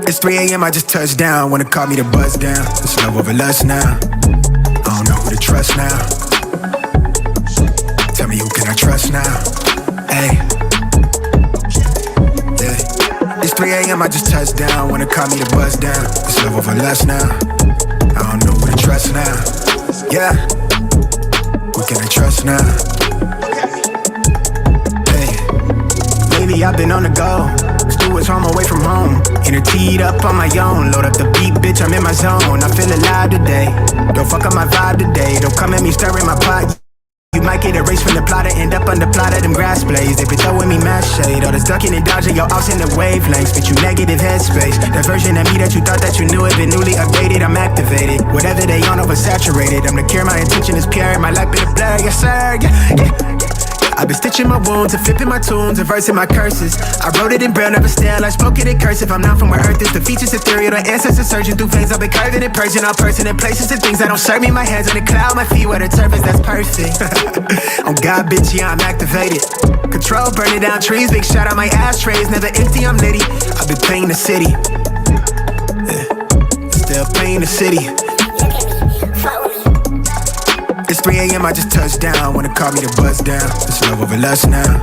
It's 3 a.m. I just touched down. Wanna call me to buzz down. It's love over lust now. I don't know who to trust now. Tell me who can I trust now? Hey. Yeah. It's 3 a.m. I just touched down. Wanna call me to buzz down. It's love over lust now. I don't know who to trust now. Yeah. Who can I trust now? Hey. Lately I've been on the go. School is home away from home. Inner teed up on my own. Load up the beat, bitch, I'm in my zone. I feel alive today. Don't fuck up my vibe today. Don't come at me stirring my pot. You might get erased from the plot and end up under plot of them grass blades. They been throwing me mad shade. All this ducking and dodging, your ops in the wavelengths. Bitch, you negative headspace. That version of me that you thought that you knew had been newly updated. I'm activated. Whatever they on, oversaturated. I'm the cure, my intention is pure. My life been a blur, yes sir. Yeah. I've been stitching my wounds and flipping my tunes and versing my curses. I wrote it in braille, never stale. I spoke it in cursive. I'm not from where earth is. The features ethereal, the ancestors surging through veins. I've been curving and purging all person in places and things that don't serve me. My hands on the cloud, my feet where the turf is. That's perfect. On God, bitch, yeah, I'm activated. Control, burning down trees. Big shot on my ashtrays. Never empty, I'm litty. I've been paying the city. Yeah. Still paying the city. It's 3 a.m. I just touched down. Wanna call me to buzz down. It's love over lust now.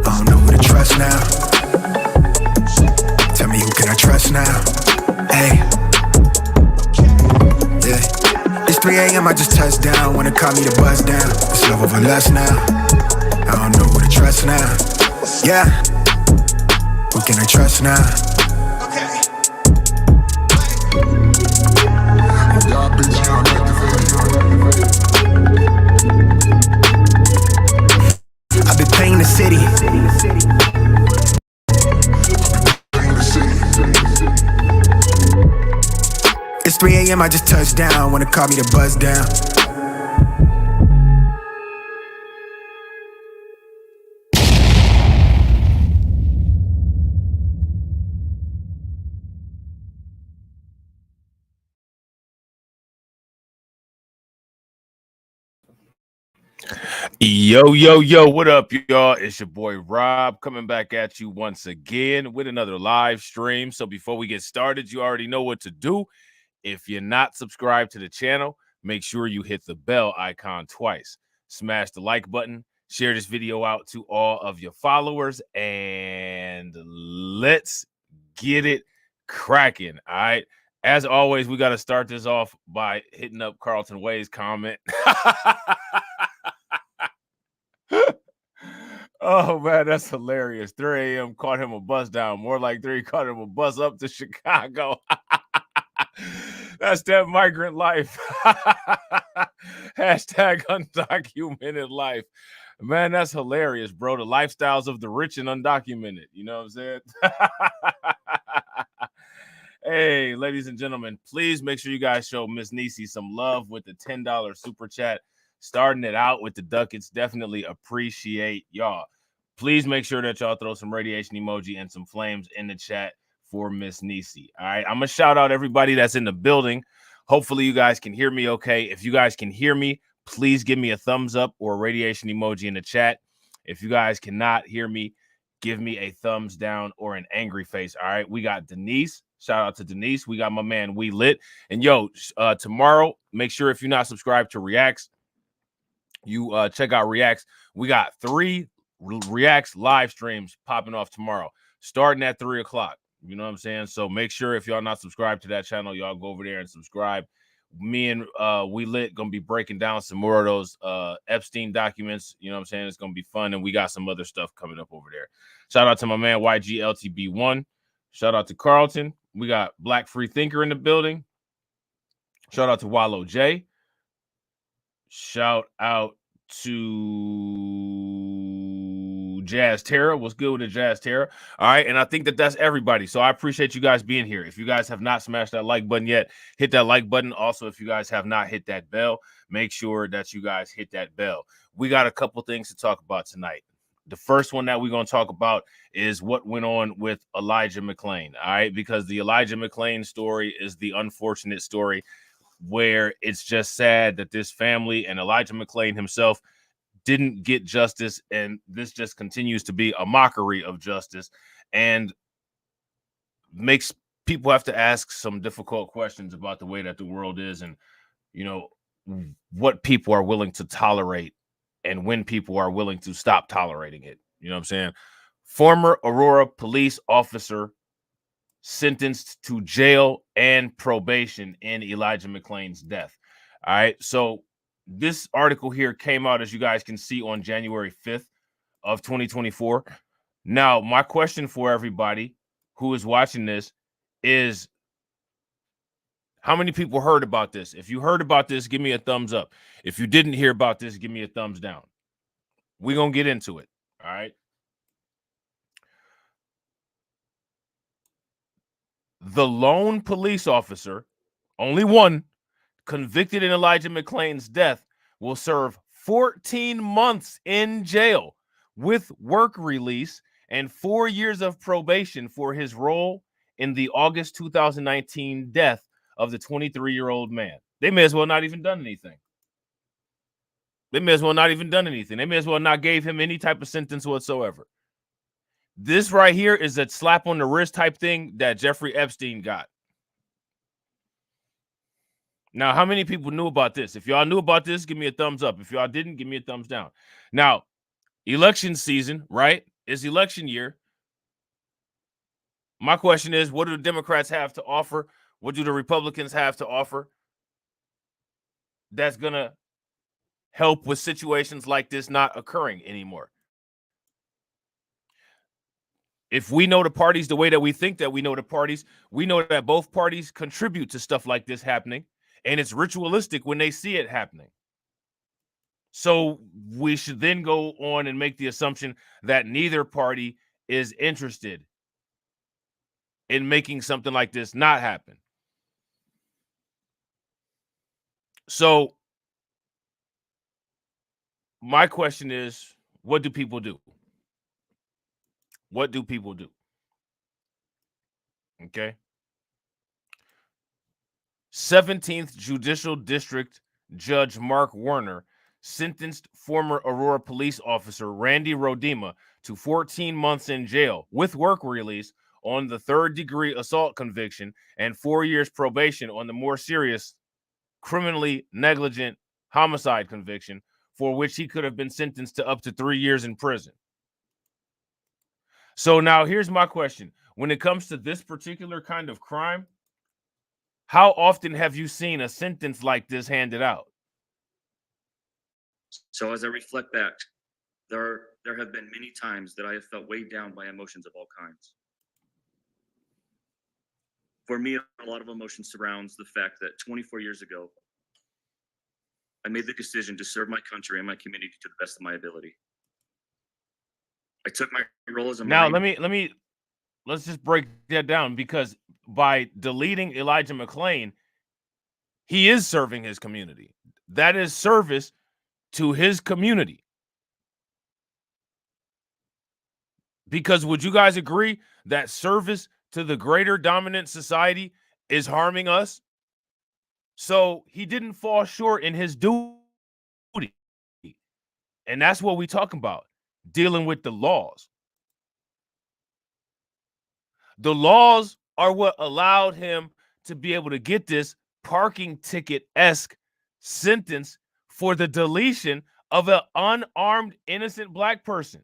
I don't know who to trust now. Tell me who can I trust now? Hey. Yeah. It's 3 a.m. I just touched down. Wanna call me to buzz down. It's love over lust now. I don't know who to trust now. Yeah. Who can I trust now? I've been paying the city. It's 3 a.m. I just touched down. Wanna call me to buzz down. Yo, what up, y'all? It's your boy Rob coming back at you once again with another live stream. So before we get started, you already know what to do. If you're not subscribed to the channel, make sure you hit the bell icon twice. Smash the like button, share this video out to all of your followers, and let's get it cracking. All right. As always, we got to start this off by hitting up Carlton Way's comment. Oh man, that's hilarious. 3 a.m. caught him a bus down. More like 3 caught him a bus up to Chicago. That's that migrant life. Hashtag undocumented life. Man, that's hilarious, bro. The lifestyles of the rich and undocumented. You know what I'm saying? Hey, ladies and gentlemen, please make sure you guys show Miss Niecy some love with the $10 super chat. Starting it out with the ducats. Definitely appreciate y'all. Please make sure that y'all throw some radiation emoji and some flames in the chat for Miss Niecy. All right. I'm going to shout out everybody that's in the building. Hopefully you guys can hear me okay. If you guys can hear me, please give me a thumbs up or a radiation emoji in the chat. If you guys cannot hear me, give me a thumbs down or an angry face. All right. We got Denise. Shout out to Denise. We got my man We Lit. And yo, tomorrow, make sure if you're not subscribed to Reacts, you check out Reacts. We got 3 Reacts live streams popping off tomorrow, starting at 3 o'clock. You know what I'm saying? So make sure if y'all not subscribed to that channel, y'all go over there and subscribe. Me and We Lit gonna be breaking down some more of those Epstein documents. You know what I'm saying? It's gonna be fun, and we got some other stuff coming up over there. Shout out to my man YGLTB1. Shout out to Carlton. We got Black Free Thinker in the building. Shout out to Wallow J. Shout out to Jazz Terra. What's good with the Jazz Terra? All right. And I think that that's everybody. So I appreciate you guys being here. If you guys have not smashed that like button yet, hit that like button. Also, if you guys have not hit that bell, make sure that you guys hit that bell. We got a couple things to talk about tonight. The first one that we're going to talk about is what went on with Elijah McClain. All right. Because the Elijah McClain story is the unfortunate story where it's just sad that this family and Elijah McClain himself didn't get justice, and this just continues to be a mockery of justice and makes people have to ask some difficult questions about the way that the world is, and you know what people are willing to tolerate and when people are willing to stop tolerating it. You know what I'm saying? Former Aurora police officer sentenced to jail and probation in Elijah McClain's death. All right. So this article here came out, as you guys can see, on January 5th of 2024. Now, my question for everybody who is watching this is, how many people heard about this? If you heard about this, give me a thumbs up. If you didn't hear about this, give me a thumbs down. We're going to get into it. All right. The lone police officer, only one, convicted in Elijah McClain's death, will serve 14 months in jail with work release and 4 years of probation for his role in the August 2019 death of the 23-year-old man. They may as well not even done anything. They may as well not even done anything. They may as well not gave him any type of sentence whatsoever. This right here is a slap on the wrist type thing that Jeffrey Epstein got. Now, how many people knew about this? If y'all knew about this, give me a thumbs up. If y'all didn't, give me a thumbs down. Now, election season, right? It's election year. My question is, what do the Democrats have to offer? What do the Republicans have to offer that's going to help with situations like this not occurring anymore? If we know the parties the way that we think that we know the parties, we know that both parties contribute to stuff like this happening, and it's ritualistic when they see it happening. So we should then go on and make the assumption that neither party is interested in making something like this not happen. So my question is, what do people do? What do people do? Okay. 17th Judicial District Judge Mark Warner sentenced former Aurora police officer Randy Rodema to 14 months in jail with work release on the third-degree assault conviction and 4 years probation on the more serious criminally negligent homicide conviction, for which he could have been sentenced to up to 3 years in prison. So now here's my question. When it comes to this particular kind of crime, how often have you seen a sentence like this handed out? So as I reflect back, there have been many times that I have felt weighed down by emotions of all kinds. For me, a lot of emotion surrounds the fact that 24 years ago, I made the decision to serve my country and my community to the best of my ability. I took my role as a Now Marine. let's just break that down, because by deleting Elijah McClain, he is serving his community. That is service to his community. Because would you guys agree that service to the greater dominant society is harming us? So he didn't fall short in his duty. And that's what we talking about, dealing with the laws. The laws are what allowed him to be able to get this parking ticket-esque sentence for the deletion of an unarmed, innocent black person.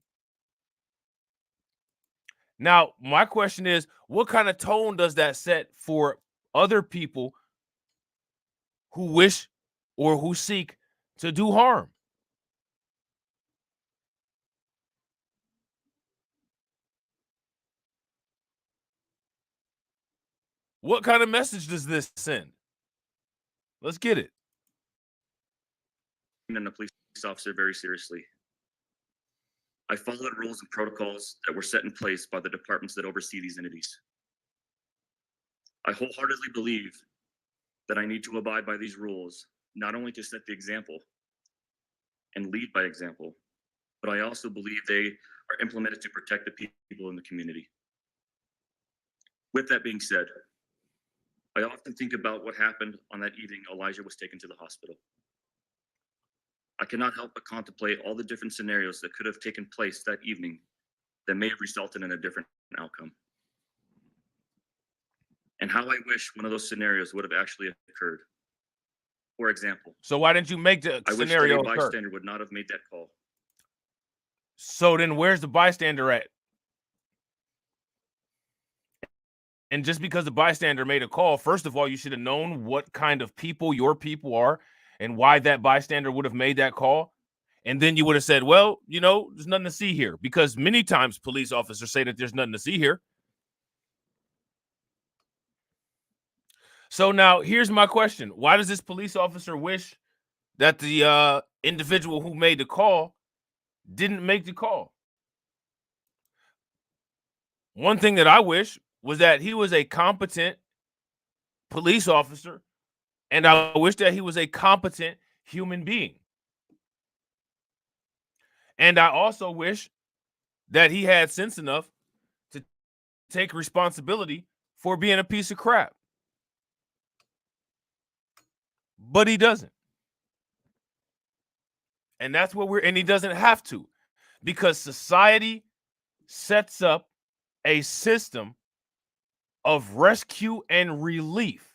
Now, my question is, what kind of tone does that set for other people who wish or who seek to do harm? What kind of message does this send? Let's get it. And a police officer very seriously. I followed rules and protocols that were set in place by the departments that oversee these entities. I wholeheartedly believe that I need to abide by these rules, not only to set the example and lead by example, but I also believe they are implemented to protect the people in the community. With that being said, I often think about what happened on that evening Elijah was taken to the hospital. I cannot help but contemplate all the different scenarios that could have taken place that evening that may have resulted in a different outcome. And how I wish one of those scenarios would have actually occurred. For example, so why didn't you make the scenario I wish that a occur? bystander would not have made that call. So then where's the bystander at? And just because the bystander made a call, first of all, you should have known what kind of people your people are and why that bystander would have made that call. And then you would have said, well, you know, there's nothing to see here, because many times police officers say that there's nothing to see here. So now here's my question. Why does this police officer wish that the individual who made the call didn't make the call? One thing that I wish was that he was a competent police officer, and I wish that he was a competent human being. And I also wish that he had sense enough to take responsibility for being a piece of crap. But he doesn't. And that's what and he doesn't have to, because society sets up a system of rescue and relief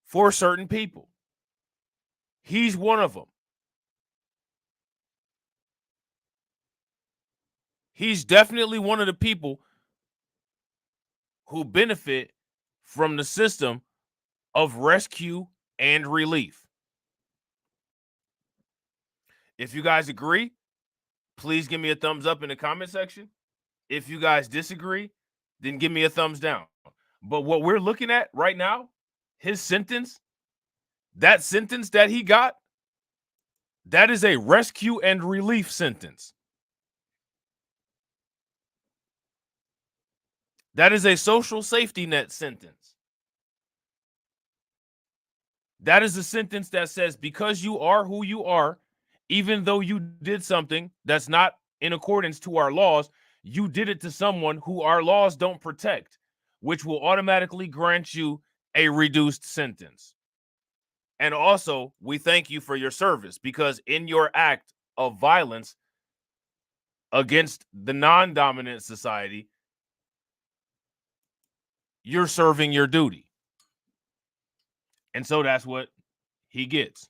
for certain people. He's one of them. He's definitely one of the people who benefit from the system of rescue and relief. If you guys agree, please give me a thumbs up in the comment section. If you guys disagree, then give me a thumbs down. But what we're looking at right now, his sentence, that sentence that he got, that is a rescue and relief sentence. That is a social safety net sentence. That is a sentence that says, because you are who you are, even though you did something that's not in accordance to our laws, you did it to someone who our laws don't protect, which will automatically grant you a reduced sentence. And also, we thank you for your service, because in your act of violence against the non-dominant society, you're serving your duty. And so that's what he gets.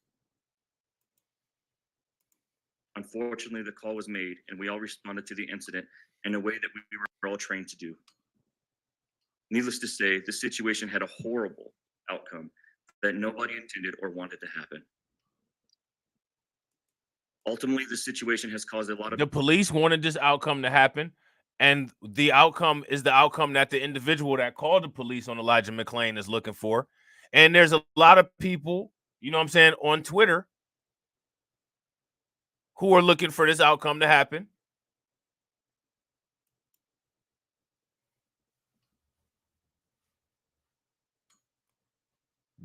Unfortunately, the call was made, and we all responded to the incident in a way that we were all trained to do. Needless to say, the situation had a horrible outcome that nobody intended or wanted to happen. Ultimately, the situation has caused a lot of... The police wanted this outcome to happen, and the outcome is the outcome that the individual that called the police on Elijah McClain is looking for. And there's a lot of people, you know what I'm saying, on Twitter who are looking for this outcome to happen.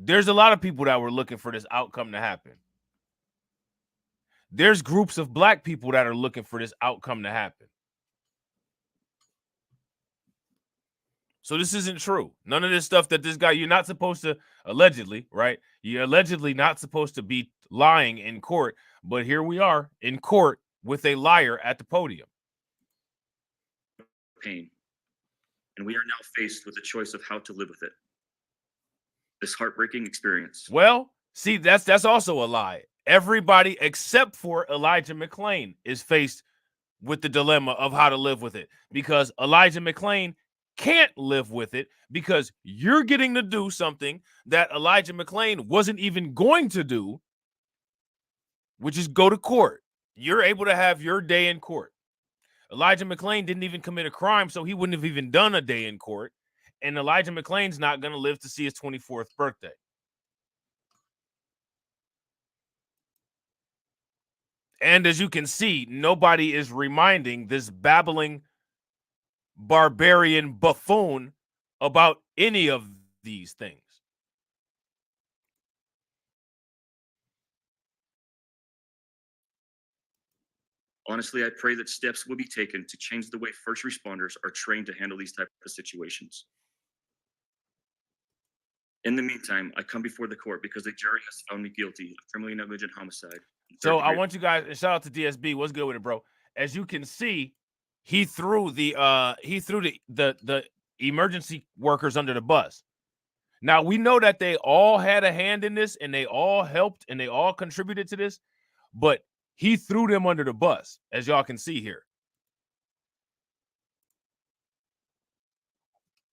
There's a lot of people that were looking for this outcome to happen. There's groups of black people that are looking for this outcome to happen. So this isn't true. None of this stuff that this guy, you're not supposed to, allegedly, right? You're allegedly not supposed to be lying in court, but here we are in court with a liar at the podium. Pain. And we are now faced with the choice of how to live with it. This heartbreaking experience. Well, see, that's also a lie. Everybody except for Elijah McClain is faced with the dilemma of how to live with it, because Elijah McClain can't live with it, because you're getting to do something that Elijah McClain wasn't even going to do, which is go to court. You're able to have your day in court. Elijah McClain didn't even commit a crime, so he wouldn't have even done a day in court. And Elijah McClain's not going to live to see his 24th birthday. And as you can see, nobody is reminding this babbling barbarian buffoon about any of these things. Honestly, I pray that steps will be taken to change the way first responders are trained to handle these types of situations. In the meantime, I come before the court because the jury has found me guilty of criminally negligent homicide. So I want you guys, and shout out to DSB. What's good with it, bro? As you can see, he threw the emergency workers under the bus. Now we know that they all had a hand in this, and they all helped, and they all contributed to this, but he threw them under the bus, as y'all can see here.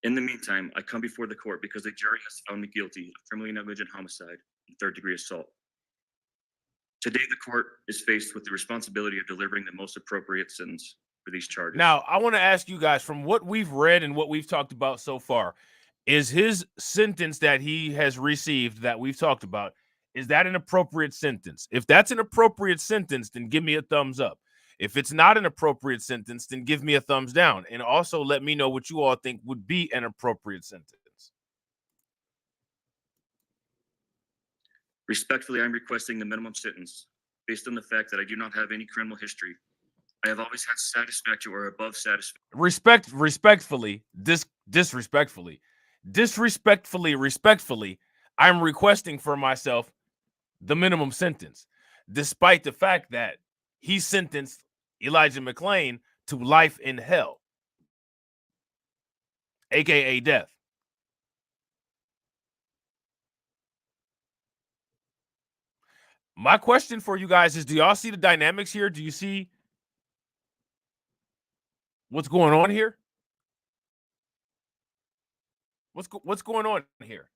In the meantime, I come before the court because the jury has found me guilty of criminally negligent homicide and third-degree assault. Today, the court is faced with the responsibility of delivering the most appropriate sentence for these charges. Now, I want to ask you guys, from what we've read and what we've talked about so far, is his sentence that he has received that we've talked about, is that an appropriate sentence? If that's an appropriate sentence, then give me a thumbs up. If it's not an appropriate sentence, then give me a thumbs down. And also let me know what you all think would be an appropriate sentence. Respectfully, I'm requesting the minimum sentence based on the fact that I do not have any criminal history. I have always had satisfactory or above satisfactory. Respectfully, I'm requesting for myself the minimum sentence, despite the fact that he sentenced Elijah McClain to life in hell, aka death. My question for you guys is, do y'all see the dynamics here? Do you see what's going on here? What's going on here?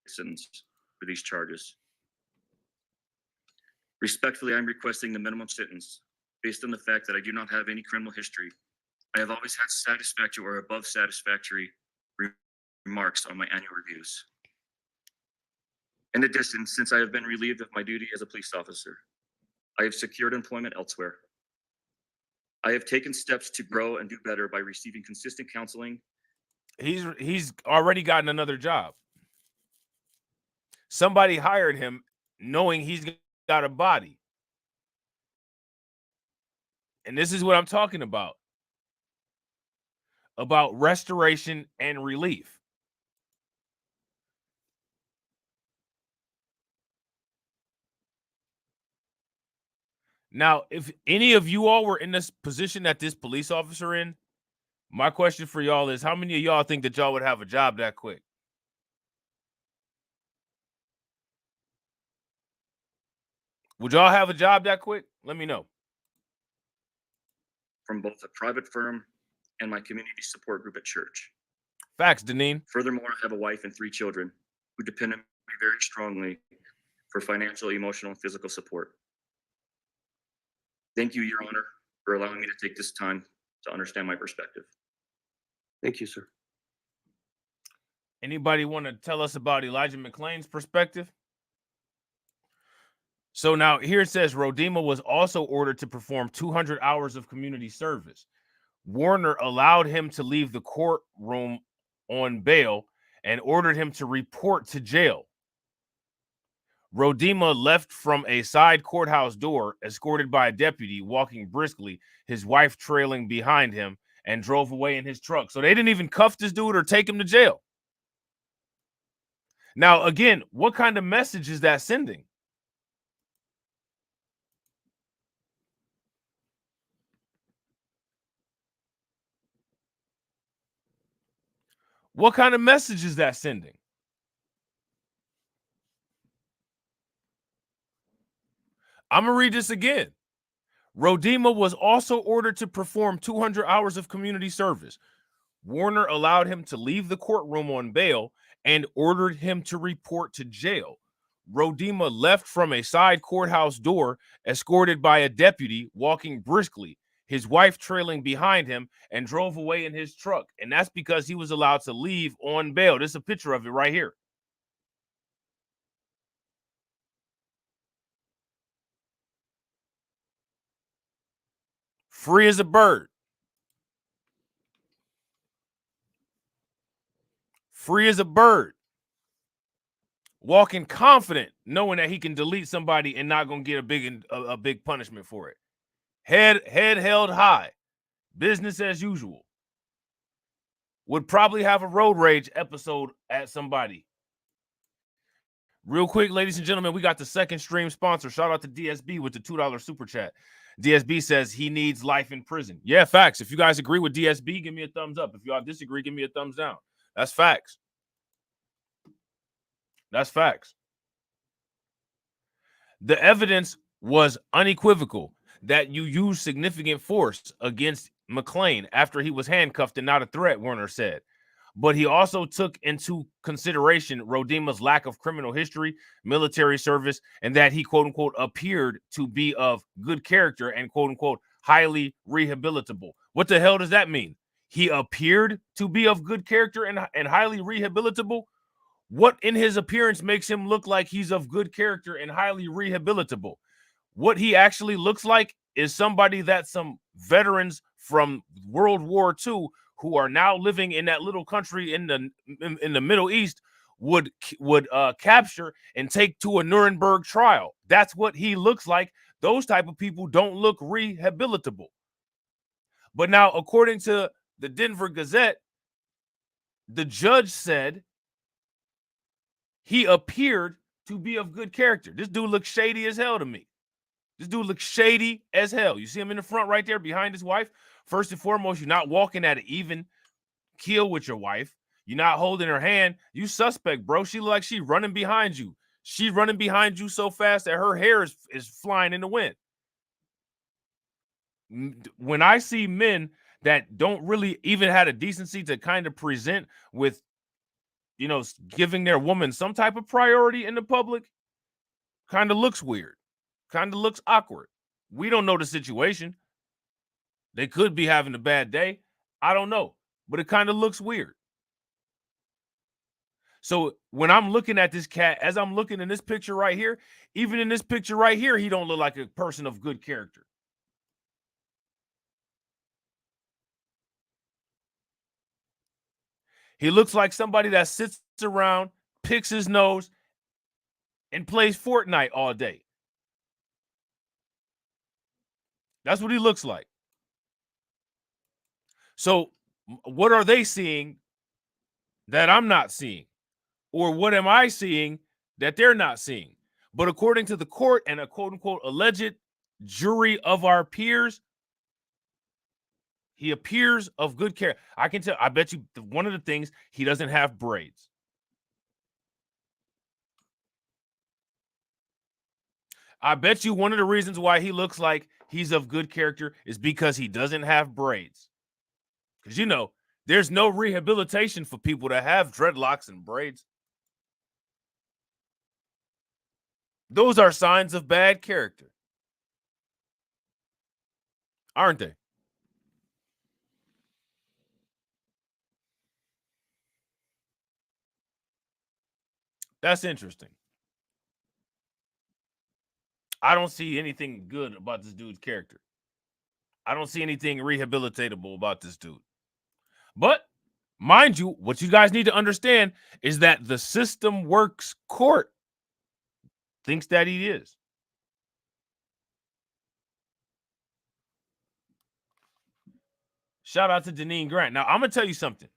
Sentence for these charges. Respectfully, I'm requesting the minimum sentence based on the fact that I do not have any criminal history. I have always had satisfactory or above satisfactory remarks on my annual reviews. In addition, since I have been relieved of my duty as a police officer, I have secured employment elsewhere. I have taken steps to grow and do better by receiving consistent counseling. He's already gotten another job. Somebody hired him knowing he's got a body. And this is what I'm talking about restoration and relief. Now, if any of you all were in this position that this police officer in, my question for y'all is, how many of y'all think that y'all would have a job that quick? Would y'all have a job that quick? Let me know. From both a private firm and my community support group at church. Facts, Deneen. Furthermore, I have a wife and 3 children who depend on me very strongly for financial, emotional, and physical support. Thank you, Your Honor, for allowing me to take this time to understand my perspective. Thank you, sir. Anybody want to tell us about Elijah McClain's perspective? So now here it says Rodima was also ordered to perform 200 hours of community service. Warner allowed him to leave the courtroom on bail and ordered him to report to jail. Rodima left from a side courthouse door, escorted by a deputy walking briskly, his wife trailing behind him, and drove away in his truck. So they didn't even cuff this dude or take him to jail. Now, again, what kind of message is that sending? What kind of message is that sending? I'm going to read this again. Rodima was also ordered to perform 200 hours of community service. Warner allowed him to leave the courtroom on bail and ordered him to report to jail. Rodima left from a side courthouse door, escorted by a deputy walking briskly, his wife trailing behind him, and drove away in his truck. And that's because he was allowed to leave on bail. There's a picture of it right here. Free as a bird. Free as a bird. Walking confident, knowing that he can delete somebody and not gonna get a big punishment for it. Head held high. Business as usual. Would probably have a road rage episode at somebody. Real quick, ladies and gentlemen, we got the second stream sponsor. Shout out to DSB with the $2 super chat. DSB says he needs life in prison. Yeah, facts. If you guys agree with DSB, give me a thumbs up. If y'all disagree, give me a thumbs down. That's facts. That's facts. The evidence was unequivocal that you used significant force against McClain after he was handcuffed and not a threat, Warner said. But he also took into consideration Rodima's lack of criminal history, military service, and that he, quote unquote, appeared to be of good character and, quote unquote, highly rehabilitable. What the hell does that mean? He appeared to be of good character and highly rehabilitable? What in his appearance makes him look like he's of good character and highly rehabilitable? What he actually looks like is somebody that some veterans from World War II who are now living in that little country in the Middle East would capture and take to a Nuremberg trial. That's what he looks like. Those type of people don't look rehabilitable. But now, according to the Denver Gazette, the judge said he appeared to be of good character. This dude looks shady as hell to me. This dude looks shady as hell. You see him in the front right there behind his wife? First and foremost, you're not walking at an even keel with your wife. You're not holding her hand. You suspect, bro. She look like she running behind you. She's running behind you so fast that her hair is flying in the wind. When I see men that don't really even have a decency to kind of present with, you know, giving their woman some type of priority in the public, kind of looks weird. Kind of looks awkward. We don't know the situation. They could be having a bad day. I don't know. But it kind of looks weird. So when I'm looking at this cat, as I'm looking in this picture right here, even in this picture right here, he don't look like a person of good character. He looks like somebody that sits around, picks his nose, and plays Fortnite all day. That's what he looks like. So what are they seeing that I'm not seeing? Or what am I seeing that they're not seeing? But according to the court and a quote-unquote alleged jury of our peers, he appears of good character. I can tell. I bet you one of the things, he doesn't have braids. I bet you one of the reasons why he looks like he's of good character is because he doesn't have braids. Because, you know, there's no rehabilitation for people that have dreadlocks and braids. Those are signs of bad character, aren't they? That's interesting. I don't see anything good about this dude's character. I don't see anything rehabilitatable about this dude. But mind you, what you guys need to understand is that the system works court thinks that he is. Shout out to Deneen Grant. Now, I'm going to tell you something.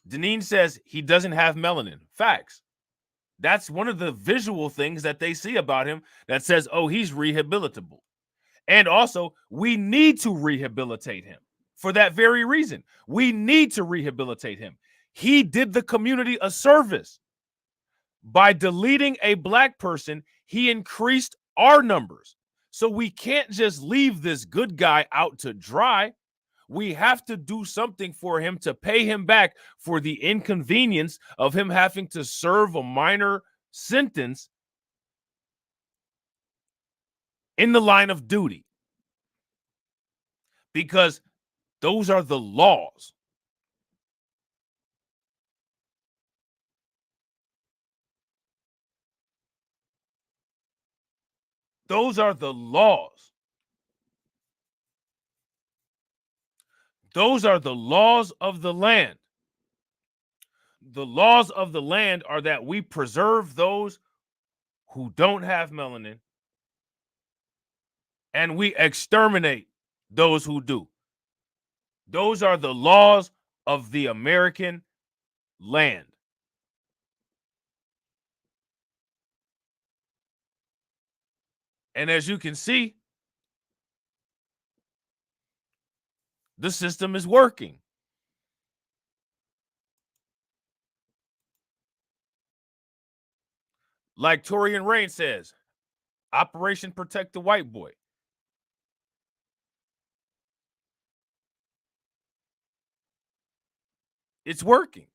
Deneen says he doesn't have melanin. Facts. That's one of the visual things that they see about him that says, oh, he's rehabilitable. And also, we need to rehabilitate him for that very reason. We need to rehabilitate him. He did the community a service. By deleting a black person, he increased our numbers. So we can't just leave this good guy out to dry. We have to do something for him to pay him back for the inconvenience of him having to serve a minor sentence in the line of duty. Because those are the laws. Those are the laws. Those are the laws of the land. The laws of the land are that we preserve those who don't have melanin and we exterminate those who do. Those are the laws of the American land. And as you can see, the system is working. Like Torian Rain says, Operation Protect the White Boy. It's working.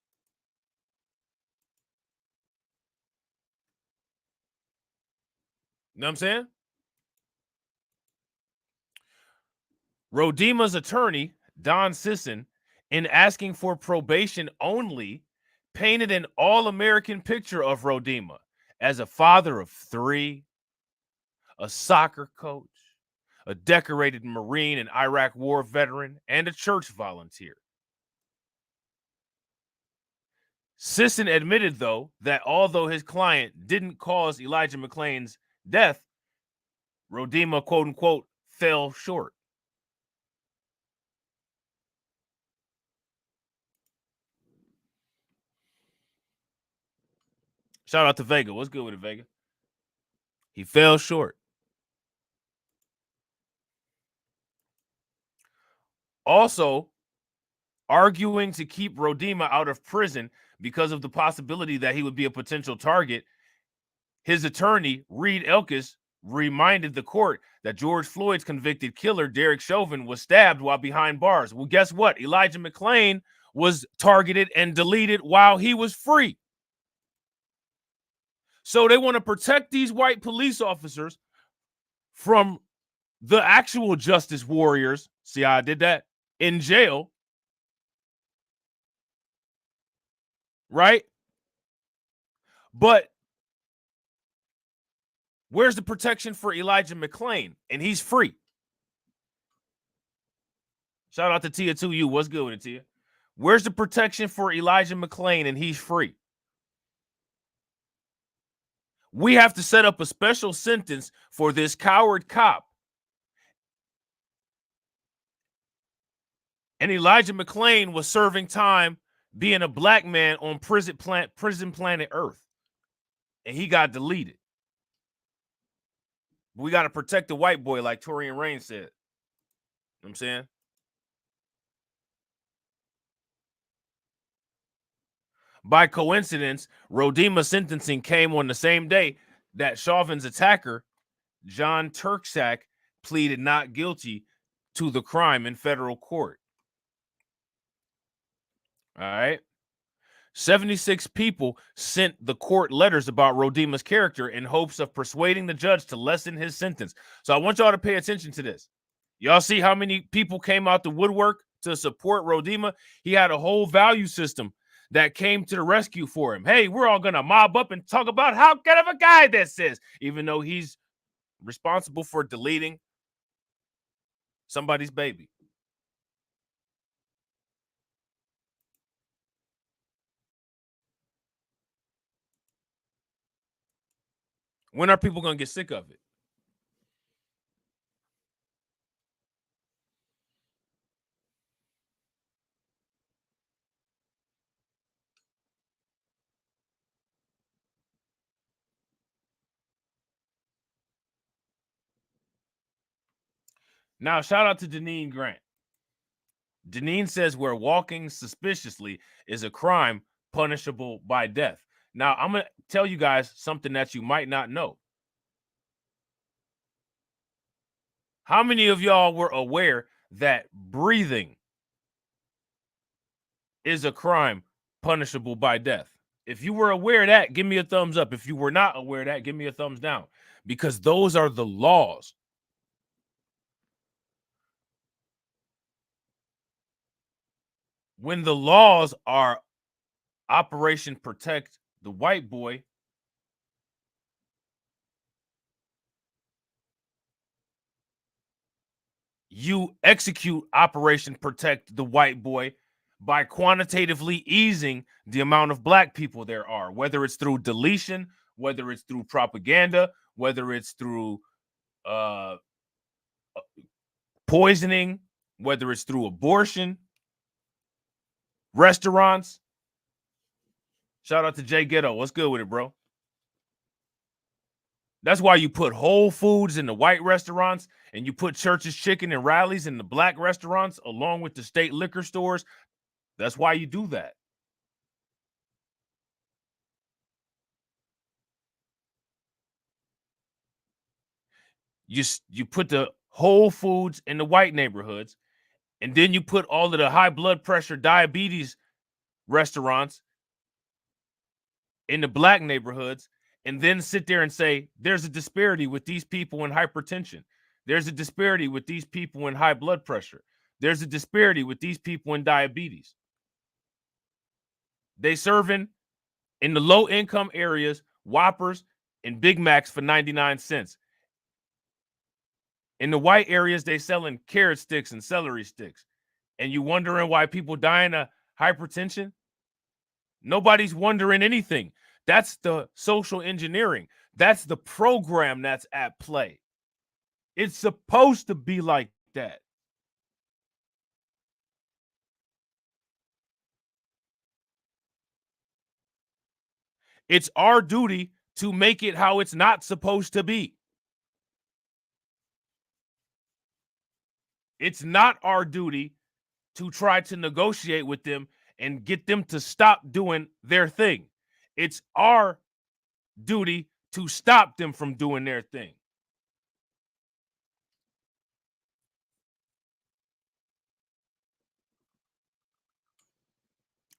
You know what I'm saying? Rodima's attorney, Don Sisson, in asking for probation only, painted an all-American picture of Rodima as a father of 3, a soccer coach, a decorated Marine and Iraq War veteran, and a church volunteer. Sisson admitted, though, that although his client didn't cause Elijah McClain's death, Rodima, quote-unquote, fell short. Shout out to Vega. What's good with it, Vega? He fell short. Also, arguing to keep Rodima out of prison because of the possibility that he would be a potential target, his attorney, Reed Elkis, reminded the court that George Floyd's convicted killer, Derek Chauvin, was stabbed while behind bars. Well, guess what? Elijah McClain was targeted and deleted while he was free. So they want to protect these white police officers from the actual justice warriors. See how I did that? In jail. Right? But where's the protection for Elijah McClain? And he's free. Shout out to Tia 2U. What's good with it, Tia? Where's the protection for Elijah McClain and he's free? We have to set up a special sentence for this coward cop. And Elijah McClain was serving time being a black man on prison planet Earth. And he got deleted. We got to protect the white boy, like Torian Rain said. You know what I'm saying? By coincidence, Rodima's sentencing came on the same day that Chauvin's attacker, John Turksack, pleaded not guilty to the crime in federal court. All right. 76 people sent the court letters about Rodima's character in hopes of persuading the judge to lessen his sentence. So I want y'all to pay attention to this. Y'all see how many people came out the woodwork to support Rodima? He had a whole value system that came to the rescue for him. Hey, we're all going to mob up and talk about how good of a guy this is, even though he's responsible for deleting somebody's baby. When are people going to get sick of it? Now, shout out to Deneen Grant. Deneen says where walking suspiciously is a crime punishable by death. Now, I'm going to tell you guys something that you might not know. How many of y'all were aware that breathing is a crime punishable by death? If you were aware of that, give me a thumbs up. If you were not aware of that, give me a thumbs down. Because those are the laws. When the laws are Operation Protect the White Boy, you execute Operation Protect the White Boy by quantitatively easing the amount of black people there are, whether it's through deletion, whether it's through propaganda, whether it's through poisoning, whether it's through abortion, restaurants. Shout out to Jay Ghetto. What's good with it, bro? That's why you put Whole Foods in the white restaurants and you put Church's Chicken and Rallies in the black restaurants along with the state liquor stores. That's why you do that. You put the Whole Foods in the white neighborhoods, and then you put all of the high blood pressure, diabetes restaurants in the black neighborhoods, and then sit there and say, there's a disparity with these people in hypertension. There's a disparity with these people in high blood pressure. There's a disparity with these people in diabetes. They serving in the low income areas, Whoppers and Big Macs for 99 cents. In the white areas, they selling carrot sticks and celery sticks. And you wondering why people dying of hypertension? Nobody's wondering anything. That's the social engineering. That's the program that's at play. It's supposed to be like that. It's our duty to make it how it's not supposed to be. It's not our duty to try to negotiate with them and get them to stop doing their thing. It's our duty to stop them from doing their thing.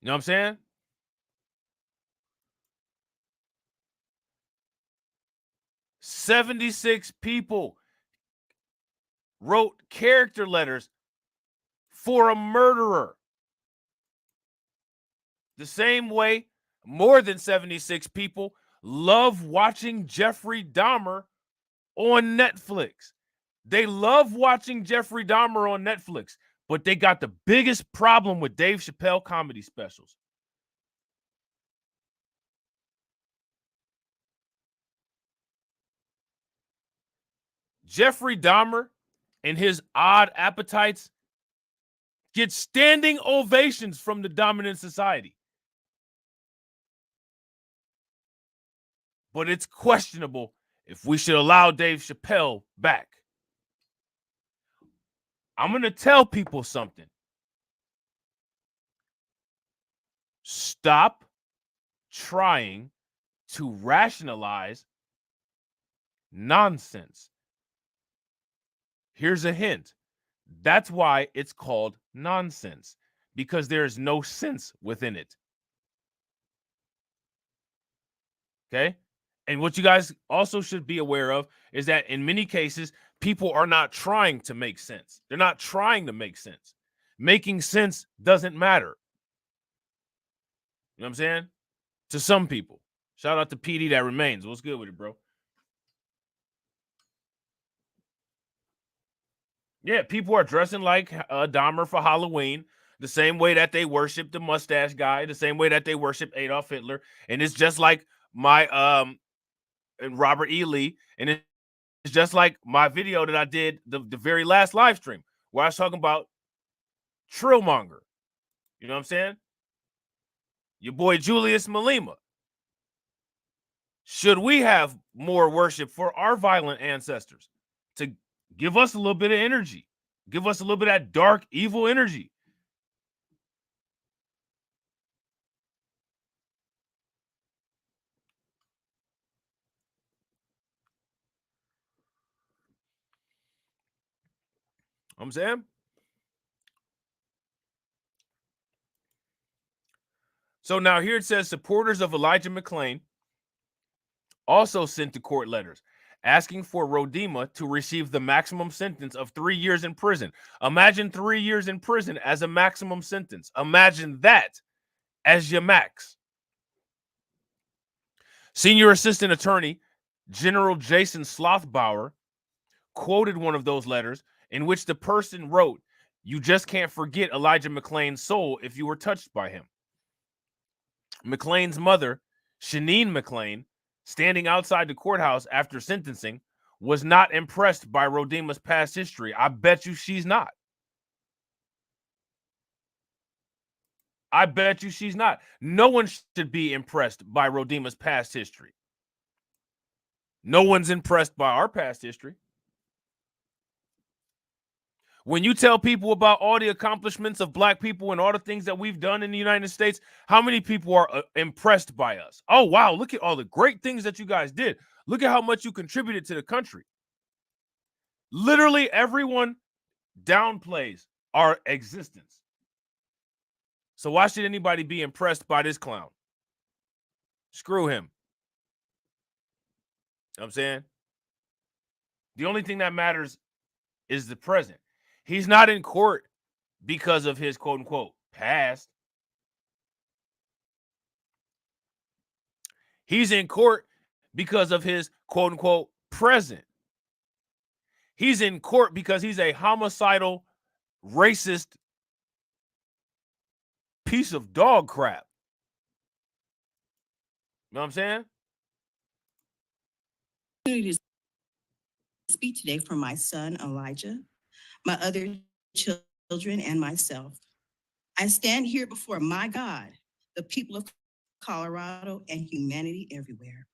You know what I'm saying? "76 people wrote character letters for a murderer." The same way more than 76 people love watching Jeffrey Dahmer on Netflix. They love watching Jeffrey Dahmer on Netflix, but they got the biggest problem with Dave Chappelle comedy specials. Jeffrey Dahmer and his odd appetites get standing ovations from the dominant society. But it's questionable if we should allow Dave Chappelle back. I'm going to tell people something. Stop trying to rationalize nonsense. Here's a hint. That's why it's called nonsense, because there's no sense within it. Okay? And what you guys also should be aware of is that in many cases, people are not trying to make sense. They're not trying to make sense. Making sense doesn't matter. You know what I'm saying? To some people. Shout out to PD that remains. What's good with it, bro? Yeah, people are dressing like Dahmer for Halloween, the same way that they worship the mustache guy, the same way that they worship Adolf Hitler. And it's just like my and Robert E. Lee. And it's just like my video that I did the very last live stream where I was talking about Trillmonger. You know what I'm saying? Your boy Julius Malema. Should we have more worship for our violent ancestors to give us a little bit of energy? Give us a little bit of that dark, evil energy. I'm saying? So now here it says supporters of Elijah McClain also sent to court letters asking for Rodema to receive the maximum sentence of 3 years in prison. Imagine 3 years in prison as a maximum sentence. Imagine that as your max. Senior Assistant Attorney General Jason Slothbauer quoted one of those letters in which the person wrote, "You just can't forget Elijah McClain's soul if you were touched by him." McClain's mother, Shanine McClain, standing outside the courthouse after sentencing, was not impressed by Rodema's past history. I bet you she's not. I bet you she's not. No one should be impressed by Rodema's past history. No one's impressed by our past history. When you tell people about all the accomplishments of Black people and all the things that we've done in the United States, how many people are impressed by us? Oh, wow, look at all the great things that you guys did. Look at how much you contributed to the country. Literally everyone downplays our existence. So why should anybody be impressed by this clown? Screw him. You know what I'm saying? The only thing that matters is the present. He's not in court because of his quote unquote past. He's in court because of his quote unquote present. He's in court because he's a homicidal, racist piece of dog crap. You know what I'm saying? To speak today for my son, Elijah, my other children, and myself. I stand here before my God, the people of Colorado, and humanity everywhere.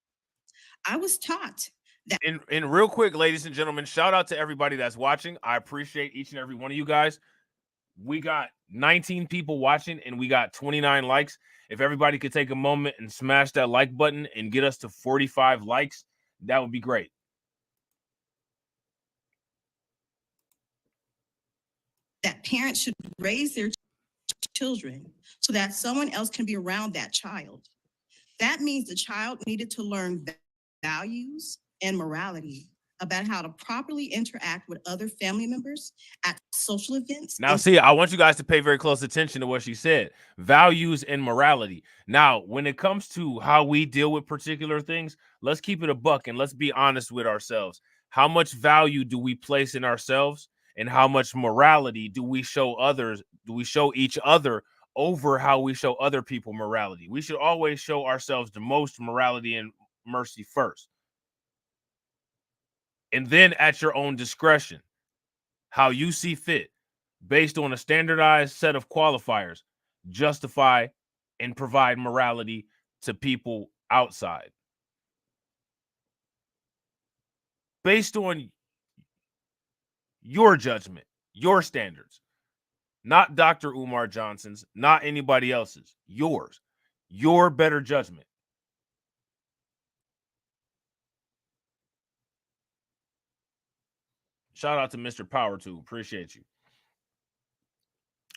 I was taught that. And real quick, ladies and gentlemen, shout out to everybody that's watching. I appreciate each and every one of you guys. We got 19 people watching and we got 29 likes. If everybody could take a moment and smash that like button and get us to 45 likes, that would be great. That parents should raise their children so that someone else can be around that child. That means the child needed to learn values and morality about how to properly interact with other family members at social events. Now, see, I want you guys to pay very close attention to what she said. Values and morality. Now, when it comes to how we deal with particular things, let's keep it a buck and let's be honest with ourselves. How much value do we place in ourselves? And how much morality do we show others? Do we show each other over how we show other people morality? We should always show ourselves the most morality and mercy first. And then at your own discretion, how you see fit, based on a standardized set of qualifiers, justify and provide morality to people outside. based on your judgment, your standards, not Dr. Umar Johnson's, not anybody else's, yours, your better judgment. Shout out to Mr. Power 2. Appreciate you.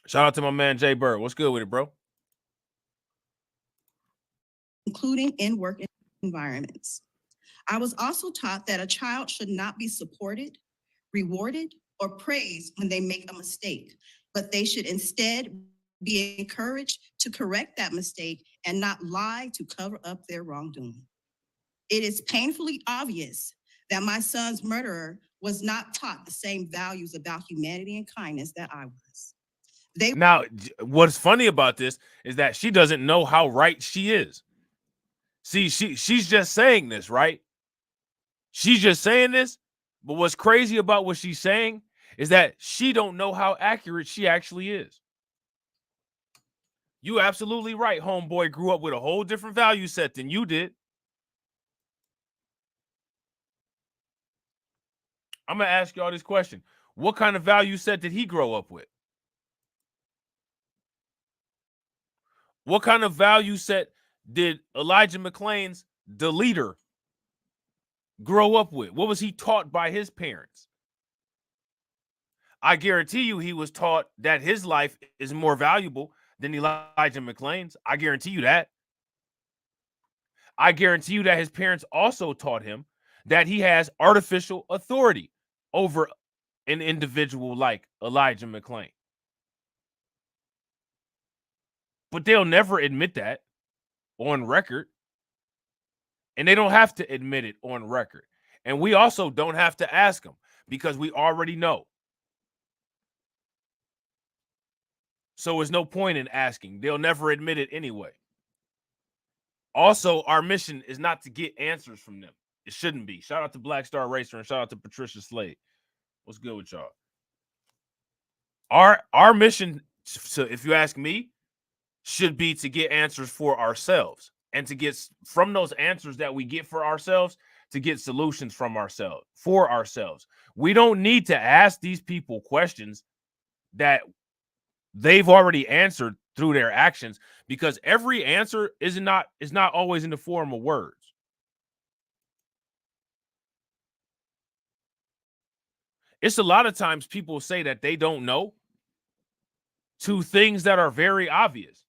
Shout out to my man Jay Bird. What's good with it, bro? Including in work environments. I was also taught that a child should not be supported, rewarded, or praised when they make a mistake, but they should instead be encouraged to correct that mistake and not lie to cover up their wrongdoing. It is painfully obvious that my son's murderer was not taught the same values about humanity and kindness that I was. Now, what's funny about this is that she doesn't know how right she is. See, she's just saying this, right? She's just saying this, but what's crazy about what she's saying is that she don't know how accurate she actually is. You absolutely right. Homeboy grew up with a whole different value set than you did. I'm going to ask y'all this question. What kind of value set did he grow up with? What kind of value set did Elijah McClain's, the leader, grow up with? What was he taught by his parents? I guarantee you he was taught that his life is more valuable than Elijah McClain's. I guarantee you that. I guarantee you that his parents also taught him that he has artificial authority over an individual like Elijah McClain. But they'll never admit that on record. And they don't have to admit it on record. And we also don't have to ask them because we already know. So there's no point in asking. They'll never admit it anyway. Also, our mission is not to get answers from them. It shouldn't be. Shout out to Black Star Racer and shout out to Patricia Slade. What's good with y'all? Our mission, so if you ask me, should be to get answers for ourselves and to get from those answers that we get for ourselves to get solutions from ourselves for ourselves. We don't need to ask these people questions that they've already answered through their actions because every answer is not always in the form of words. It's a lot of times people say that they don't know to things that are very obvious.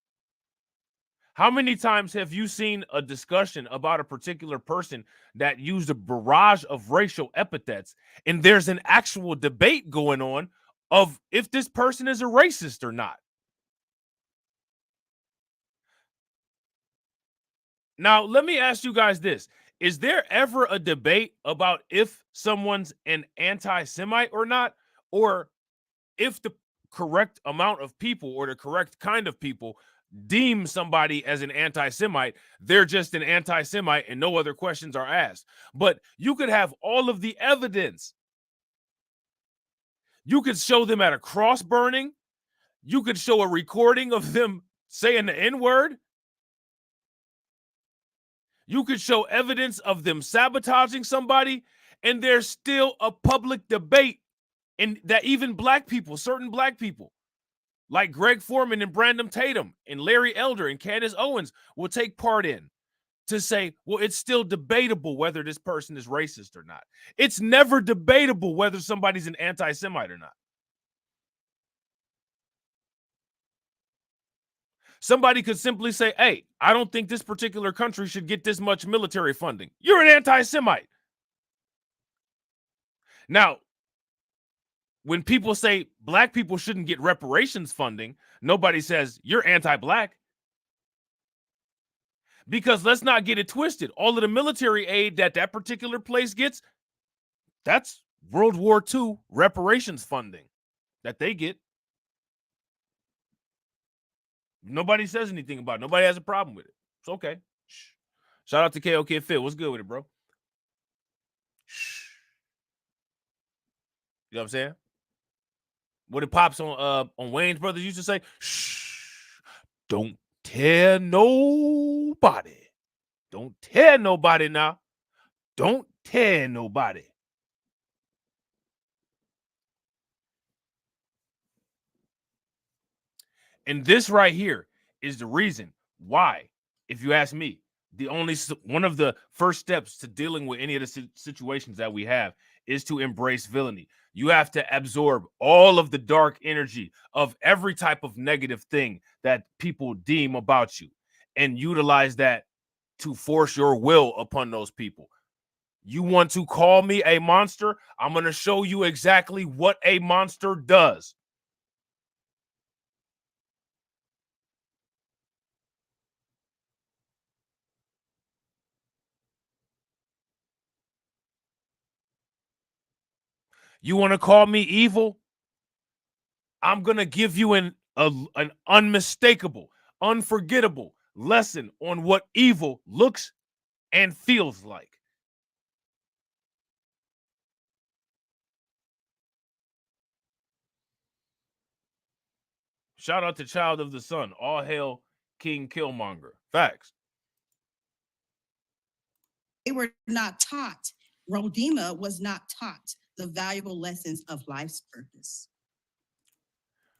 How many times have you seen a discussion about a particular person that used a barrage of racial epithets and there's an actual debate going on of if this person is a racist or not? Now, let me ask you guys this. Is there ever a debate about if someone's an anti-Semite or not? Or if the correct amount of people or the correct kind of people deem somebody as an anti-Semite, they're just an anti-Semite and no other questions are asked. But you could have all of the evidence. You could show them at a cross burning. You could show a recording of them saying the N-word. You could show evidence of them sabotaging somebody, and there's still a public debate and that even black people, certain black people, like Greg Foreman and Brandon Tatum and Larry Elder and Candace Owens will take part in to say, well, it's still debatable whether this person is racist or not. It's never debatable whether somebody's an anti-Semite or not. Somebody could simply say, hey, I don't think this particular country should get this much military funding. You're an anti-Semite. Now, when people say black people shouldn't get reparations funding, nobody says you're anti-black. Because let's not get it twisted. All of the military aid that particular place gets, that's World War II reparations funding that they get. Nobody says anything about it. Nobody has a problem with it. It's okay. Shh. Shout out to KOK Fit. What's good with it, bro? Shh. You know what I'm saying? What did Pops on Wayne's Brothers used to say? Shh. Don't tell nobody. Don't tell nobody now. Don't tell nobody. And this right here is the reason why, if you ask me, one of the first steps to dealing with any of the situations that we have is to embrace villainy. You have to absorb all of the dark energy of every type of negative thing that people deem about you and utilize that to force your will upon those people. You want to call me a monster? I'm going to show you exactly what a monster does. You want to call me evil? I'm going to give you an unmistakable, unforgettable lesson on what evil looks and feels like. Shout out to Child of the Sun. All hail King Killmonger. Facts. They were not taught. Rodema was not taught the valuable lessons of life's purpose.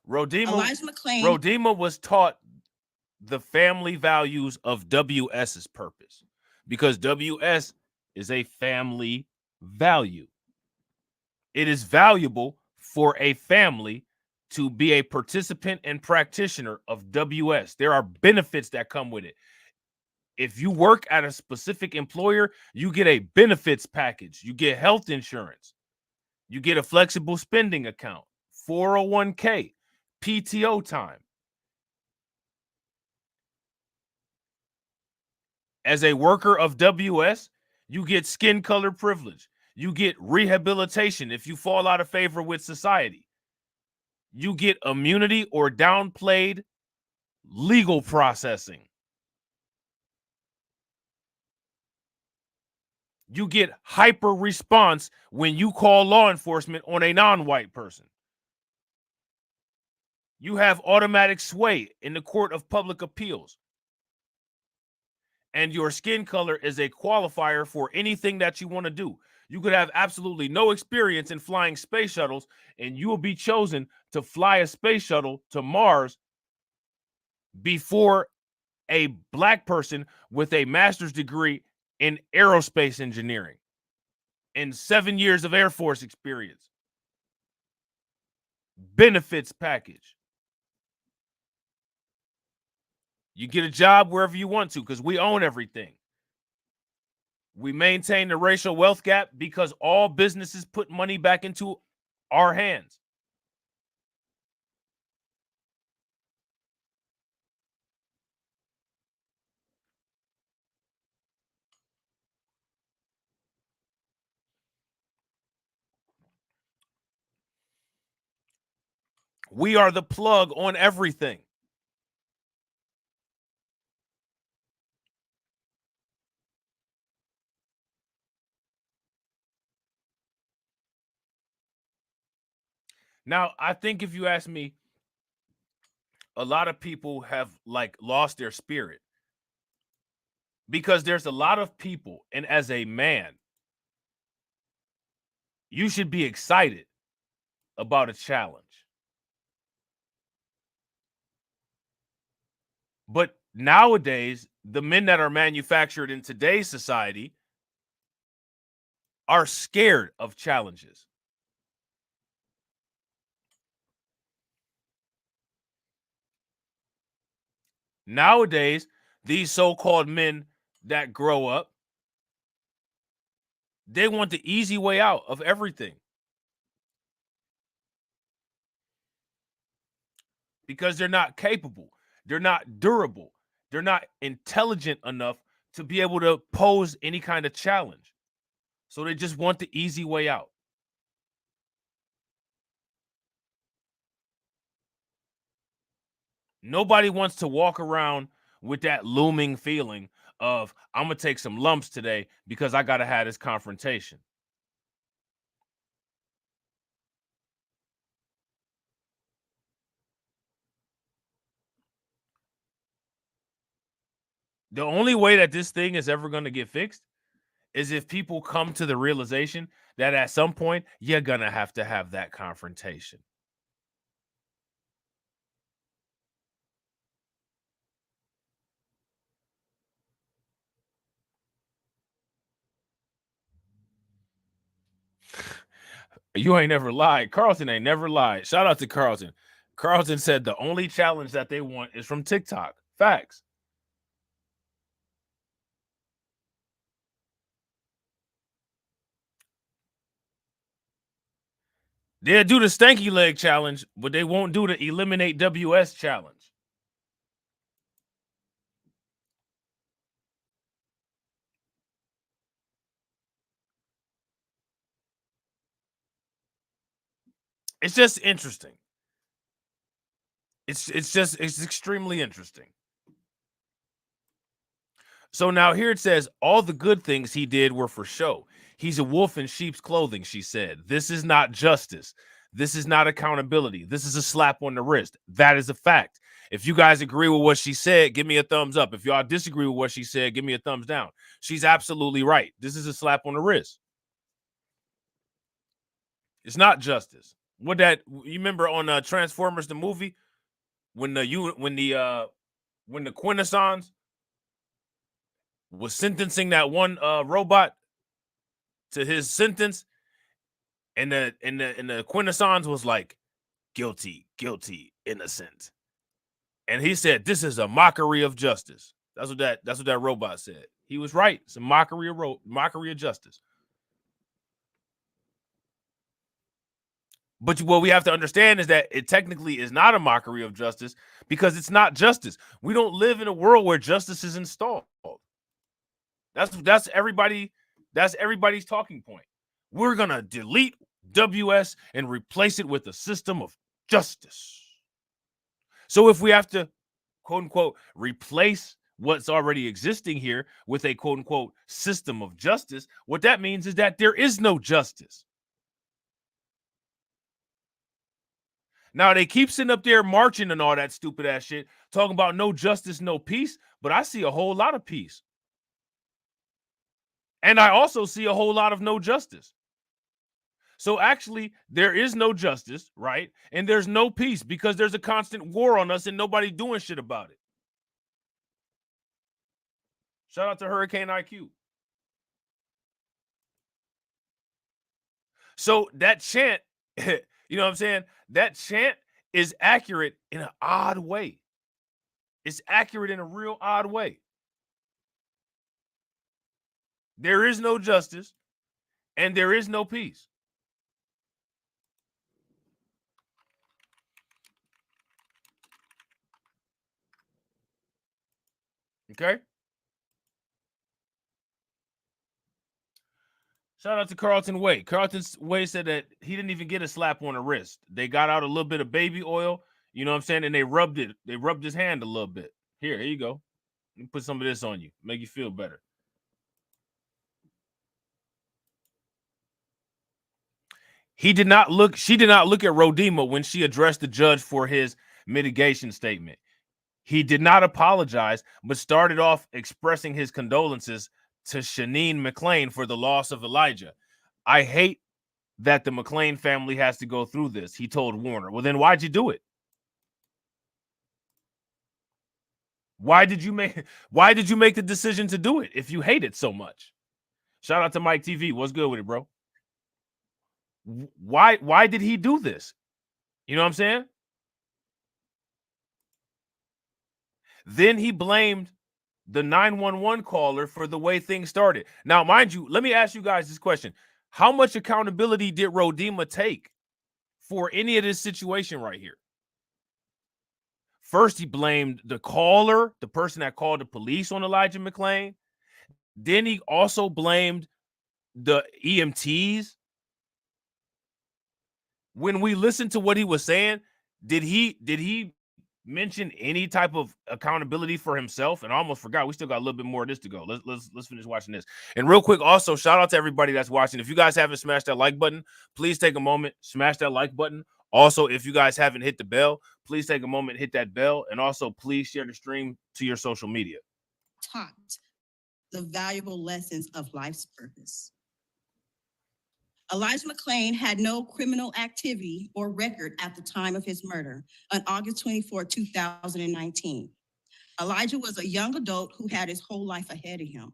Rodema was taught the family values of WS's purpose, because WS is a family value. It is valuable for a family to be a participant and practitioner of WS. There are benefits that come with it. If you work at a specific employer, you get a benefits package. You get health insurance. You get a flexible spending account, 401k, PTO time. As a worker of WS, you get skin color privilege. You get rehabilitation if you fall out of favor with society. You get immunity or downplayed legal processing. You get hyper response when you call law enforcement on a non-white person. You have automatic sway in the Court of Public Appeals. And your skin color is a qualifier for anything that you want to do. You could have absolutely no experience in flying space shuttles, and you will be chosen to fly a space shuttle to Mars before a black person with a master's degree in aerospace engineering and 7 years of Air Force experience. Benefits package. You get a job wherever you want to because we own everything. We maintain the racial wealth gap because all businesses put money back into our hands. We are the plug on everything. Now, I think if you ask me, a lot of people have lost their spirit because there's a lot of people, and as a man, you should be excited about a challenge. But nowadays, the men that are manufactured in today's society are scared of challenges. Nowadays, these so-called men that grow up, they want the easy way out of everything. Because they're not capable. They're not durable. They're not intelligent enough to be able to pose any kind of challenge. So they just want the easy way out. Nobody wants to walk around with that looming feeling of, I'm going to take some lumps today because I got to have this confrontation. The only way that this thing is ever going to get fixed is if people come to the realization that at some point you're going to have that confrontation. You ain't never lied. Carlton ain't never lied. Shout out to Carlton. Carlton said the only challenge that they want is from TikTok. Facts. They'll do the stanky leg challenge, but they won't do the eliminate WS challenge. It's just interesting. It's extremely interesting. So now here it says all the good things he did were for show. He's a wolf in sheep's clothing, she said. This is not justice. This is not accountability. This is a slap on the wrist. That is a fact. If you guys agree with what she said, give me a thumbs up. If y'all disagree with what she said, give me a thumbs down. She's absolutely right. This is a slap on the wrist. It's not justice. What that you remember on Transformers the movie when the Quintessons was sentencing that one robot to his sentence, and the Quintessons was like guilty, innocent, and he said this is a mockery of justice. That's what that robot said. He was right. It's a mockery of justice. But what we have to understand is that it technically is not a mockery of justice because it's not justice. We don't live in a world where justice is installed. That's everybody's talking point. We're gonna delete WS and replace it with a system of justice. So if we have to, quote unquote, replace what's already existing here with a quote unquote system of justice, what that means is that there is no justice. Now, they keep sitting up there marching and all that stupid ass shit, talking about no justice, no peace, but I see a whole lot of peace. And I also see a whole lot of no justice. So actually, there is no justice, right? And there's no peace because there's a constant war on us and nobody doing shit about it. Shout out to Hurricane IQ. So that chant, you know what I'm saying? That chant is accurate in an odd way. It's accurate in a real odd way. There is no justice and there is no peace. Okay? Shout out to Carlton Way. Carlton Way said that he didn't even get a slap on the wrist. They got out a little bit of baby oil, you know what I'm saying, and they rubbed it. They rubbed his hand a little bit. Here you go. Let me put some of this on you. Make you feel better. She did not look at Rodima when she addressed the judge for his mitigation statement. He did not apologize, but started off expressing his condolences to Shanine McClain for the loss of Elijah. I hate that the McClain family has to go through this, he told Warner. Well, then why'd you do it? Why did you make the decision to do it if you hate it so much? Shout out to Mike TV. What's good with it, bro? Why did he do this? You know what I'm saying? Then he blamed the 911 caller for the way things started. Now, mind you, let me ask you guys this question. How much accountability did Rodima take for any of this situation right here? First, he blamed the caller, the person that called the police on Elijah McClain. Then he also blamed the EMTs. When we listened to what he was saying, did he mention any type of accountability for himself? And I almost forgot. We still got a little bit more of this to go. Let's finish watching this. And real quick, also shout out to everybody that's watching. If you guys haven't smashed that like button, please take a moment, smash that like button. Also, if you guys haven't hit the bell, please take a moment, hit that bell, and also please share the stream to your social media. Taught the valuable lessons of life's purpose. Elijah McClain had no criminal activity or record at the time of his murder on August 24, 2019. Elijah was a young adult who had his whole life ahead of him.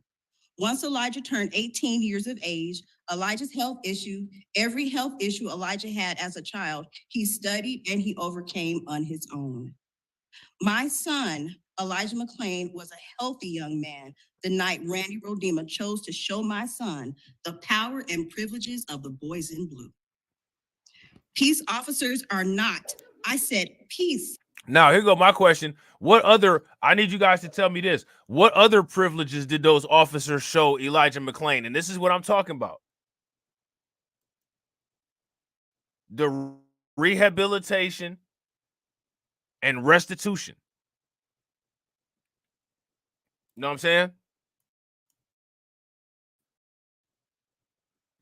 Once Elijah turned 18 years of age, Elijah's health issue, every health issue Elijah had as a child, he studied and he overcame on his own. My son, Elijah McClain, was a healthy young man the night Randy Rodema chose to show my son the power and privileges of the boys in blue. Peace officers are not, I said peace. Now, here go my question. What other, I need you guys to tell me this. What other privileges did those officers show Elijah McClain? And this is what I'm talking about. The rehabilitation and restitution. You know what I'm saying?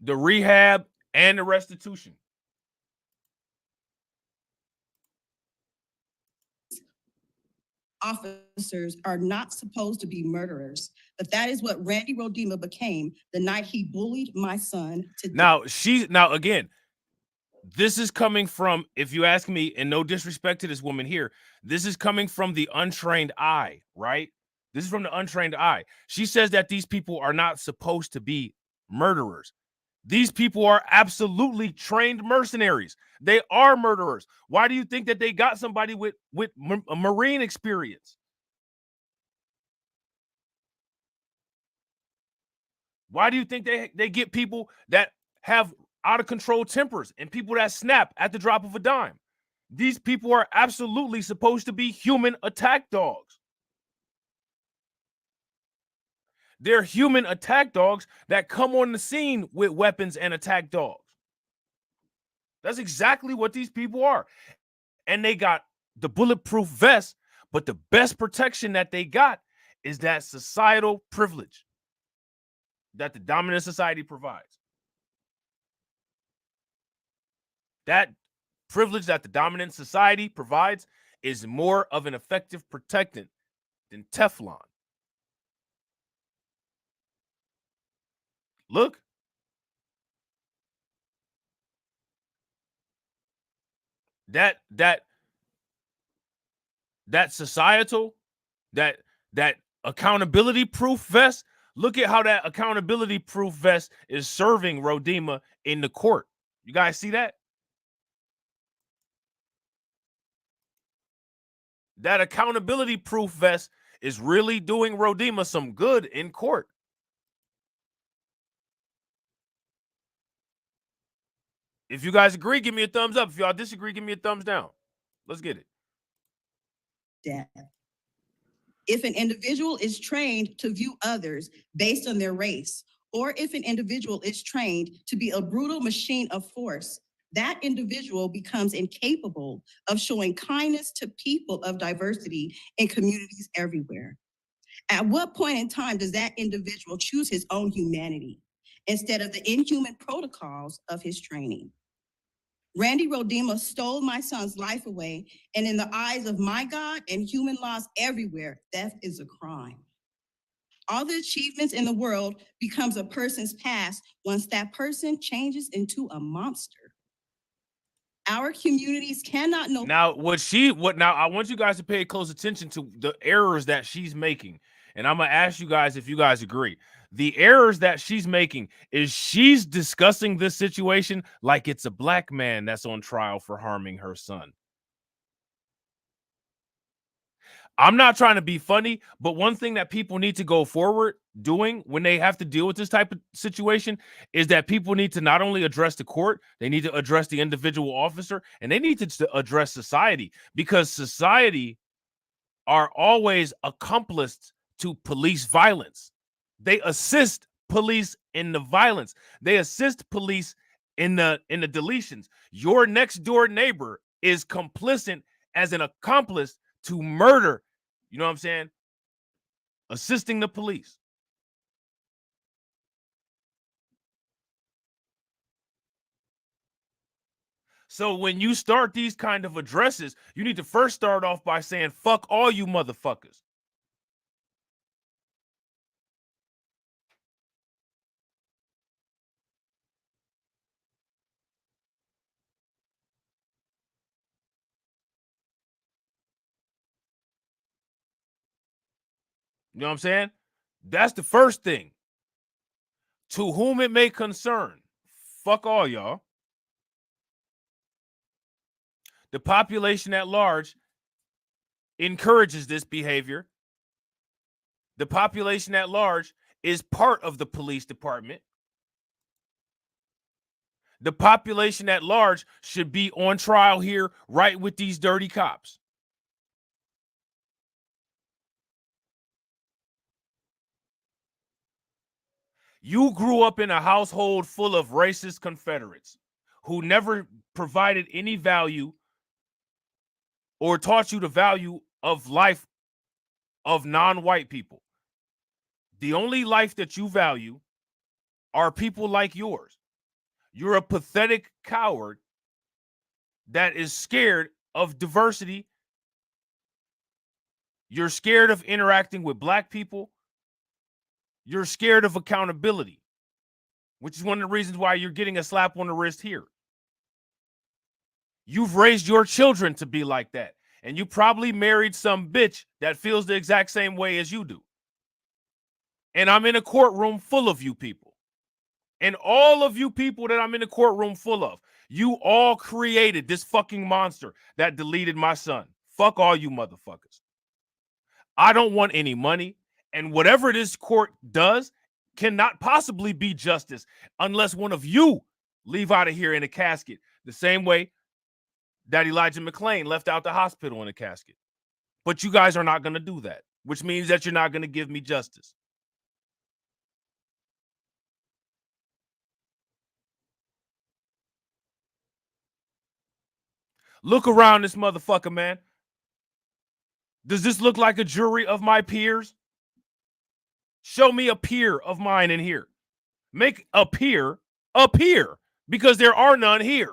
The rehab and the restitution. Officers are not supposed to be murderers, but that is what Randy Rodema became the night he bullied my son to death. Now again, this is coming from, if you ask me, and no disrespect to this woman here, this is coming from the untrained eye, right? This is from the untrained eye. She says that these people are not supposed to be murderers. These people are absolutely trained mercenaries. They are murderers. Why do you think that they got somebody with a Marine experience? Why do you think they get people that have out of control tempers and people that snap at the drop of a dime? These people are absolutely supposed to be human attack dogs. They're human attack dogs that come on the scene with weapons and attack dogs. That's exactly what these people are. And they got the bulletproof vest, but the best protection that they got is that societal privilege that the dominant society provides. That privilege that the dominant society provides is more of an effective protectant than Teflon. Look. That societal, that accountability proof vest, look at how that accountability proof vest is serving Rodema in the court. You guys see that? That accountability proof vest is really doing Rodema some good in court. If you guys agree, give me a thumbs up. If y'all disagree, give me a thumbs down. Let's get it. Death. If an individual is trained to view others based on their race, or if an individual is trained to be a brutal machine of force, that individual becomes incapable of showing kindness to people of diversity in communities everywhere. At what point in time does that individual choose his own humanity instead of the inhuman protocols of his training? Randy Rodema stole my son's life away, and in the eyes of my God and human laws everywhere, death is a crime. All the achievements in the world becomes a person's past once that person changes into a monster. Our communities cannot know. Now, I want you guys to pay close attention to the errors that she's making. And I'm going to ask you guys if you guys agree. The errors that she's making is she's discussing this situation like it's a black man that's on trial for harming her son. I'm not trying to be funny, but one thing that people need to go forward doing when they have to deal with this type of situation is that people need to not only address the court, they need to address the individual officer, and they need to address society, because society are always accomplices to police violence. They assist police in the violence. They assist police in the deletions. Your next door neighbor is complicit as an accomplice to murder. You know what I'm saying? Assisting the police. So when you start these kind of addresses, you need to first start off by saying, fuck all you motherfuckers. You know what I'm saying? That's the first thing. To whom it may concern, fuck all y'all, the population at large encourages this behavior. The population at large is part of the police department. The population at large should be on trial here right with these dirty cops. You grew up in a household full of racist Confederates who never provided any value or taught you the value of life of non-white people. The only life that you value are people like yours. You're a pathetic coward that is scared of diversity. You're scared of interacting with black people. You're scared of accountability, which is one of the reasons why you're getting a slap on the wrist here. You've raised your children to be like that, and you probably married some bitch that feels the exact same way as you do. And I'm in a courtroom full of you people. And all of you people that I'm in the courtroom full of, you all created this fucking monster that deleted my son. Fuck all you motherfuckers. I don't want any money. And whatever this court does cannot possibly be justice unless one of you leave out of here in a casket the same way that Elijah McClain left out the hospital in a casket. But you guys are not going to do that, which means that you're not going to give me justice. Look around this motherfucker, man. Does this look like a jury of my peers? Show me a peer of mine in here. Make a peer appear, because there are none here.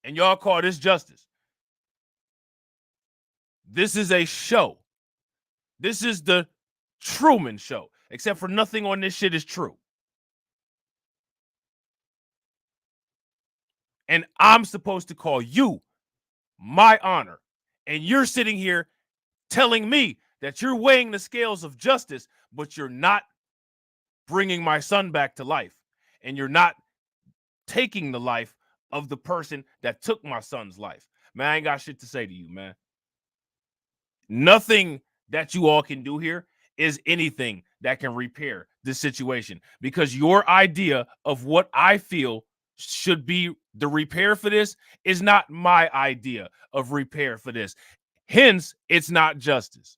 And y'all call this justice. This is a show. This is the Truman Show, except for nothing on this shit is true. And I'm supposed to call you my honor. And you're sitting here telling me that you're weighing the scales of justice, but you're not bringing my son back to life. And you're not taking the life of the person that took my son's life. Man, I ain't got shit to say to you, man. Nothing that you all can do here is anything that can repair this situation, because your idea of what I feel should be the repair for this is not my idea of repair for this. Hence, it's not justice.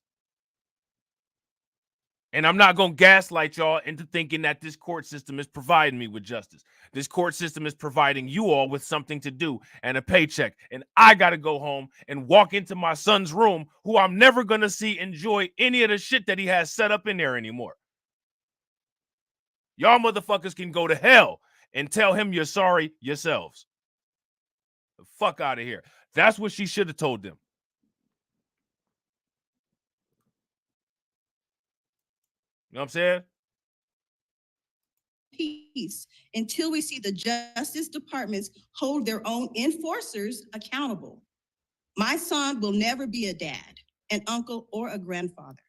And I'm not going to gaslight y'all into thinking that this court system is providing me with justice. This court system is providing you all with something to do and a paycheck. And I got to go home and walk into my son's room, who I'm never going to see enjoy any of the shit that he has set up in there anymore. Y'all motherfuckers can go to hell and tell him you're sorry yourselves. The fuck out of here. That's what she should have told them. You know what I'm saying? Peace until we see the justice departments hold their own enforcers accountable. My son will never be a dad, an uncle, or a grandfather.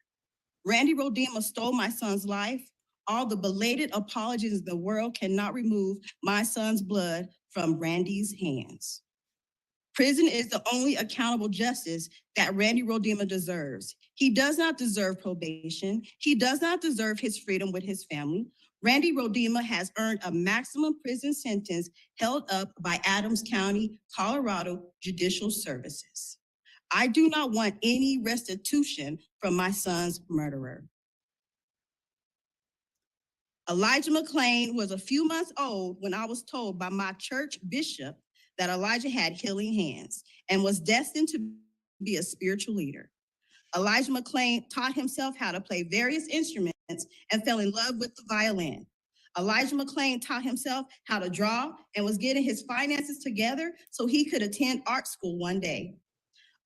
Randy Rodema stole my son's life. All the belated apologies in the world cannot remove my son's blood from Randy's hands. Prison is the only accountable justice that Randy Rodema deserves. He does not deserve probation. He does not deserve his freedom with his family. Randy Rodema has earned a maximum prison sentence held up by Adams County, Colorado Judicial Services. I do not want any restitution from my son's murderer. Elijah McClain was a few months old when I was told by my church bishop that Elijah had healing hands and was destined to be a spiritual leader. Elijah McClain taught himself how to play various instruments and fell in love with the violin. Elijah McClain taught himself how to draw and was getting his finances together so he could attend art school one day.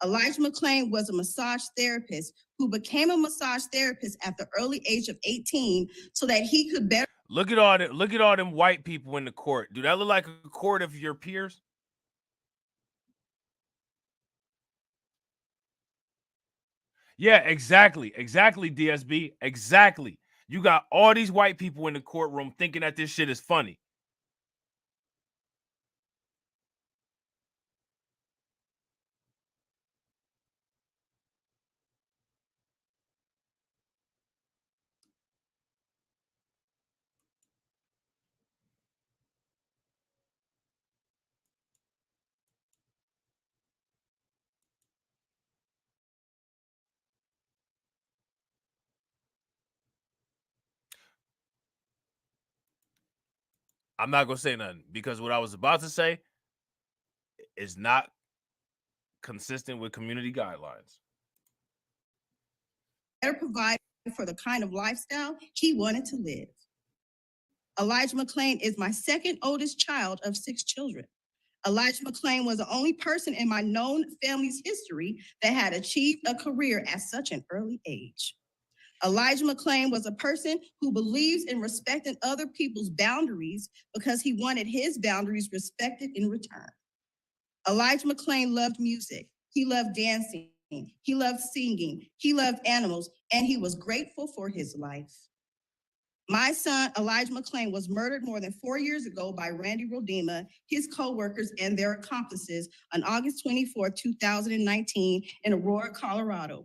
Elijah McClain was a massage therapist who became a massage therapist at the early age of 18 so that he could better. Look at all them white people in the court. Do that look like a court of your peers? Yeah, exactly. Exactly, DSB. Exactly. You got all these white people in the courtroom thinking that this shit is funny. I'm not going to say nothing because what I was about to say is not consistent with community guidelines. Better provide for the kind of lifestyle he wanted to live. Elijah McClain is my second oldest child of 6 children. Elijah McClain was the only person in my known family's history that had achieved a career at such an early age. Elijah McClain was a person who believes in respecting other people's boundaries because he wanted his boundaries respected in return. Elijah McClain loved music. He loved dancing. He loved singing. He loved animals, and he was grateful for his life. My son, Elijah McClain, was murdered more than 4 years ago by Randy Rodema, his co-workers, and their accomplices on August 24, 2019 in Aurora, Colorado.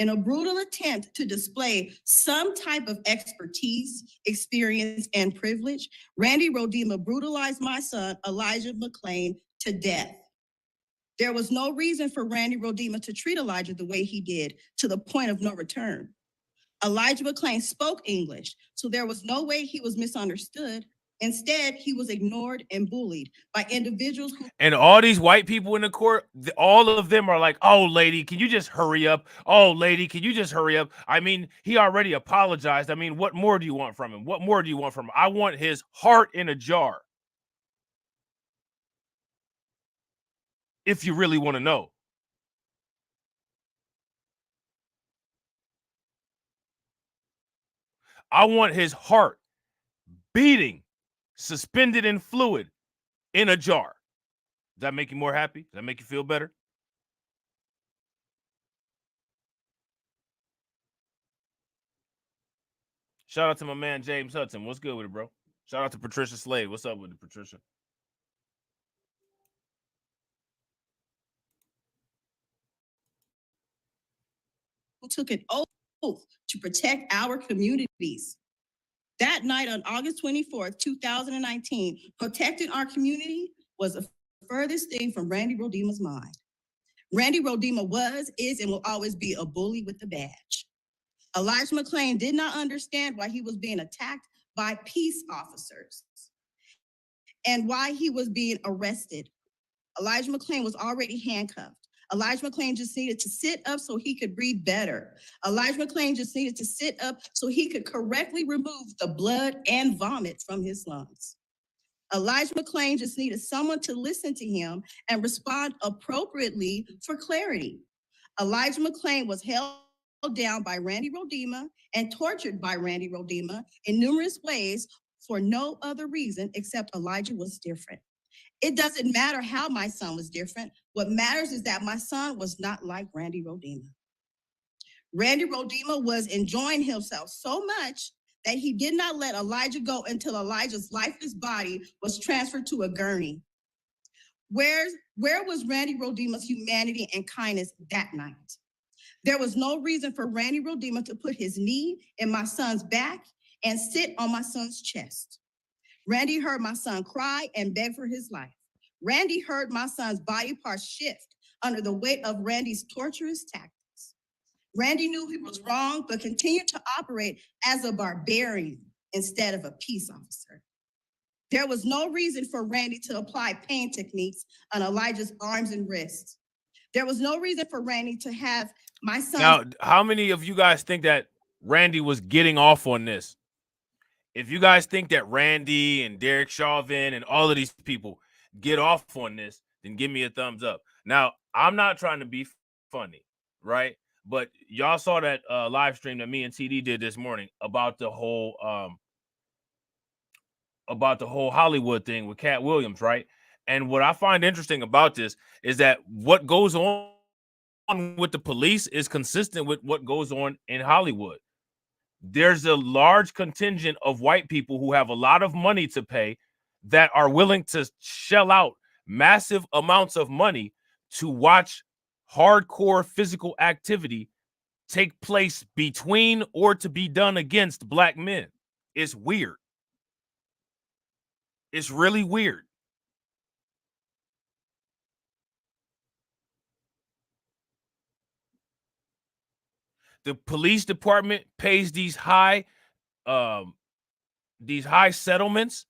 In a brutal attempt to display some type of expertise, experience, and privilege, Randy Rodema brutalized my son, Elijah McClain, to death. There was no reason for Randy Rodema to treat Elijah the way he did, to the point of no return. Elijah McClain spoke English, so there was no way he was misunderstood. Instead, he was ignored and bullied by individuals who... And all these white people in the court, all of them are like, oh, lady, can you just hurry up? Oh, lady, can you just hurry up? I mean, he already apologized. I mean, what more do you want from him? What more do you want from him? I want his heart in a jar. If you really want to know. I want his heart beating, suspended in fluid, in a jar. Does that make you more happy? Does that make you feel better? Shout out to my man, James Hudson. What's good with it, bro? Shout out to Patricia Slade. What's up with it, Patricia? who took an oath to protect our communities. That night on August 24th, 2019, protecting our community was the furthest thing from Randy Rodema's mind. Randy Rodema was, is, and will always be a bully with a badge. Elijah McClain did not understand why he was being attacked by peace officers and why he was being arrested. Elijah McClain was already handcuffed. Elijah McClain just needed to sit up so he could breathe better. Elijah McClain just needed to sit up so he could correctly remove the blood and vomit from his lungs. Elijah McClain just needed someone to listen to him and respond appropriately for clarity. Elijah McClain was held down by Randy Rodema and tortured by Randy Rodema in numerous ways for no other reason except Elijah was different. It doesn't matter how my son was different. What matters is that my son was not like Randy Rodema. Randy Rodema was enjoying himself so much that he did not let Elijah go until Elijah's lifeless body was transferred to a gurney. Where was Randy Rodema's humanity and kindness that night? There was no reason for Randy Rodema to put his knee in my son's back and sit on my son's chest. Randy heard my son cry and beg for his life. Randy heard my son's body parts shift under the weight of Randy's torturous tactics. Randy knew he was wrong, but continued to operate as a barbarian instead of a peace officer. There was no reason for Randy to apply pain techniques on Elijah's arms and wrists. There was no reason for Randy to have my son... Now, how many of you guys think that Randy was getting off on this? If you guys think that Randy and Derek Chauvin and all of these people get off on this, then give me a thumbs up. Now, I'm not trying to be funny, right? But y'all saw that live stream that me and TD did this morning about the whole Hollywood thing with Cat Williams, right? And what I find interesting about this is that what goes on on with the police is consistent with what goes on in Hollywood. There's a large contingent of white people who have a lot of money to pay that are willing to shell out massive amounts of money to watch hardcore physical activity take place between or to be done against black men. It's weird. It's really weird. The police department pays these high settlements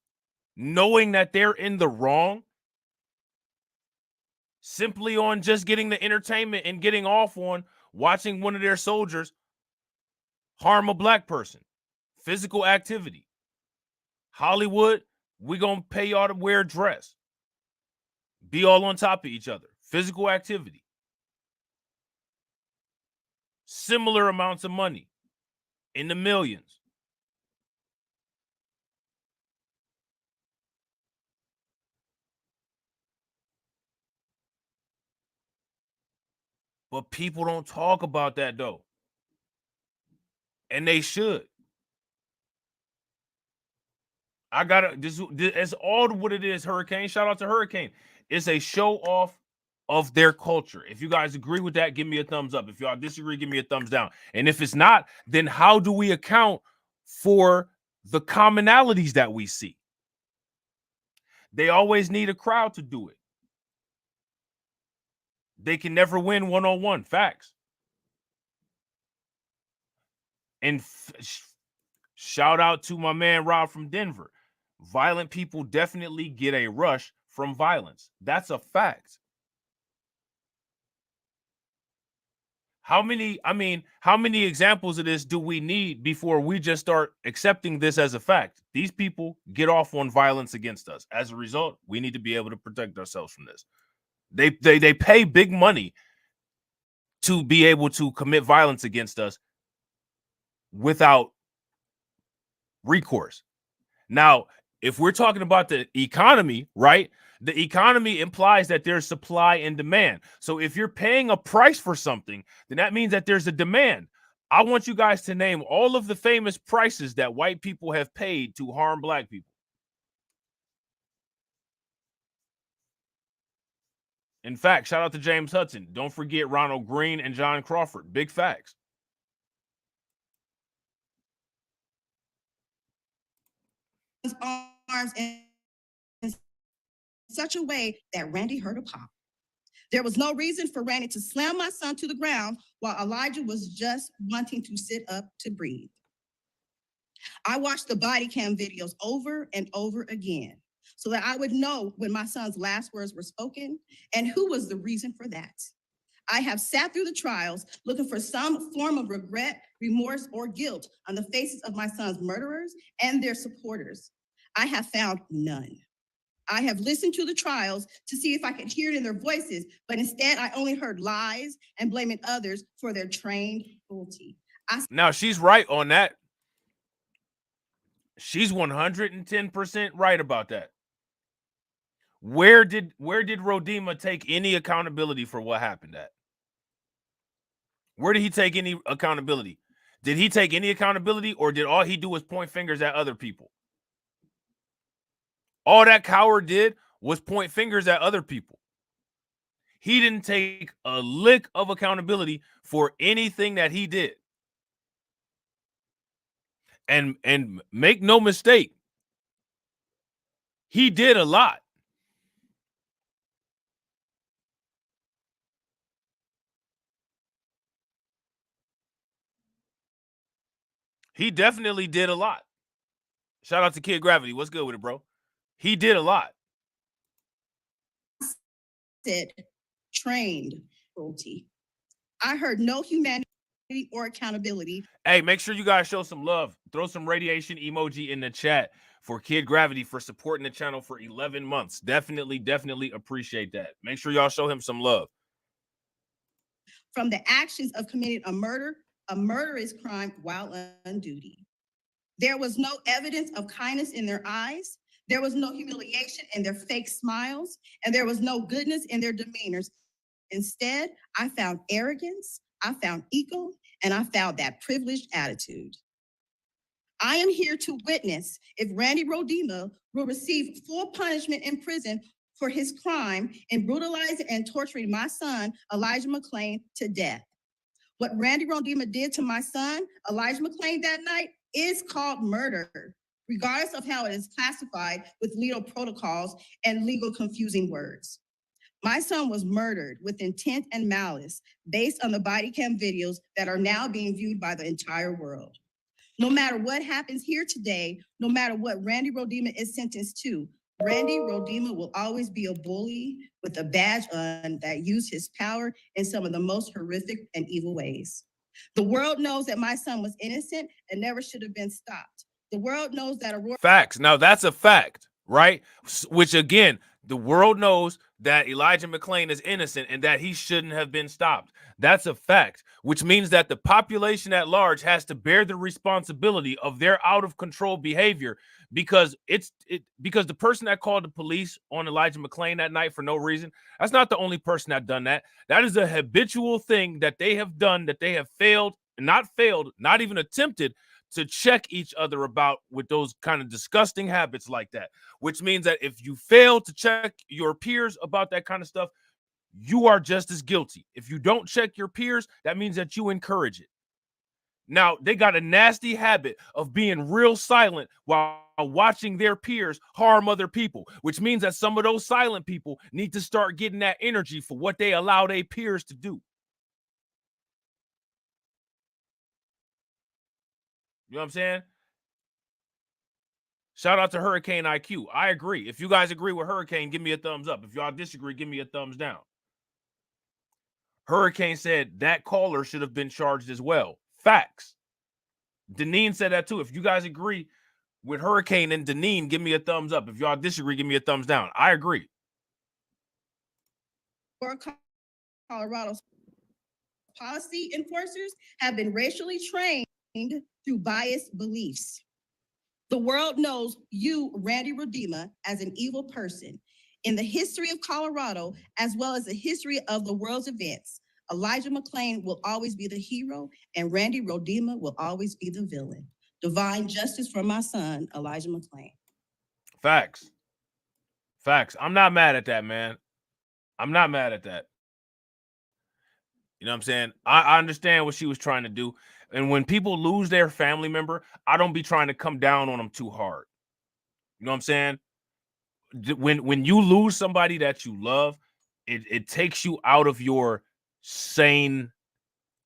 knowing that they're in the wrong, simply on just getting the entertainment and getting off on watching one of their soldiers harm a black person. Physical activity. Hollywood, we gonna pay y'all to wear a dress. Be all on top of each other. Physical activity. Similar amounts of money. In the millions. But people don't talk about that though. And they should. I gotta this it's all what it is, Hurricane. Shout out to Hurricane. It's a show off of their culture. If you guys agree with that, give me a thumbs up. If y'all disagree, give me a thumbs down. And if it's not, then how do we account for the commonalities that we see? They always need a crowd to do it. They can never win one-on-one. Facts. And shout out to my man Robb from Denver. Violent people definitely get a rush from violence. That's a fact. How many examples of this do we need before we just start accepting this as a fact? These people get off on violence against us. As a result, we need to be able to protect ourselves from this. They pay big money to be able to commit violence against us without recourse. Now, if we're talking about the economy, right? The economy implies that there's supply and demand. So if you're paying a price for something, then that means that there's a demand. I want you guys to name all of the famous prices that white people have paid to harm black people. In fact, shout out to James Hudson. Don't forget Ronald Green and John Crawford. Big facts. Arms in such a way that Randy heard a pop. There was no reason for Randy to slam my son to the ground while Elijah was just wanting to sit up to breathe. I watched the body cam videos over and over again so that I would know when my son's last words were spoken and who was the reason for that. I have sat through the trials looking for some form of regret, remorse, or guilt on the faces of my son's murderers and their supporters. I have found none. I have listened to the trials to see if I could hear it in their voices, but instead I only heard lies and blaming others for their trained cruelty. Now, she's right on that. She's 110% right about that. Where did Rodima take any accountability for what happened at? Where did he take any accountability? Did he take any accountability, or did all he do was point fingers at other people? All that coward did was point fingers at other people. He didn't take a lick of accountability for anything that he did. And make no mistake, he did a lot. He definitely did a lot. Shout out to Kid Gravity. What's good with it, bro? He did a lot. Said trained cruelty. I heard no humanity or accountability. Hey, make sure you guys show some love. Throw some radiation emoji in the chat for Kid Gravity for supporting the channel for 11 months. Definitely appreciate that. Make sure y'all show him some love. From the actions of committing a murderous crime while on duty. There was no evidence of kindness in their eyes. There was no humiliation in their fake smiles, and there was no goodness in their demeanors. Instead, I found arrogance, I found ego, and I found that privileged attitude. I am here to witness if Randy Rodema will receive full punishment in prison for his crime in brutalizing and torturing my son, Elijah McClain, to death. What Randy Rodema did to my son, Elijah McClain, that night is called murder, regardless of how it is classified with legal protocols and legal confusing words. My son was murdered with intent and malice based on the body cam videos that are now being viewed by the entire world. No matter what happens here today, no matter what Randy Rodema is sentenced to, Randy Rodema will always be a bully with a badge on that used his power in some of the most horrific and evil ways. The world knows that my son was innocent and never should have been stopped. The world knows that Aurora— Facts. Now that's a fact, right? Which again, the world knows that Elijah McClain is innocent and that he shouldn't have been stopped. That's a fact, which means that the population at large has to bear the responsibility of their out of control behavior, because because the person that called the police on Elijah McClain that night for no reason, that's not the only person that done that. That is a habitual thing that they have done, that they have not even attempted to check each other about, with those kind of disgusting habits like that, which means that if you fail to check your peers about that kind of stuff, you are just as guilty. If you don't check your peers, that means that you encourage it. Now, they got a nasty habit of being real silent while watching their peers harm other people, which means that some of those silent people need to start getting that energy for what they allow their peers to do. You know what I'm saying? Shout out to Hurricane IQ. I agree. If you guys agree with Hurricane, give me a thumbs up. If y'all disagree, give me a thumbs down. Hurricane said that caller should have been charged as well. Facts. Deneen said that too. If you guys agree with Hurricane and Deneen, give me a thumbs up. If y'all disagree, give me a thumbs down. I agree. Colorado's policy enforcers have been racially trained through biased beliefs. The world knows you, Randy Rodema, as an evil person. In the history of Colorado, as well as the history of the world's events, Elijah McClain will always be the hero, and Randy Rodema will always be the villain. Divine justice for my son, Elijah McClain. Facts. Facts. I'm not mad at that, man. I'm not mad at that. You know what I'm saying? I understand what she was trying to do. And when people lose their family member, I don't be trying to come down on them too hard. You know what I'm saying? When you lose somebody that you love, it takes you out of your sane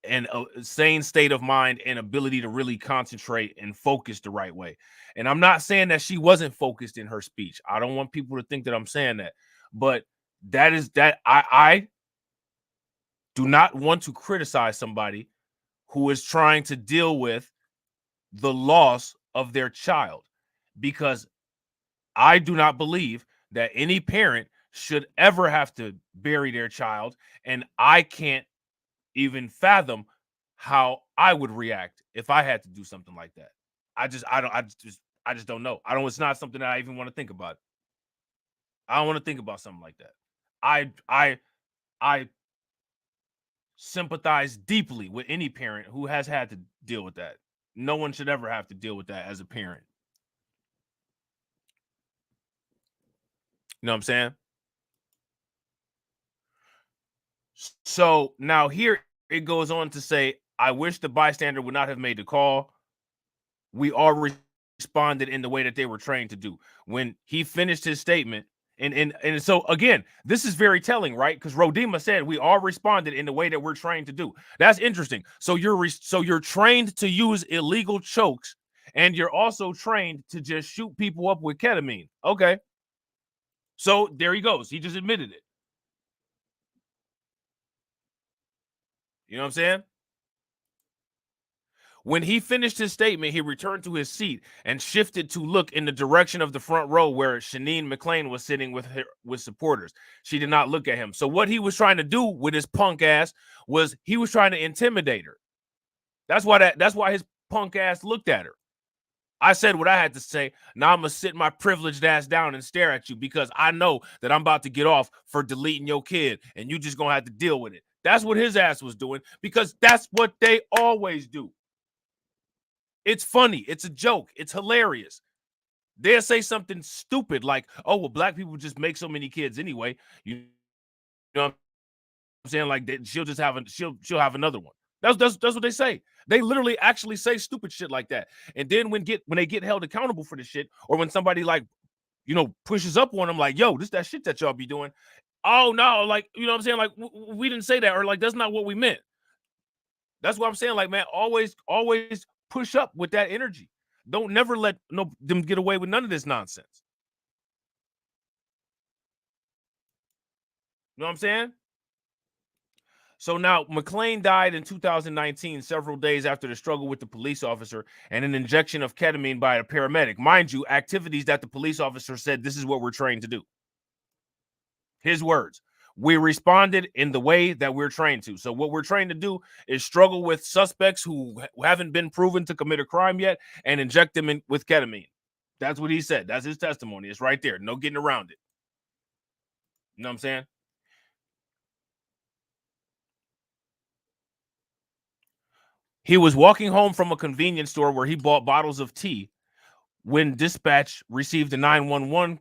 state of mind and ability to really concentrate and focus the right way. And I'm not saying that she wasn't focused in her speech. I don't want people to think that I'm saying that. But that is that I do not want to criticize somebody who is trying to deal with the loss of their child, because I do not believe that any parent should ever have to bury their child, and I can't even fathom how I would react if I had to do something like that. I just don't know. It's not something that I even want to think about. I don't want to think about something like that. I sympathize deeply with any parent who has had to deal with that. No one should ever have to deal with that as a parent. You know what I'm saying? So now here it goes on to say, I wish the bystander would not have made the call. We all responded in the way that they were trained to do. When he finished his statement, and so again, this is very telling, right? Because Rodema said we all responded in the way that we're trained to do. That's interesting. So you're trained to use illegal chokes, and you're also trained to just shoot people up with ketamine. Okay. So there he goes. He just admitted it. You know what I'm saying? When he finished his statement, he returned to his seat and shifted to look in the direction of the front row where Shanine McClain was sitting with supporters. She did not look at him. So what he was trying to do with his punk ass was he was trying to intimidate her. That's why his punk ass looked at her. I said what I had to say. Now I'm going to sit my privileged ass down and stare at you because I know that I'm about to get off for deleting your kid and you just going to have to deal with it. That's what his ass was doing because that's what they always do. It's funny. It's a joke. It's hilarious. They'll say something stupid like, oh, well, black people just make so many kids anyway. You know what I'm saying? Like she'll just have she'll have another one. That's what they say. They literally actually say stupid shit like that. And then when they get held accountable for the shit, or when somebody like, pushes up on them like, yo, this that shit that y'all be doing. Oh no, like, you know what I'm saying? Like we didn't say that, or like that's not what we meant. That's what I'm saying. Like, man, always push up with that energy. Don't never let them get away with none of this nonsense. You know what I'm saying? So now McClain died in 2019, several days after the struggle with the police officer and an injection of ketamine by a paramedic. Mind you, activities that the police officer said, this is what we're trained to do. His words. We responded in the way that we're trained to. So what we're trained to do is struggle with suspects who haven't been proven to commit a crime yet and inject them with ketamine. That's what he said. That's his testimony. It's right there. No getting around it. You know what I'm saying? He was walking home from a convenience store where he bought bottles of tea when dispatch received a 911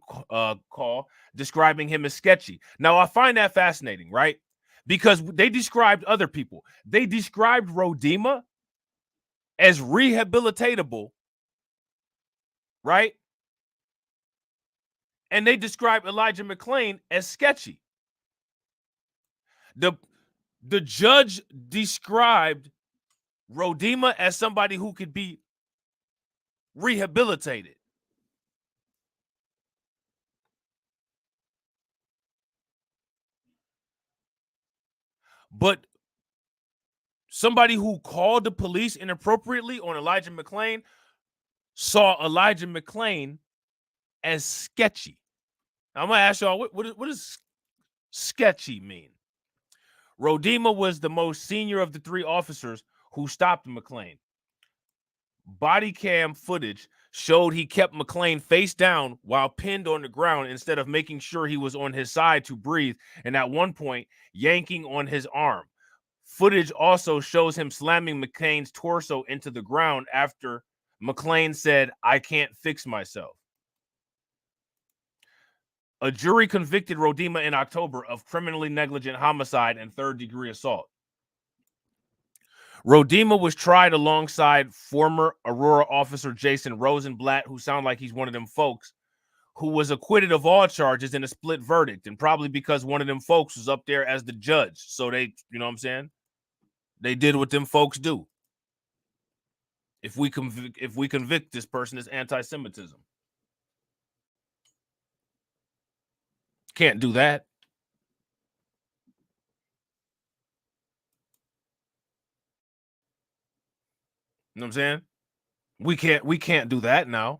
call describing him as sketchy. Now, I find that fascinating, right? Because they described other people. They described Rodima as rehabilitatable, right? And they described Elijah McClain as sketchy. The judge described Rodima as somebody who could be rehabilitated. But somebody who called the police inappropriately on Elijah McClain saw Elijah McClain as sketchy. Now, I'm going to ask y'all, what does sketchy mean? Rodima was the most senior of the three officers who stopped McClain. Body cam footage showed he kept McClain face down while pinned on the ground instead of making sure he was on his side to breathe, and at one point, yanking on his arm. Footage also shows him slamming McClain's torso into the ground after McClain said, "I can't fix myself." A jury convicted Rodima in October of criminally negligent homicide and third-degree assault. Rodima was tried alongside former Aurora officer Jason Rosenblatt, who sounds like he's one of them folks, who was acquitted of all charges in a split verdict, and probably because one of them folks was up there as the judge. So they, you know what I'm saying? They did what them folks do. If we convict this person, it's anti-Semitism. Can't do that. You know what I'm saying? We can't do that now.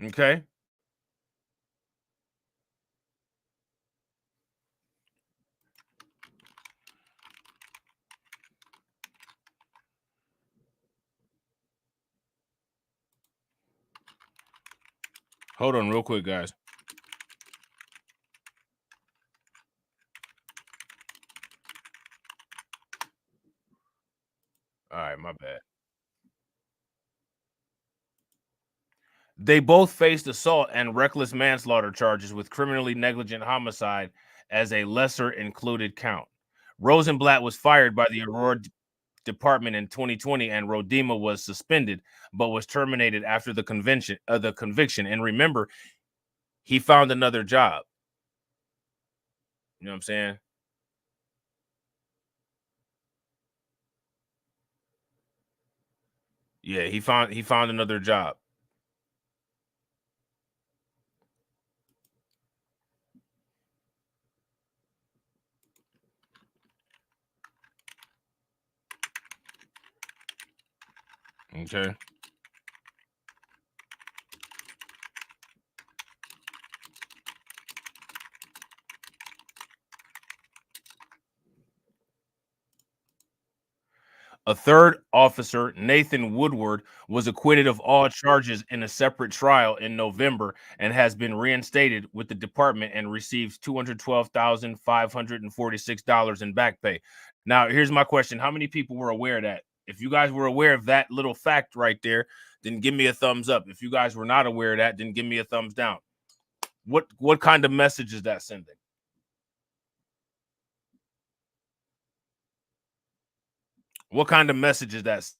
Okay. Hold on real quick, guys. All right, my bad. They both faced assault and reckless manslaughter charges with criminally negligent homicide as a lesser included count. Rosenblatt was fired by the Aurora department in 2020, and Rodima was suspended but was terminated after the conviction. And remember, he found another job. You know what I'm saying? Yeah, he found another job. Okay. A third officer, Nathan Woodward, was acquitted of all charges in a separate trial in November and has been reinstated with the department and receives $212,546 in back pay. Now, here's my question. How many people were aware of that? If you guys were aware of that little fact right there, then give me a thumbs up. If you guys were not aware of that, then give me a thumbs down. What kind of message is that sending? What kind of message is that?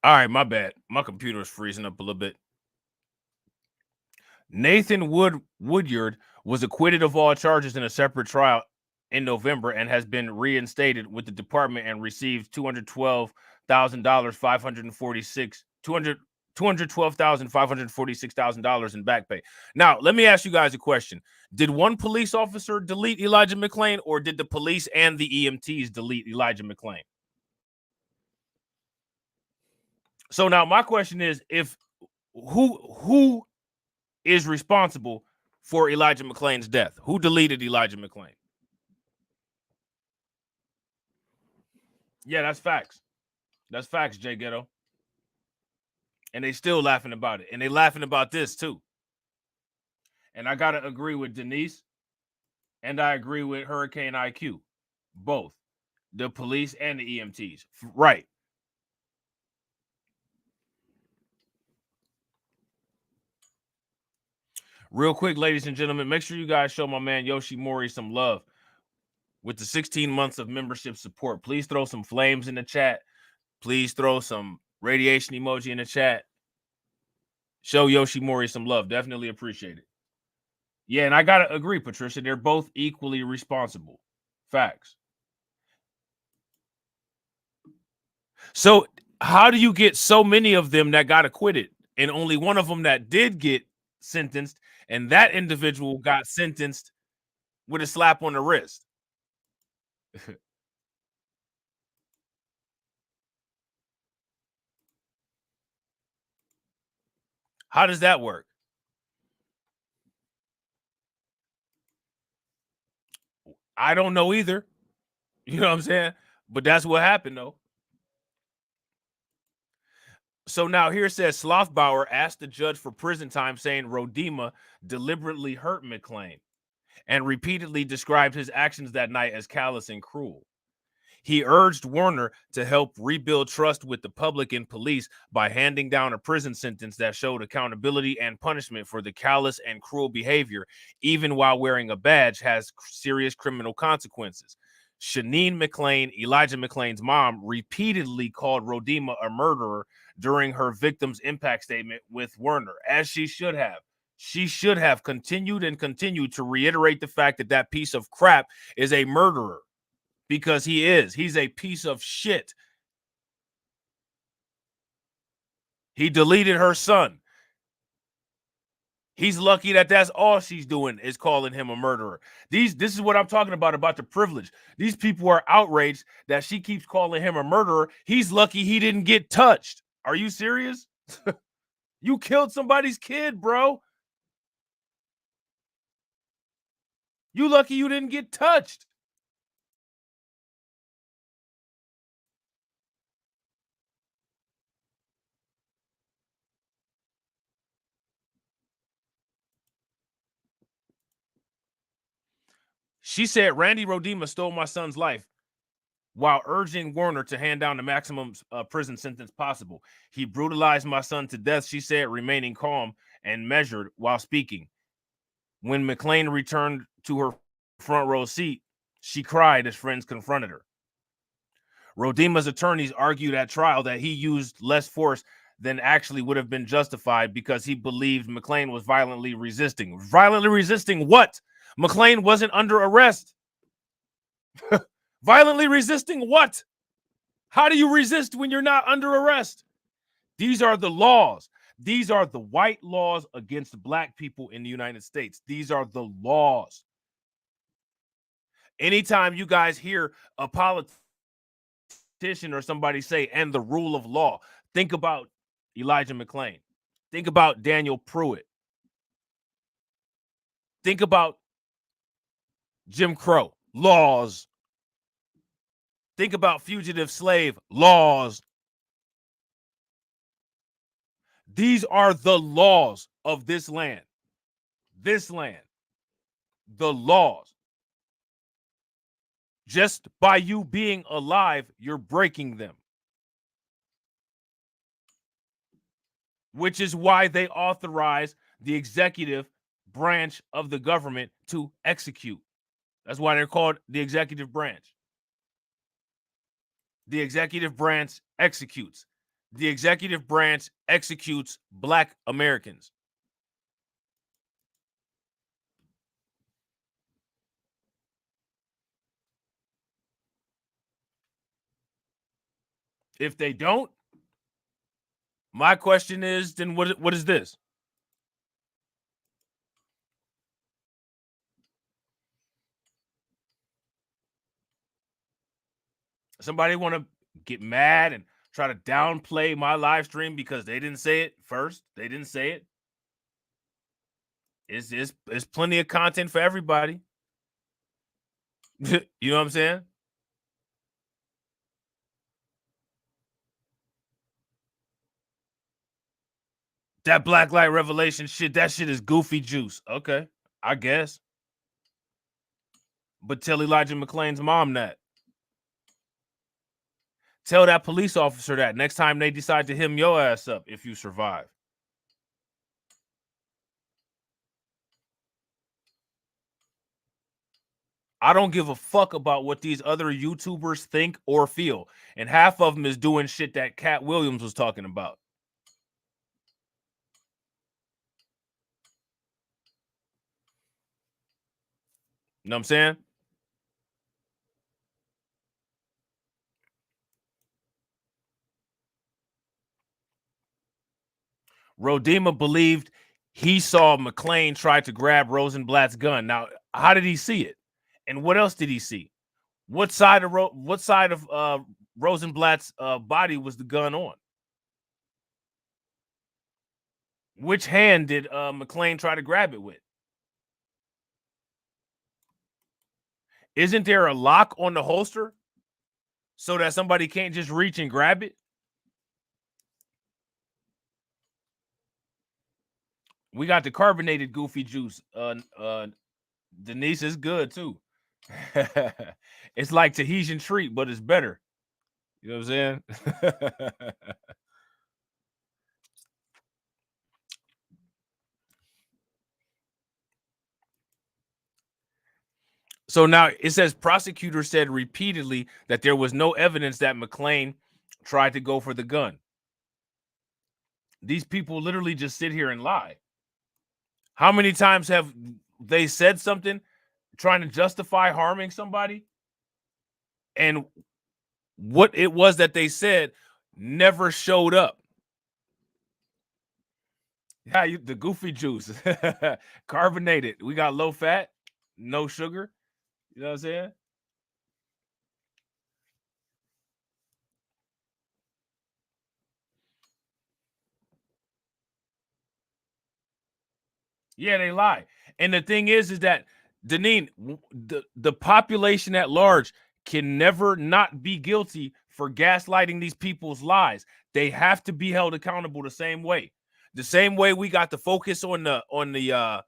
All right, my bad. My computer is freezing up a little bit. Nathan Woodyard was acquitted of all charges in a separate trial in November and has been reinstated with the department and received $212,546 in back pay. Now, let me ask you guys a question. Did one police officer delete Elijah McClain, or did the police and the EMTs delete Elijah McClain? So now my question is, if who is responsible for Elijah McClain's death? Who deleted Elijah McClain? Yeah, that's facts. That's facts, Jay Ghetto. And they still laughing about it. And they laughing about this too. And I got to agree with Denise. And I agree with Hurricane IQ. Both. The police and the EMTs. Right. Real quick, ladies and gentlemen, make sure you guys show my man Yoshimori some love with the 16 months of membership support. Please throw some flames in the chat. Please throw some radiation emoji in the chat. Show Yoshimori some love. Definitely appreciate it. Yeah, and I got to agree, Patricia. They're both equally responsible. Facts. So how do you get so many of them that got acquitted and only one of them that did get sentenced, and that individual got sentenced with a slap on the wrist? How does that work? I don't know either. You know what I'm saying? But that's what happened, though. So now here it says Slothbauer asked the judge for prison time, saying Rodema deliberately hurt McClain and repeatedly described his actions that night as callous and cruel. He urged Warner to help rebuild trust with the public and police by handing down a prison sentence that showed accountability and punishment for the callous and cruel behavior, even while wearing a badge, has serious criminal consequences. Shanine McClain, Elijah McClain's mom, repeatedly called Rodema a murderer during her victim's impact statement with Warner, as she should have. She should have continued to reiterate the fact that that piece of crap is a murderer, because he is. He's a piece of shit. He deleted her son. He's lucky that that's all she's doing is calling him a murderer. This is what I'm talking about the privilege. These people are outraged that she keeps calling him a murderer. He's lucky he didn't get touched. Are you serious? You killed somebody's kid, bro. You lucky you didn't get touched. She said Randy Rodema stole my son's life while urging Warner to hand down the maximum prison sentence possible. He brutalized my son to death, she said, remaining calm and measured while speaking. When McClain returned to her front row seat, she cried as friends confronted her. Rodima's attorneys argued at trial that he used less force than actually would have been justified because he believed McClain was violently resisting. Violently resisting what? McClain wasn't under arrest. Violently resisting what? How do you resist when you're not under arrest? These are the laws. These are the white laws against black people in the United States. These are the laws. Anytime you guys hear a politician or somebody say, and the rule of law, think about Elijah McClain. Think about Daniel Pruitt. Think about Jim Crow laws. Think about fugitive slave laws. These are the laws of this land. This land. The laws. Just by you being alive, you're breaking them. Which is why they authorize the executive branch of the government to execute. That's why they're called the executive branch. The executive branch executes. The executive branch executes black Americans. If they don't, my question is, then what is this? Somebody want to get mad and try to downplay my live stream because they didn't say it first? They didn't say it. It's plenty of content for everybody. You know what I'm saying? That Black Light Revelation shit, that shit is goofy juice. Okay, I guess. But tell Elijah McClain's mom that. Tell that police officer that next time they decide to hem your ass up if you survive. I don't give a fuck about what these other YouTubers think or feel. And half of them is doing shit that Cat Williams was talking about. You know what I'm saying? Rodima believed he saw McClain try to grab Rosenblatt's gun. Now, how did he see it? And what else did he see? What side of Rosenblatt's body was the gun on? Which hand did McClain try to grab it with? Isn't there a lock on the holster so that somebody can't just reach and grab it? We got the carbonated goofy juice. Denise is good too. It's like Tahitian treat, but it's better. You know what I'm saying? So now it says prosecutors said repeatedly that there was no evidence that McClain tried to go for the gun. These people literally just sit here and lie. How many times have they said something trying to justify harming somebody? And what it was that they said never showed up. Yeah, the goofy juice. Carbonated. We got low fat, no sugar. You know what I'm saying? Yeah, they lie. And the thing is that, Deneen, the population at large can never not be guilty for gaslighting these people's lies. They have to be held accountable the same way. The same way we got to focus on the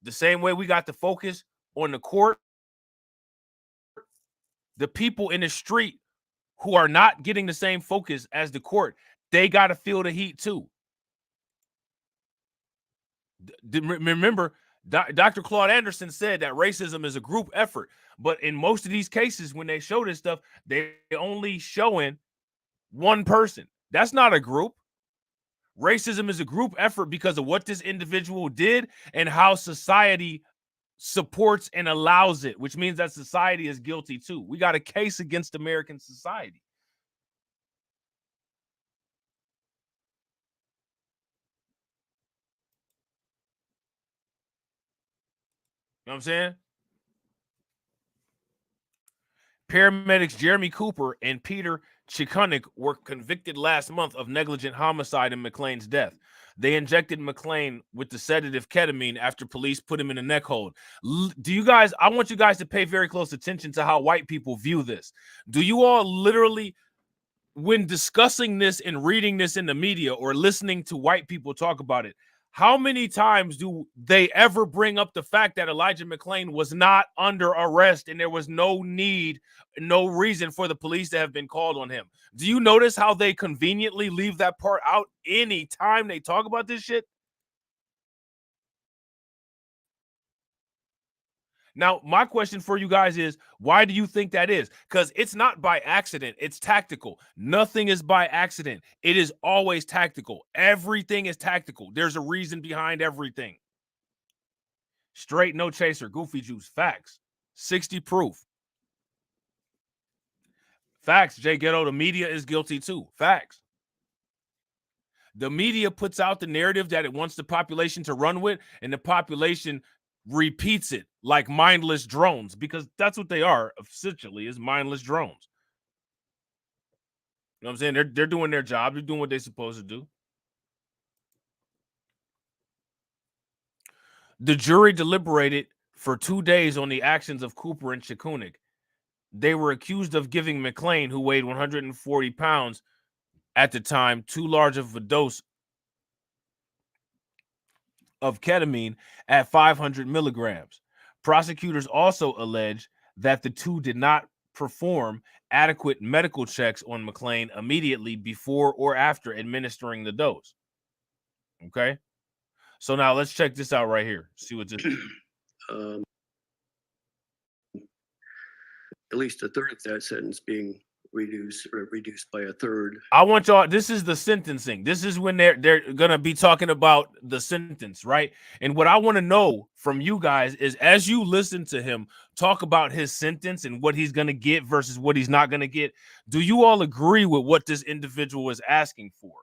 same way we got to focus on the court. The people in the street who are not getting the same focus as the court, they got to feel the heat too. Remember, Dr. Claude Anderson said that racism is a group effort. But in most of these cases, when they show this stuff, they only showing one person. That's not a group. Racism is a group effort because of what this individual did and how society supports and allows it, which means that society is guilty too. We got a case against American society. You know what I'm saying? Paramedics Jeremy Cooper and Peter Chikunik were convicted last month of negligent homicide in McClain's death. They injected McClain with the sedative ketamine after police put him in a neck hold. I want you guys to pay very close attention to how white people view this. Do you all literally, when discussing this and reading this in the media or listening to white people talk about it, how many times do they ever bring up the fact that Elijah McClain was not under arrest and there was no need, no reason for the police to have been called on him? Do you notice how they conveniently leave that part out any time they talk about this shit? Now, my question for you guys is, why do you think that is? Because it's not by accident. It's tactical. Nothing is by accident. It is always tactical. Everything is tactical. There's a reason behind everything. Straight, no chaser, goofy juice. Facts. 60 proof. Facts, Jay Ghetto. The media is guilty too. Facts. The media puts out the narrative that it wants the population to run with, and the population repeats it like mindless drones, because that's what they are, essentially, is mindless drones. You know what I'm saying? They're doing their job. They're doing what they're supposed to do. The jury deliberated for 2 days on the actions of Cooper and Chikunik. They were accused of giving McClain, who weighed 140 pounds at the time, too large of a dose of ketamine at 500 milligrams. Prosecutors also allege that the two did not perform adequate medical checks on McClain immediately before or after administering the dose. Okay? So now let's check this out right here. See what this is. At least a third of that sentence being reduced by a third. I want y'all, this is the sentencing. This is when they're gonna be talking about the sentence, right? And what I want to know from you guys is, as you listen to him talk about his sentence and what he's gonna get versus what he's not gonna get, do you all agree with what this individual is asking for?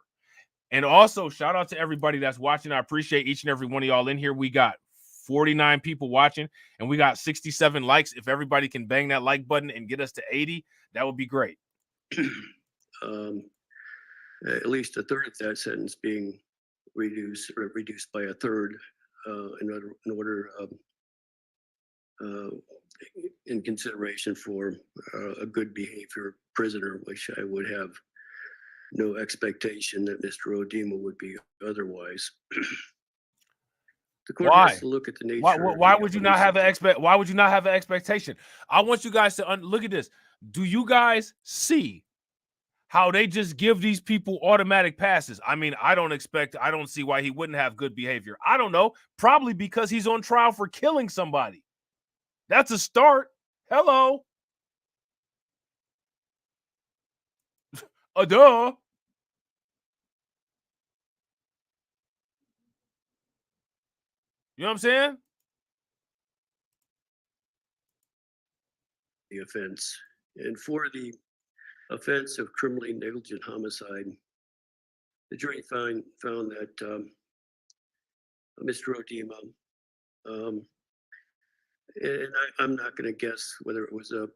And also, shout out to everybody that's watching. I appreciate each and every one of y'all in here. We got 49 people watching and we got 67 likes. If everybody can bang that like button and get us to 80, that would be great. At least a third of that sentence being reduced by a third in consideration for a good behavior prisoner, which I would have no expectation that Mr. Odima would be otherwise. The court has to look at the nature. Why would you not have Why would you not have an expectation? I want you guys to look at this. Do you guys see how they just give these people automatic passes? I mean, I don't see why he wouldn't have good behavior. I don't know. Probably because he's on trial for killing somebody. That's a start. Hello. Duh. You know what I'm saying? The offense. And for the offense of criminally negligent homicide, the jury found that Mr. Odima, and I'm not going to guess whether it was a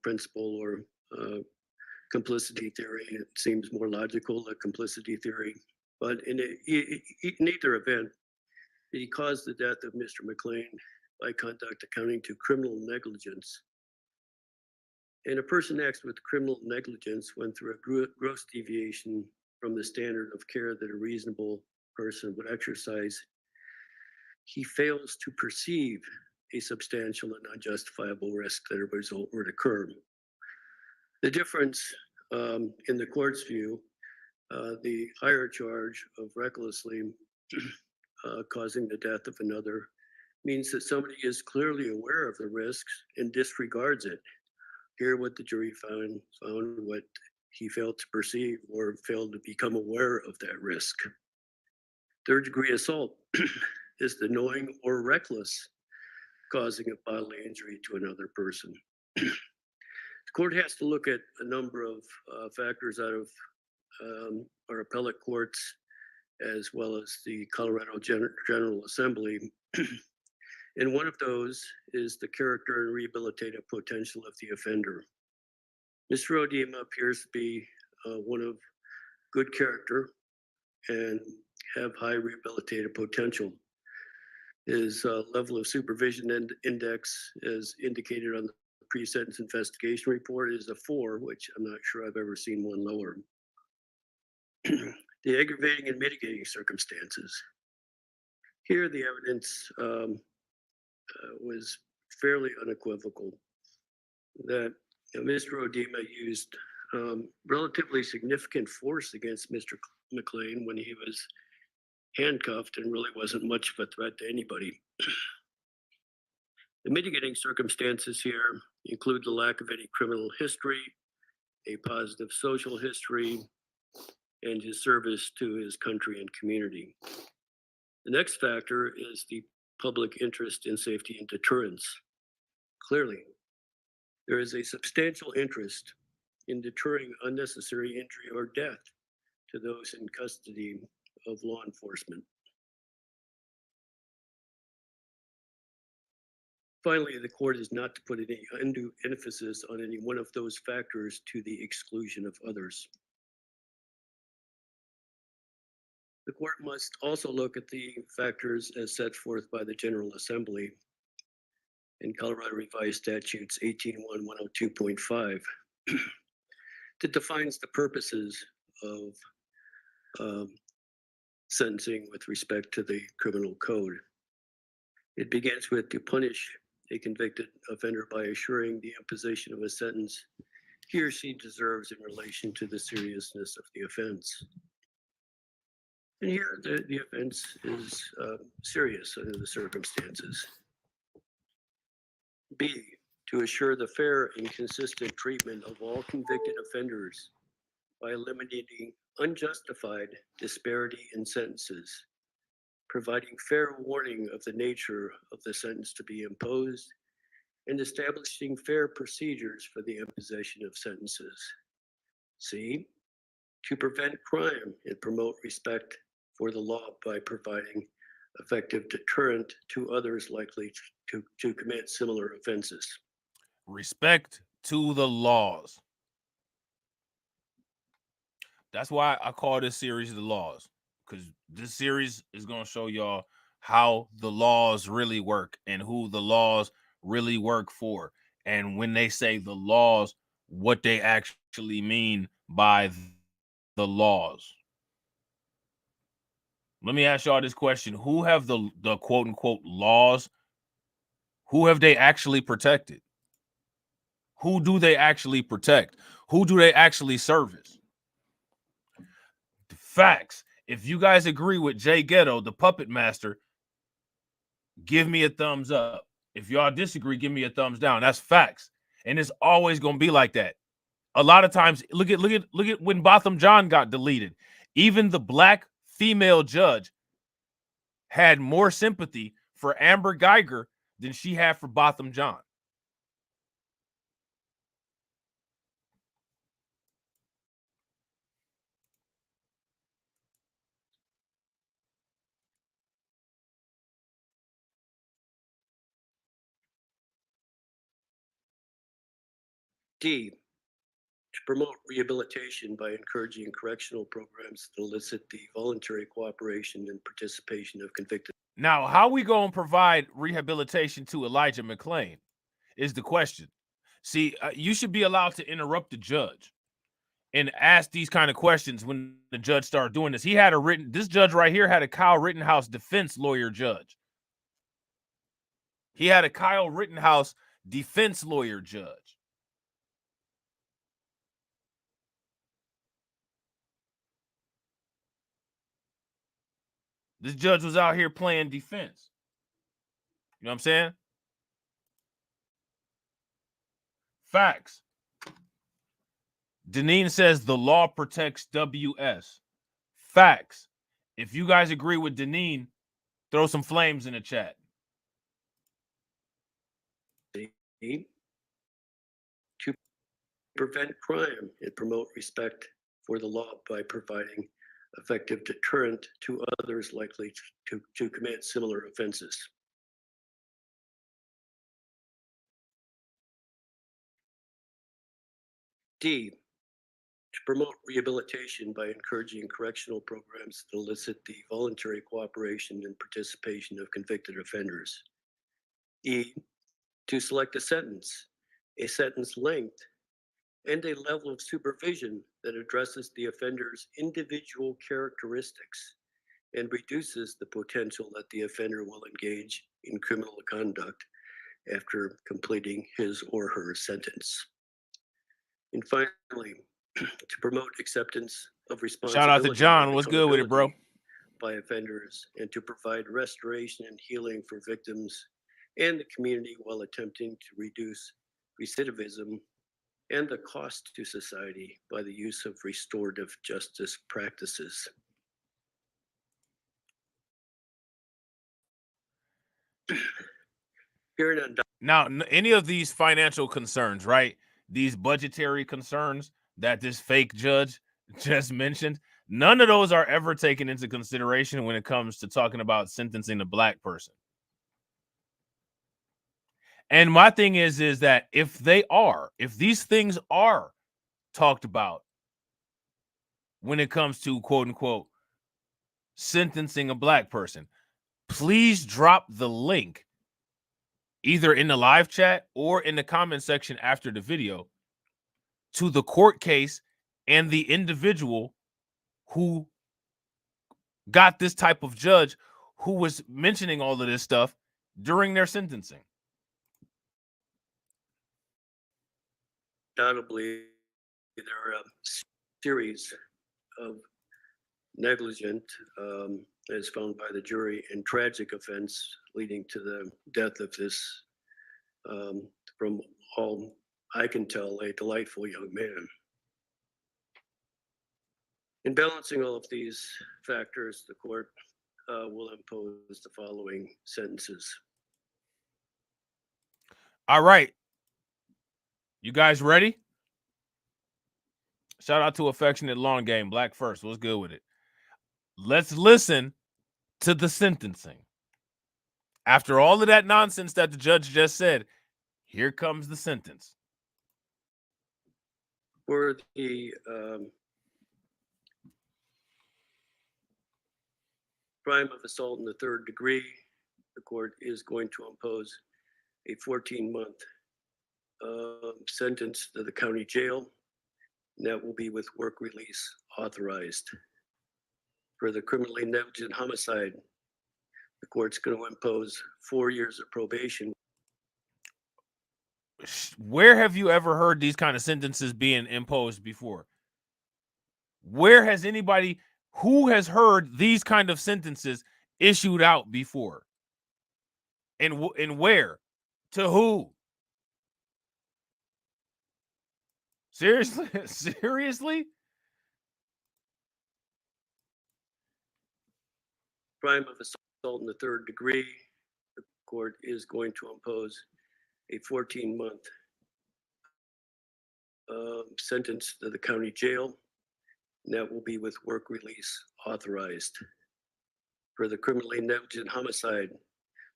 principle or complicity theory. It seems more logical, a complicity theory. But in either event, he caused the death of Mr. McClain by conduct amounting to criminal negligence. And a person acts with criminal negligence when, through a gross deviation from the standard of care that a reasonable person would exercise, he fails to perceive a substantial and unjustifiable risk that a result would occur. The difference in the court's view, the higher charge of recklessly causing the death of another means that somebody is clearly aware of the risks and disregards it. Here, what the jury found what he failed to perceive or failed to become aware of that risk. Third degree assault is the knowing or reckless causing of bodily injury to another person. The court has to look at a number of factors out of our appellate courts, as well as the Colorado General Assembly. And one of those is the character and rehabilitative potential of the offender. Mr. Odema appears to be one of good character and have high rehabilitative potential. His level of supervision index, as indicated on the pre-sentence investigation report, is a 4, which I'm not sure I've ever seen one lower. The aggravating and mitigating circumstances. Here, the evidence was fairly unequivocal that Mr. Odema used relatively significant force against Mr. McClain when he was handcuffed and really wasn't much of a threat to anybody. The mitigating circumstances here include the lack of any criminal history, a positive social history, and his service to his country and community. The next factor is the public interest in safety and deterrence. Clearly, there is a substantial interest in deterring unnecessary injury or death to those in custody of law enforcement. Finally, the court is not to put any undue emphasis on any one of those factors to the exclusion of others. The court must also look at the factors as set forth by the General Assembly in Colorado Revised Statutes 18.1.102.5 that defines the purposes of sentencing with respect to the criminal code. It begins with to punish a convicted offender by assuring the imposition of a sentence he or she deserves in relation to the seriousness of the offense. And here, the offense is serious under the circumstances. B, to assure the fair and consistent treatment of all convicted offenders by eliminating unjustified disparity in sentences, providing fair warning of the nature of the sentence to be imposed, and establishing fair procedures for the imposition of sentences. C, to prevent crime and promote respect for the law by providing effective deterrent to others likely to commit similar offenses. Respect to the laws. That's why I call this series the Laws, because this series is going to show y'all how the laws really work and who the laws really work for. And when they say the laws, what they actually mean by the laws. Let me ask y'all this question. Who have the quote unquote laws? Who have they actually protected? Who do they actually protect? Who do they actually service? Facts. If you guys agree with Jay Ghetto, the puppet master, give me a thumbs up. If y'all disagree, give me a thumbs down. That's facts. And it's always going to be like that. A lot of times, look at when Botham John got deleted. Even the black female judge had more sympathy for Amber Geiger than she had for Botham John. D, to promote rehabilitation by encouraging correctional programs that elicit the voluntary cooperation and participation of convicted. Now, how we going to provide rehabilitation to Elijah McClain is the question. See, you should be allowed to interrupt the judge and ask these kind of questions when the judge started doing this. This judge right here had a Kyle Rittenhouse defense lawyer judge. He had a Kyle Rittenhouse defense lawyer judge. This judge was out here playing defense. You know what I'm saying? Facts. Deneen says the law protects WS. Facts. If you guys agree with Deneen, throw some flames in the chat. To prevent crime and promote respect for the law by providing effective deterrent to others likely to commit similar offenses. D, to promote rehabilitation by encouraging correctional programs that elicit the voluntary cooperation and participation of convicted offenders. E, to select a sentence length, and a level of supervision that addresses the offender's individual characteristics and reduces the potential that the offender will engage in criminal conduct after completing his or her sentence. And finally, to promote acceptance of responsibility. Shout out to John. What's good with it, bro? By offenders, and to provide restoration and healing for victims and the community while attempting to reduce recidivism and the cost to society by the use of restorative justice practices. Now, any of these financial concerns, right? These budgetary concerns that this fake judge just mentioned, none of those are ever taken into consideration when it comes to talking about sentencing a black person. And my thing is that if these things are talked about when it comes to quote unquote sentencing a black person, please drop the link either in the live chat or in the comment section after the video to the court case and the individual who got this type of judge who was mentioning all of this stuff during their sentencing. Undoubtedly, there are a series of negligent, as found by the jury, and tragic offense leading to the death of this, from all I can tell, a delightful young man. In balancing all of these factors, the court will impose the following sentences. All right. You guys ready? Shout out to Affectionate Long Game. Black First. What's good with it? Let's listen to the sentencing. After all of that nonsense that the judge just said, here comes the sentence. For the crime of assault in the third degree, the court is going to impose a 14-month sentence to the county jail, and that will be with work release authorized. For the criminally negligent homicide, the court's going to impose 4 years of probation. Where have you ever heard these kind of sentences being imposed before? Where has anybody who has heard these kind of sentences issued out before? And where? To who? Seriously? Seriously? Crime of assault in the third degree, the court is going to impose a 14-month sentence to the county jail, and that will be with work release authorized. For the criminally negligent homicide,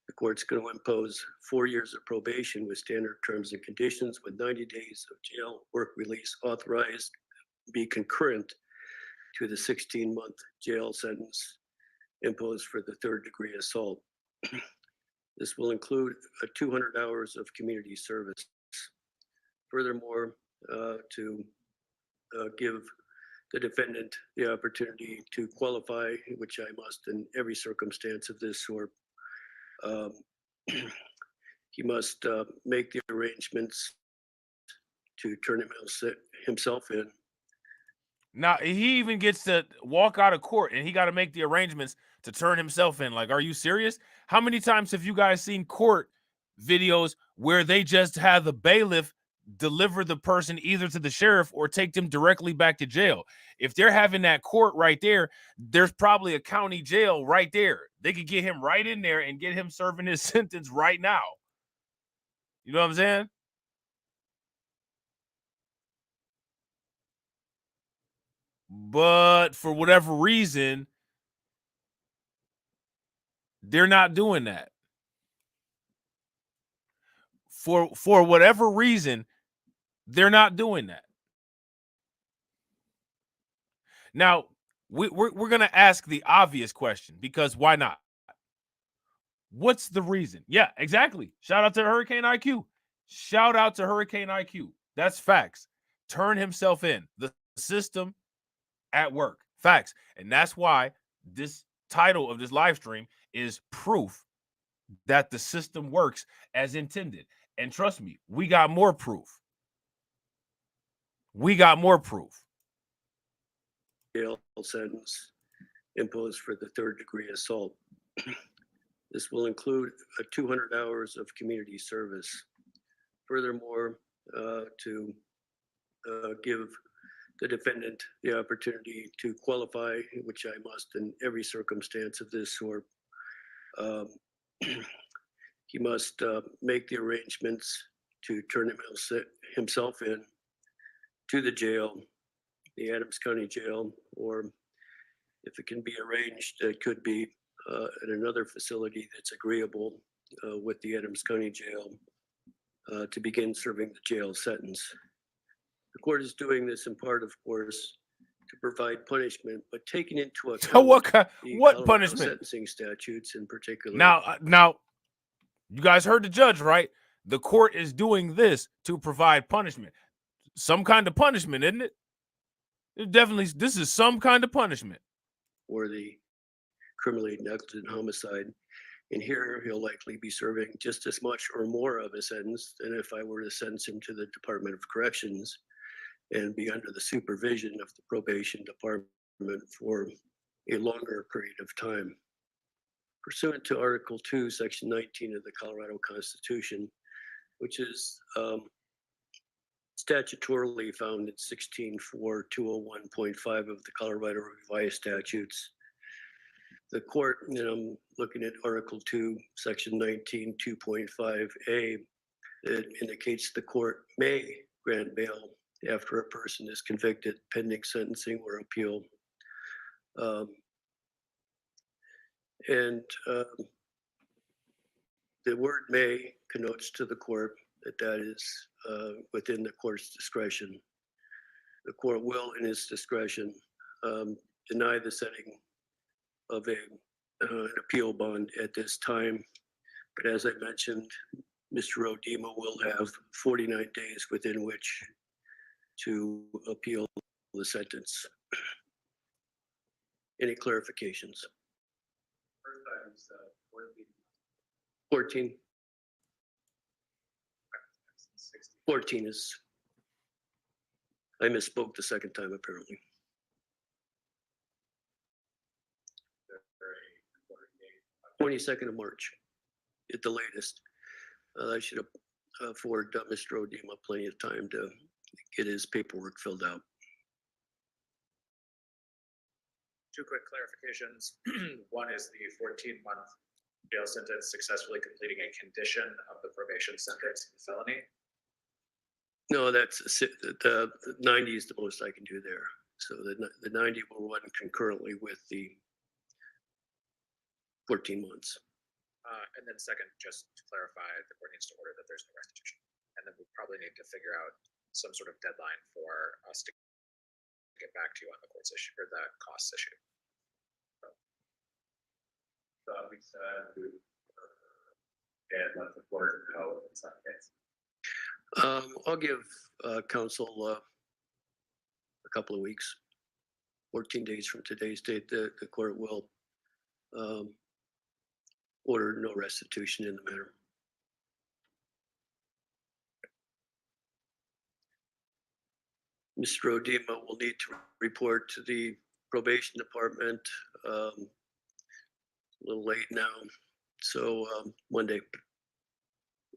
the court's going to impose 4 years of probation with standard terms and conditions, with 90 days of jail work release authorized, be concurrent to the 16-month jail sentence imposed for the third degree assault. This will include 200 hours of community service. Furthermore, to give the defendant the opportunity to qualify, which I must in every circumstance of this sort, he must make the arrangements to turn himself in Now he even gets to walk out of court and he got to make the arrangements to turn himself in. Like, are you serious? How many times have you guys seen court videos where they just have the bailiff deliver the person either to the sheriff or take them directly back to jail? If they're having that court right there, there's probably a county jail right there. They could get him right in there and get him serving his sentence right now. You know what I'm saying? But for whatever reason, they're not doing that. For whatever reason, they're not doing that. Now, we're going to ask the obvious question, because why not? What's the reason? Yeah, exactly. Shout out to Hurricane IQ. Shout out to Hurricane IQ. That's facts. Turn himself in. The system at work. Facts. And that's why this title of this live stream is proof that the system works as intended. And trust me, we got more proof. We got more proof. Jail sentence imposed for the 3rd-degree assault. This will include 200 hours of community service. Furthermore, to give the defendant the opportunity to qualify, which I must in every circumstance of this sort. He must make the arrangements to turn himself in to the jail, the Adams County Jail, or if it can be arranged, it could be at another facility that's agreeable with the Adams County Jail to begin serving the jail sentence. The court is doing this in part, of course, to provide punishment, but taking into account what punishment? Sentencing statutes in particular. Now, you guys heard the judge, right? The court is doing this to provide punishment. Some kind of punishment, isn't it? This is some kind of punishment. Or the criminally negligent homicide. And here he'll likely be serving just as much or more of a sentence than if I were to sentence him to the Department of Corrections and be under the supervision of the probation department for a longer period of time. Pursuant to Article 2, Section 19 of the Colorado Constitution, which is statutorily found in 16.4.201.5 of the Colorado Revised Statutes. The court, and I'm looking at Article 2, Section 19, 2.5a, it indicates the court may grant bail after a person is convicted pending sentencing or appeal. The word may connotes to the court that is within the court's discretion. The court will, in its discretion, deny the setting of an appeal bond at this time. But as I mentioned, Mr. Odema will have 49 days within which to appeal the sentence. Any clarifications? 14. 14 is, I misspoke the second time apparently. 22nd of March at the latest. I should afford Mr. Odema plenty of time to get his paperwork filled out. Two quick clarifications. One is the 14-month jail sentence successfully completing a condition of the probation sentence in felony. No, that's the 90 is the most I can do there. So the 90 will run concurrently with the 14 months. And then second, just to clarify, the court needs to order that there's no restitution. And then we probably need to figure out some sort of deadline for us to get back to you on the court's issue or the costs issue. So we said and let the court know in some case. I'll give counsel a couple of weeks, 14 days from today's date. The court will order no restitution in the matter. Mr. Odema will need to report to the probation department a little late now, so Monday,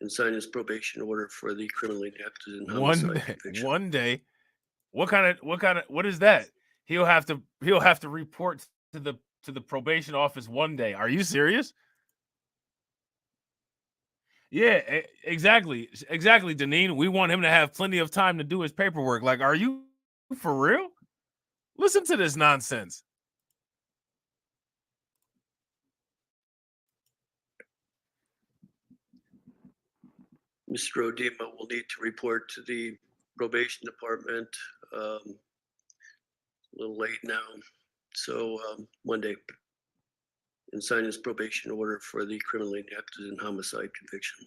and sign his probation order for the criminally negligent homicide conviction. One day. What is that? He'll have to report to the probation office one day. Are you serious? Yeah, exactly, Deneen. We want him to have plenty of time to do his paperwork. Like, are you for real? Listen to this nonsense. Mr. Odema will need to report to the probation department a little late now, so Monday, and sign his probation order for the criminally negligent homicide conviction.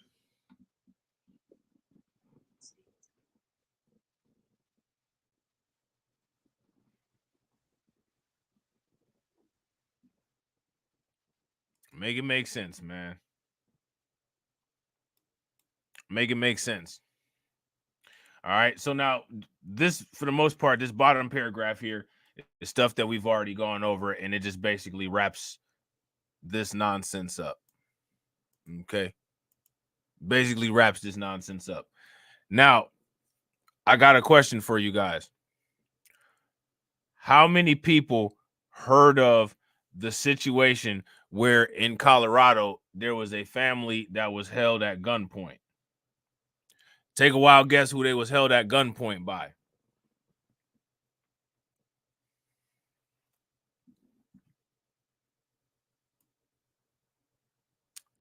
Make it make sense, man. Make it make sense. All right. So now this, for the most part, this bottom paragraph here is stuff that we've already gone over, and it just basically wraps this nonsense up. Okay. Basically wraps this nonsense up. Now, I got a question for you guys. How many people heard of the situation where in Colorado there was a family that was held at gunpoint? Take a wild guess who they was held at gunpoint by.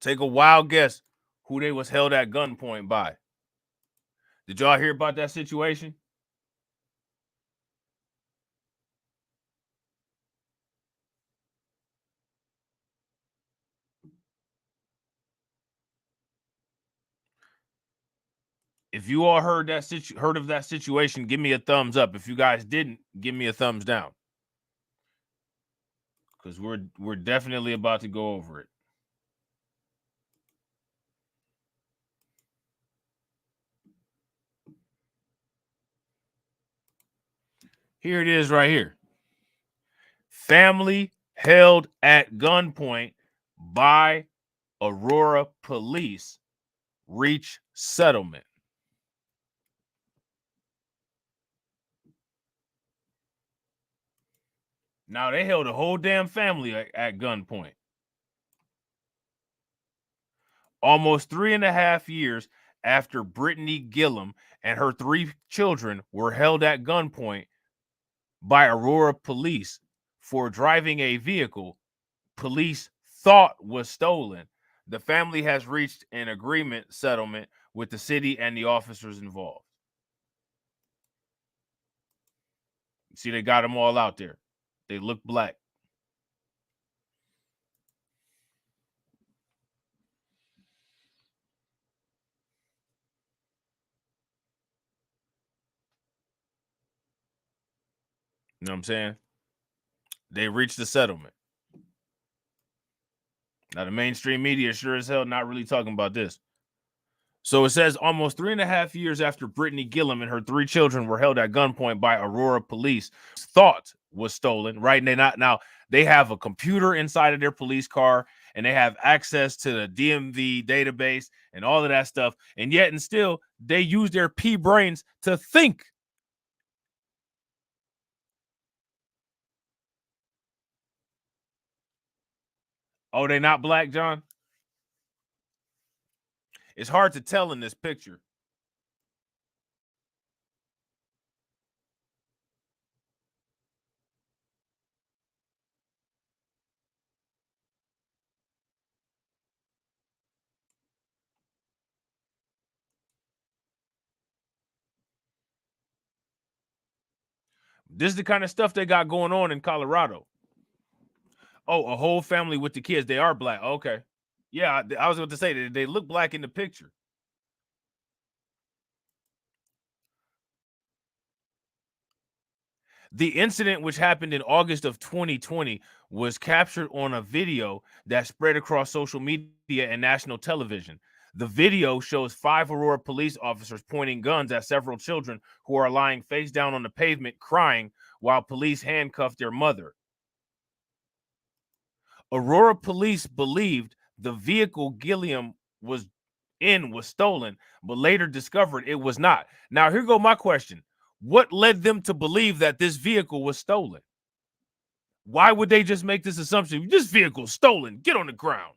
Take a wild guess who they was held at gunpoint by. Did y'all hear about that situation? If you all heard of that situation, give me a thumbs up. If you guys didn't, give me a thumbs down. Because we're definitely about to go over it. Here it is right here. Family held at gunpoint by Aurora police reach settlement. Now, they held a whole damn family at gunpoint. Almost 3.5 years after Brittany Gillum and her 3 children were held at gunpoint by Aurora police for driving a vehicle police thought was stolen, the family has reached an agreement settlement with the city and the officers involved. See, they got them all out there. They look black. You know what I'm saying? They reached the settlement. Now, the mainstream media sure as hell not really talking about this. So it says almost 3.5 years after Brittany Gillum and her 3 children were held at gunpoint by Aurora police, thought was stolen, right? And they have a computer inside of their police car, and they have access to the DMV database and all of that stuff. And yet and still, they use their pea brains to think. Oh, they not black, John? It's hard to tell in this picture. This is the kind of stuff they got going on in Colorado. Oh, a whole family with the kids. They are black. Okay. Yeah, I was about to say they look black in the picture. The incident, which happened in August of 2020, was captured on a video that spread across social media and national television. The video shows 5 Aurora police officers pointing guns at several children who are lying face down on the pavement crying while police handcuff their mother. Aurora police believed the vehicle Gilliam was in was stolen, but later discovered it was not. Now, here go my question. What led them to believe that this vehicle was stolen? Why would they just make this assumption? This vehicle's stolen. Get on the ground.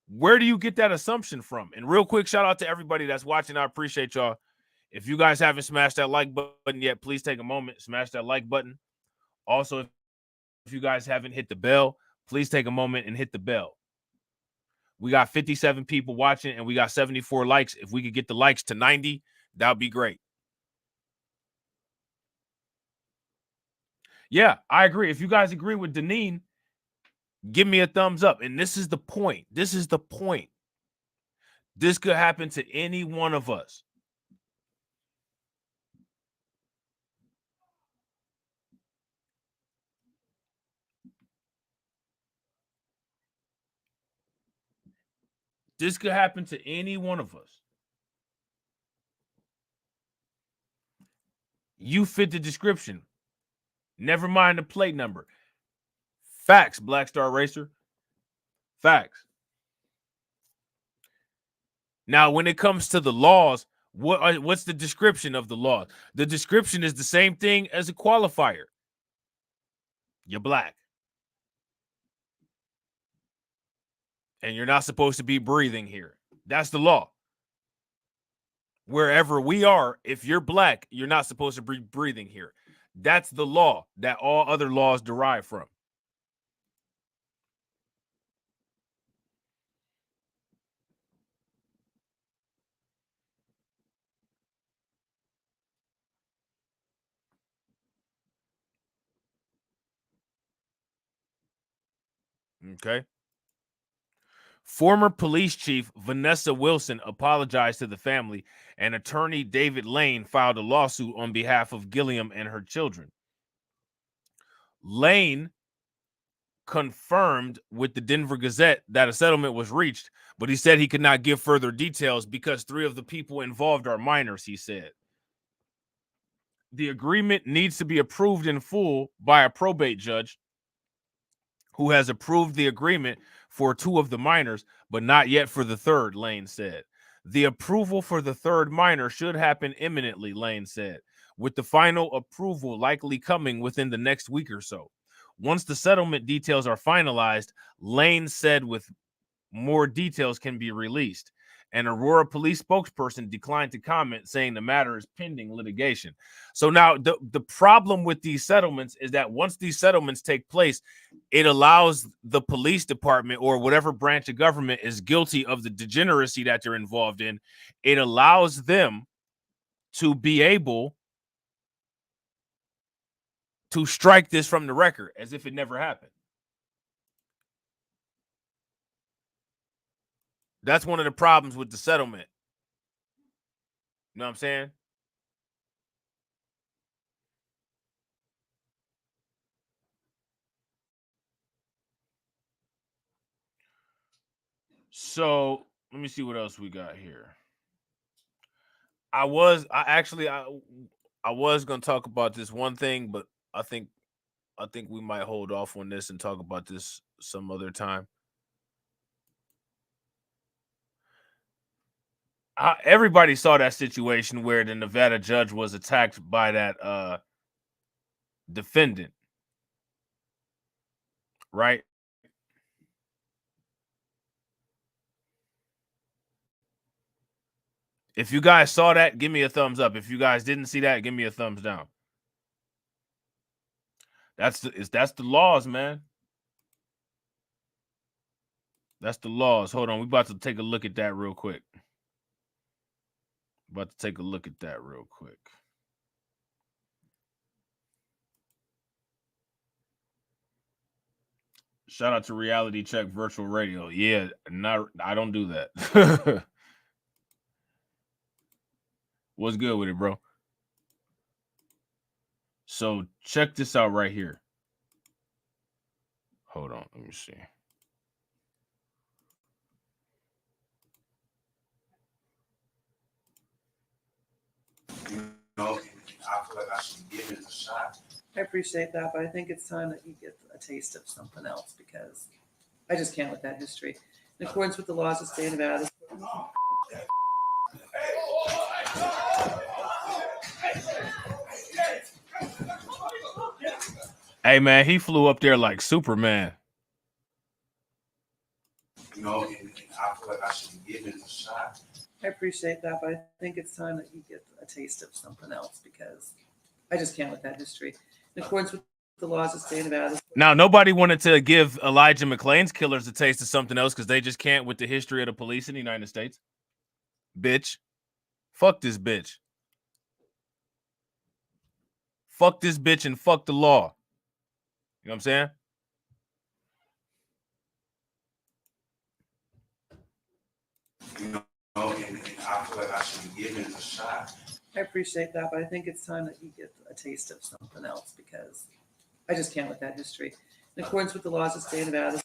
Where do you get that assumption from? And real quick, shout out to everybody that's watching. I appreciate y'all. If you guys haven't smashed that like button yet, please take a moment, smash that like button. Also, if you guys haven't hit the bell, please take a moment and hit the bell. We got 57 people watching and we got 74 likes. If we could get the likes to 90, that would be great. Yeah, I agree. If you guys agree with Deneen, give me a thumbs up. And this is the point. This is the point. This could happen to any one of us. This could happen to any one of us. You fit the description. Never mind the plate number. Facts, Black Star Racer. Facts. Now, when it comes to the laws, what's the description of the law? The description is the same thing as a qualifier. You're black. And you're not supposed to be breathing here. That's the law. Wherever we are, if you're black, you're not supposed to be breathing here. That's the law that all other laws derive from. Okay. Former police chief Vanessa Wilson apologized to the family, and attorney David Lane filed a lawsuit on behalf of Gilliam and her children. Lane confirmed with the Denver Gazette that a settlement was reached, but he said he could not give further details because 3 of the people involved are minors, he said. The agreement needs to be approved in full by a probate judge who has approved the agreement for 2 of the minors, but not yet for the 3rd, Lane said. The approval for the 3rd minor should happen imminently, Lane said, with the final approval likely coming within the next week or so. Once the settlement details are finalized, Lane said with more details can be released. An Aurora police spokesperson declined to comment, saying the matter is pending litigation. So now the problem with these settlements is that once these settlements take place, it allows the police department or whatever branch of government is guilty of the degeneracy that they're involved in, it allows them to be able to strike this from the record as if it never happened. That's one of the problems with the settlement. You know what I'm saying? So let me see what else we got here. I was gonna talk about this one thing, but I think we might hold off on this and talk about this some other time. Everybody saw that situation where the Nevada judge was attacked by that defendant, right? If you guys saw that, give me a thumbs up. If you guys didn't see that, give me a thumbs down. That's the laws, man. That's the laws. Hold on, we about to take a look at that real quick. Shout out to Reality Check Virtual Radio. Yeah, I don't do that. What's good with it, bro? So check this out right here. Hold on, let me see. You know, I feel like I should give it a shot. I appreciate that, but I think it's time that you get a taste of something else because I just can't with that history. In accordance with the laws of the state of Nevada. Hey man, he flew up there like Superman. You know, and I feel like I should give it a shot. I appreciate that, but I think it's time that you get a taste of something else because I just can't with that history. In accordance with the laws of the state of Nevada. Now, nobody wanted to give Elijah McClain's killers a taste of something else because they just can't with the history of the police in the United States. Bitch. Fuck this bitch. Fuck this bitch and fuck the law. You know what I'm saying? You know, and I feel like I should give it a shot. I appreciate that, but I think it's time that you get a taste of something else because I just can't with that history. In accordance with the laws of the state of Nevada.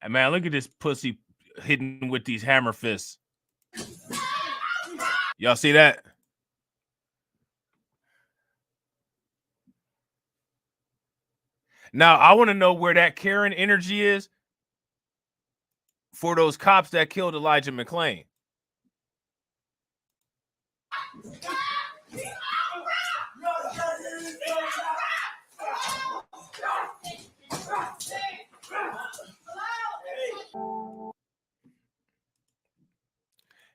And man, look at this pussy hitting with these hammer fists. Y'all see that? Now, I want to know where that Karen energy is for those cops that killed Elijah McClain.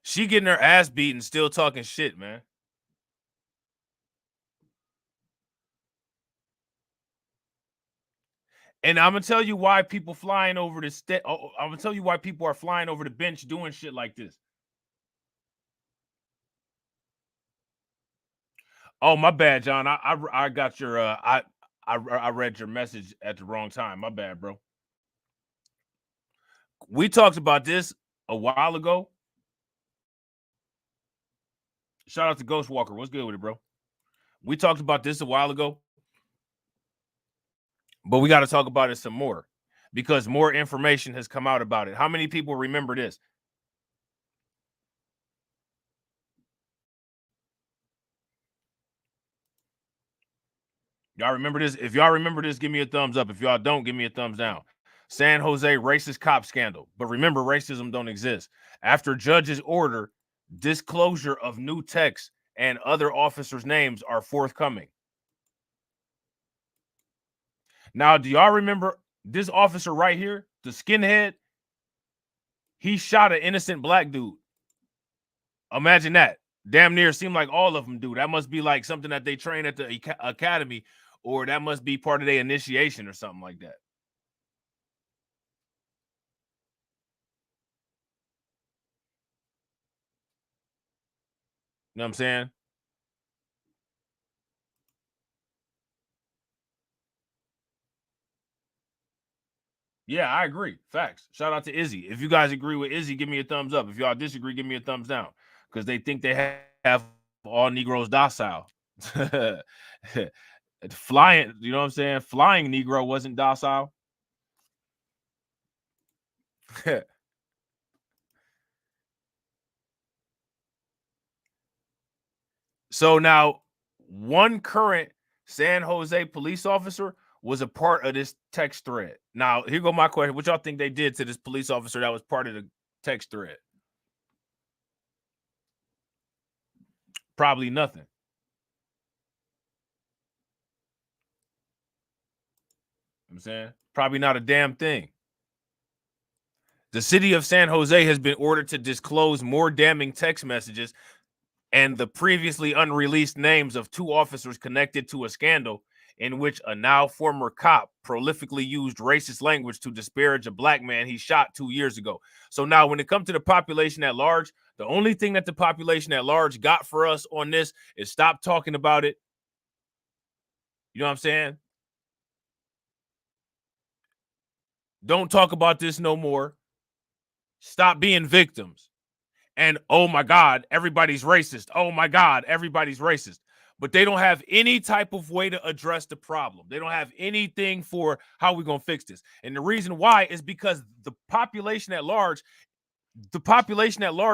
She getting her ass beat and still talking shit, man. And I'm gonna tell you why people flying over the I'm gonna tell you why people are flying over the bench doing shit like this. Oh, my bad, John. I got your I read your message at the wrong time. My bad, bro. We talked about this a while ago. Shout out to Ghost Walker. What's good with it, bro? We talked about this a while ago. But we got to talk about it some more because more information has come out about it. How many people remember this? Y'all remember this? If y'all remember this, give me a thumbs up. If y'all don't, give me a thumbs down. San Jose racist cop scandal. But remember, racism don't exist. After judge's order, disclosure of new texts and other officers' names are forthcoming. Now, do y'all remember this officer right here, the skinhead? He shot an innocent black dude. Imagine that. Damn near seemed like all of them do. That must be like something that they train at the academy, or that must be part of their initiation or something like that. You know what I'm saying? Yeah, I agree. Facts. Shout out to Izzy. If you guys agree with Izzy, give me a thumbs up. If y'all disagree, give me a thumbs down. Because they think they have all Negroes docile. Flying, you know what I'm saying? Flying Negro wasn't docile. So now, one current San Jose police officer was a part of this text thread. Now, here go my question. What y'all think they did to this police officer that was part of the text thread? Probably nothing. You know what I'm saying? Probably not a damn thing. The city of San Jose has been ordered to disclose more damning text messages and the previously unreleased names of two officers connected to a scandal in which a now former cop prolifically used racist language to disparage a black man he shot 2 years ago. So now when it comes to the population at large, the only thing that the population at large got for us on this is stop talking about it. You know what I'm saying? Don't talk about this no more. Stop being victims. And oh my God, everybody's racist. Oh my God, everybody's racist. But they don't have any type of way to address the problem. They don't have anything for how we're going to fix this. And the reason why is because the population at large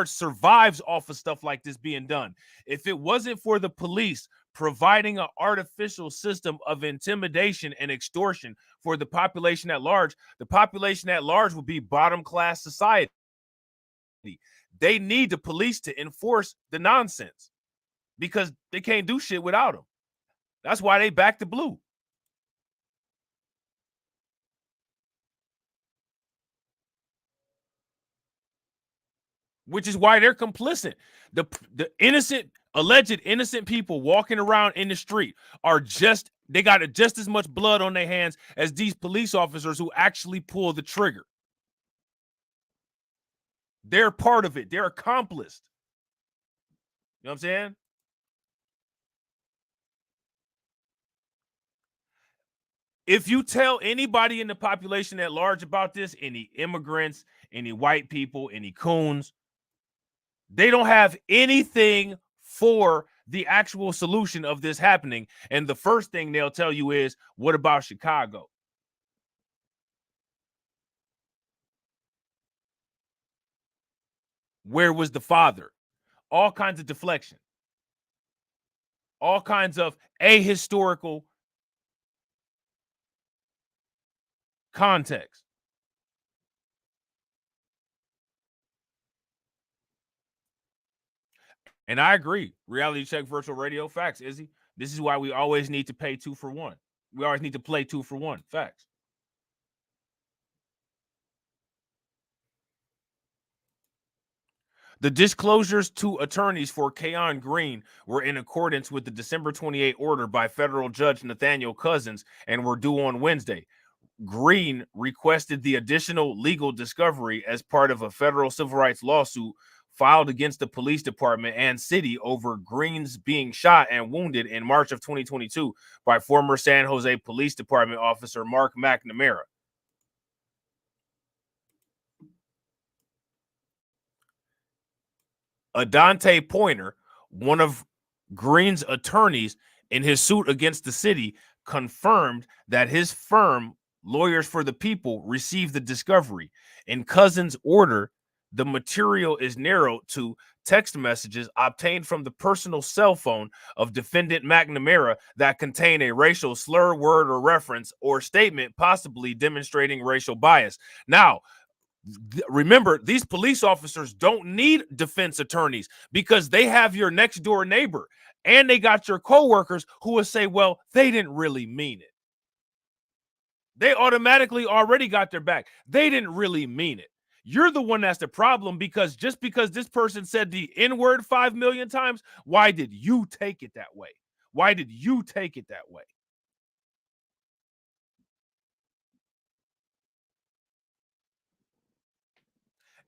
survives off of stuff like this being done. If it wasn't for the police providing an artificial system of intimidation and extortion for the population at large would be bottom class society. They need the police to enforce the nonsense because they can't do shit without them. That's why they back the blue. Which is why they're complicit. The alleged innocent people walking around in the street they got just as much blood on their hands as these police officers who actually pull the trigger. They're part of it. They're accomplice. You know what I'm saying? If you tell anybody in the population at large about this, any immigrants, any white people, any coons, they don't have anything for the actual solution of this happening. And the first thing they'll tell you is, what about Chicago? Where was the father? All kinds of deflection. All kinds of ahistorical context. And I agree. Reality check virtual radio. Facts, Izzy. This is why we always need to pay 2 for 1. We always need to play 2 for 1. Facts. The disclosures to attorneys for Keon Green were in accordance with the December 28 order by federal judge Nathaniel Cousins and were due on Wednesday. Green requested the additional legal discovery as part of a federal civil rights lawsuit filed against the police department and city over Green's being shot and wounded in March of 2022 by former San Jose Police Department officer Mark McNamara. Adante Pointer, one of Green's attorneys in his suit against the city, confirmed that his firm, Lawyers for the People, received the discovery. In Cousins' order, the material is narrowed to text messages obtained from the personal cell phone of defendant McNamara that contain a racial slur, word, or reference or statement possibly demonstrating racial bias. Now, remember, these police officers don't need defense attorneys because they have your next door neighbor and they got your coworkers who will say, well, they didn't really mean it. They automatically already got their back. They didn't really mean it. You're the one that's the problem because just because this person said the N-word 5 million times, why did you take it that way? Why did you take it that way?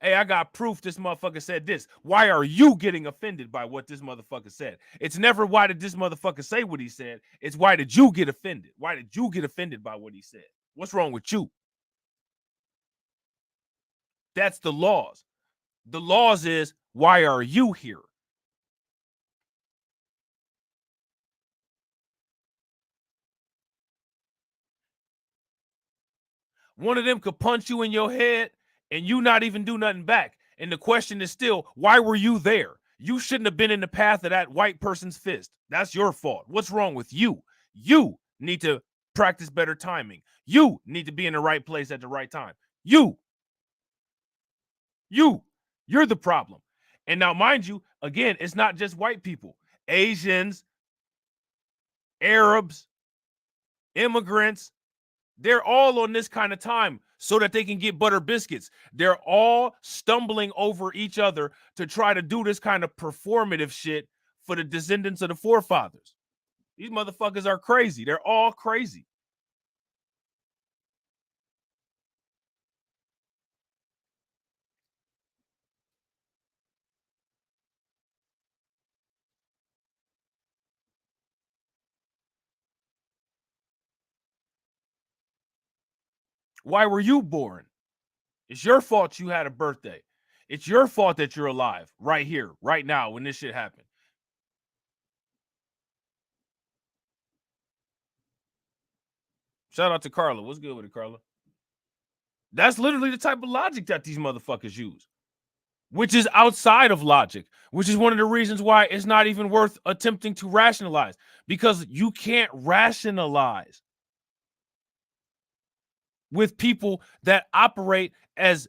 Hey, I got proof this motherfucker said this. Why are you getting offended by what this motherfucker said? It's never why did this motherfucker say what he said. It's why did you get offended? Why did you get offended by what he said? What's wrong with you? That's the laws. The laws is, why are you here? One of them could punch you in your head and you not even do nothing back. And the question is still, why were you there? You shouldn't have been in the path of that white person's fist. That's your fault. What's wrong with you? You need to practice better timing. You need to be in the right place at the right time. You're the problem. And now, mind you, again, it's not just white people. Asians, Arabs, immigrants, they're all on this kind of time so that they can get butter biscuits. They're all stumbling over each other to try to do this kind of performative shit for the descendants of the forefathers. These motherfuckers are crazy. They're all crazy. Why were you born? It's your fault you had a birthday. It's your fault that you're alive right here, right now, when this shit happened. Shout out to Carla. What's good with it, Carla? That's literally the type of logic that these motherfuckers use, which is outside of logic, which is one of the reasons why it's not even worth attempting to rationalize, because you can't rationalize with people that operate as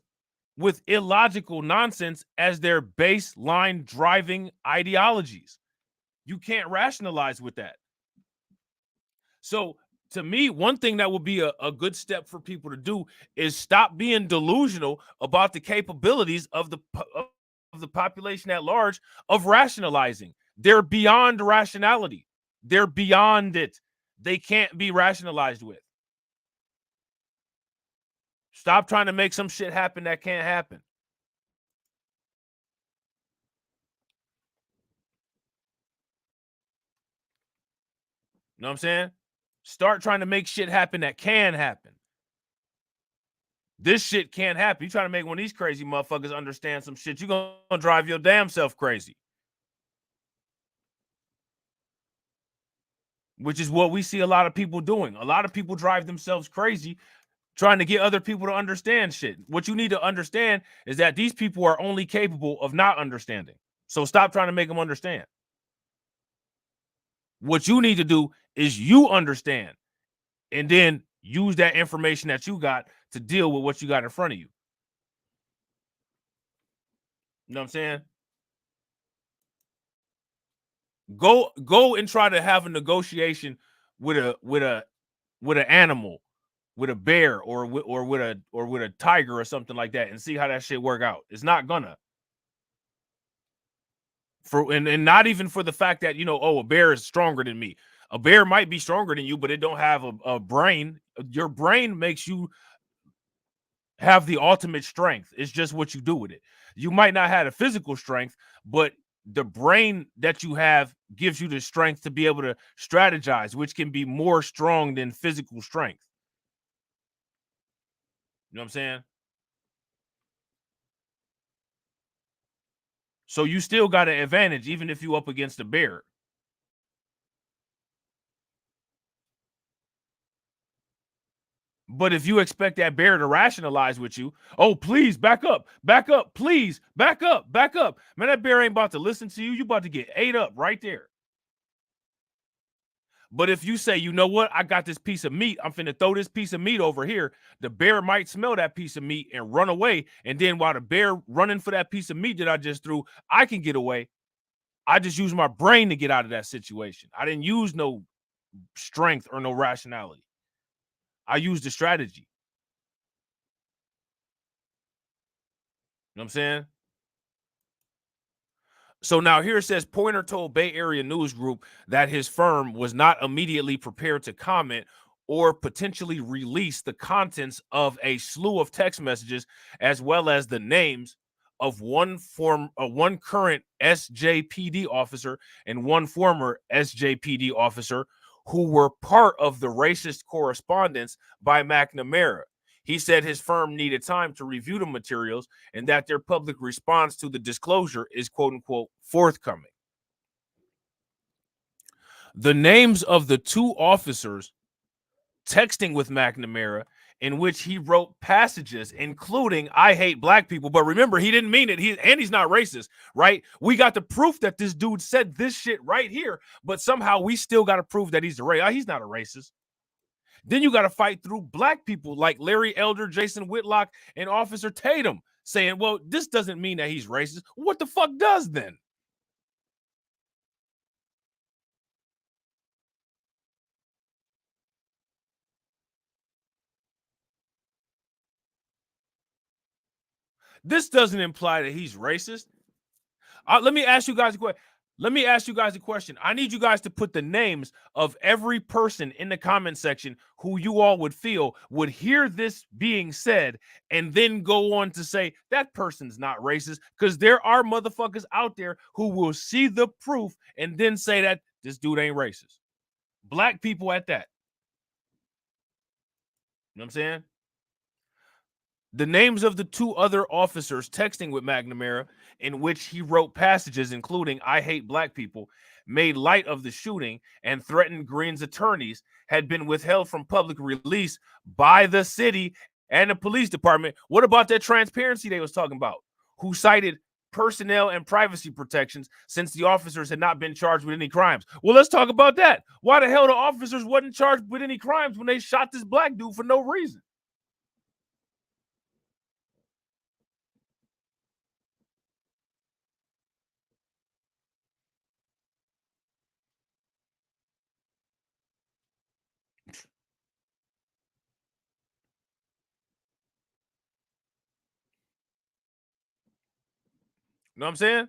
with illogical nonsense as their baseline driving ideologies. You can't rationalize with that. So to me, one thing that would be a good step for people to do is stop being delusional about the capabilities of the population at large of rationalizing. They're beyond rationality. They're beyond it. They can't be rationalized with. Stop trying to make some shit happen that can't happen. You know what I'm saying? Start trying to make shit happen that can happen. This shit can't happen. You trying to make one of these crazy motherfuckers understand some shit, you're going to drive your damn self crazy. Which is what we see a lot of people doing. A lot of people drive themselves crazy trying to get other people to understand shit. What you need to understand is that these people are only capable of not understanding. So stop trying to make them understand. What you need to do is you understand and then use that information that you got to deal with what you got in front of you. You know what I'm saying? Go and try to have a negotiation with an animal, with a bear or with a tiger or something like that, and see how that shit work out. It's not gonna. And not even for the fact that, you know, oh, a bear is stronger than me. A bear might be stronger than you, but it don't have a brain. Your brain makes you have the ultimate strength. It's just what you do with it. You might not have a physical strength, but the brain that you have gives you the strength to be able to strategize, which can be more strong than physical strength. You know what I'm saying? So you still got an advantage, even if you up against a bear. But if you expect that bear to rationalize with you, oh, please back up, please back up. Man, that bear ain't about to listen to you. You about to get ate up right there. But if you say, you know what, I got this piece of meat, I'm finna throw this piece of meat over here, the bear might smell that piece of meat and run away. And then while the bear running for that piece of meat that I just threw, I can get away. I just use my brain to get out of that situation. I didn't use no strength or no rationality. I used a strategy. You know what I'm saying? So now here it says Pointer told Bay Area News Group that his firm was not immediately prepared to comment or potentially release the contents of a slew of text messages, as well as the names of one current SJPD officer and one former SJPD officer who were part of the racist correspondence by McNamara. He said his firm needed time to review the materials and that their public response to the disclosure is quote unquote forthcoming. The names of the two officers texting with McNamara in which he wrote passages including "I hate black people," but remember, he didn't mean it. He's not racist, right? We got the proof that this dude said this shit right here, but somehow we still got to prove that he's he's not a racist. Then you got to fight through black people like Larry Elder, Jason Whitlock, and Officer Tatum saying, well, this doesn't mean that he's racist. What the fuck does then? This doesn't imply that he's racist. Let me ask you guys a question. I need you guys to put the names of every person in the comment section who you all would feel would hear this being said and then go on to say that person's not racist, because there are motherfuckers out there who will see the proof and then say that this dude ain't racist. Black people at that. You know what I'm saying? The names of the 2 other officers texting with McNamara, in which he wrote passages including "I hate black people," made light of the shooting, and threatened Green's attorneys, had been withheld from public release by the city and the police department. What about that transparency they was talking about? Who cited personnel and privacy protections since the officers had not been charged with any crimes. Well, let's talk about that. Why the hell the officers wasn't charged with any crimes when they shot this black dude for no reason? You know what I'm saying?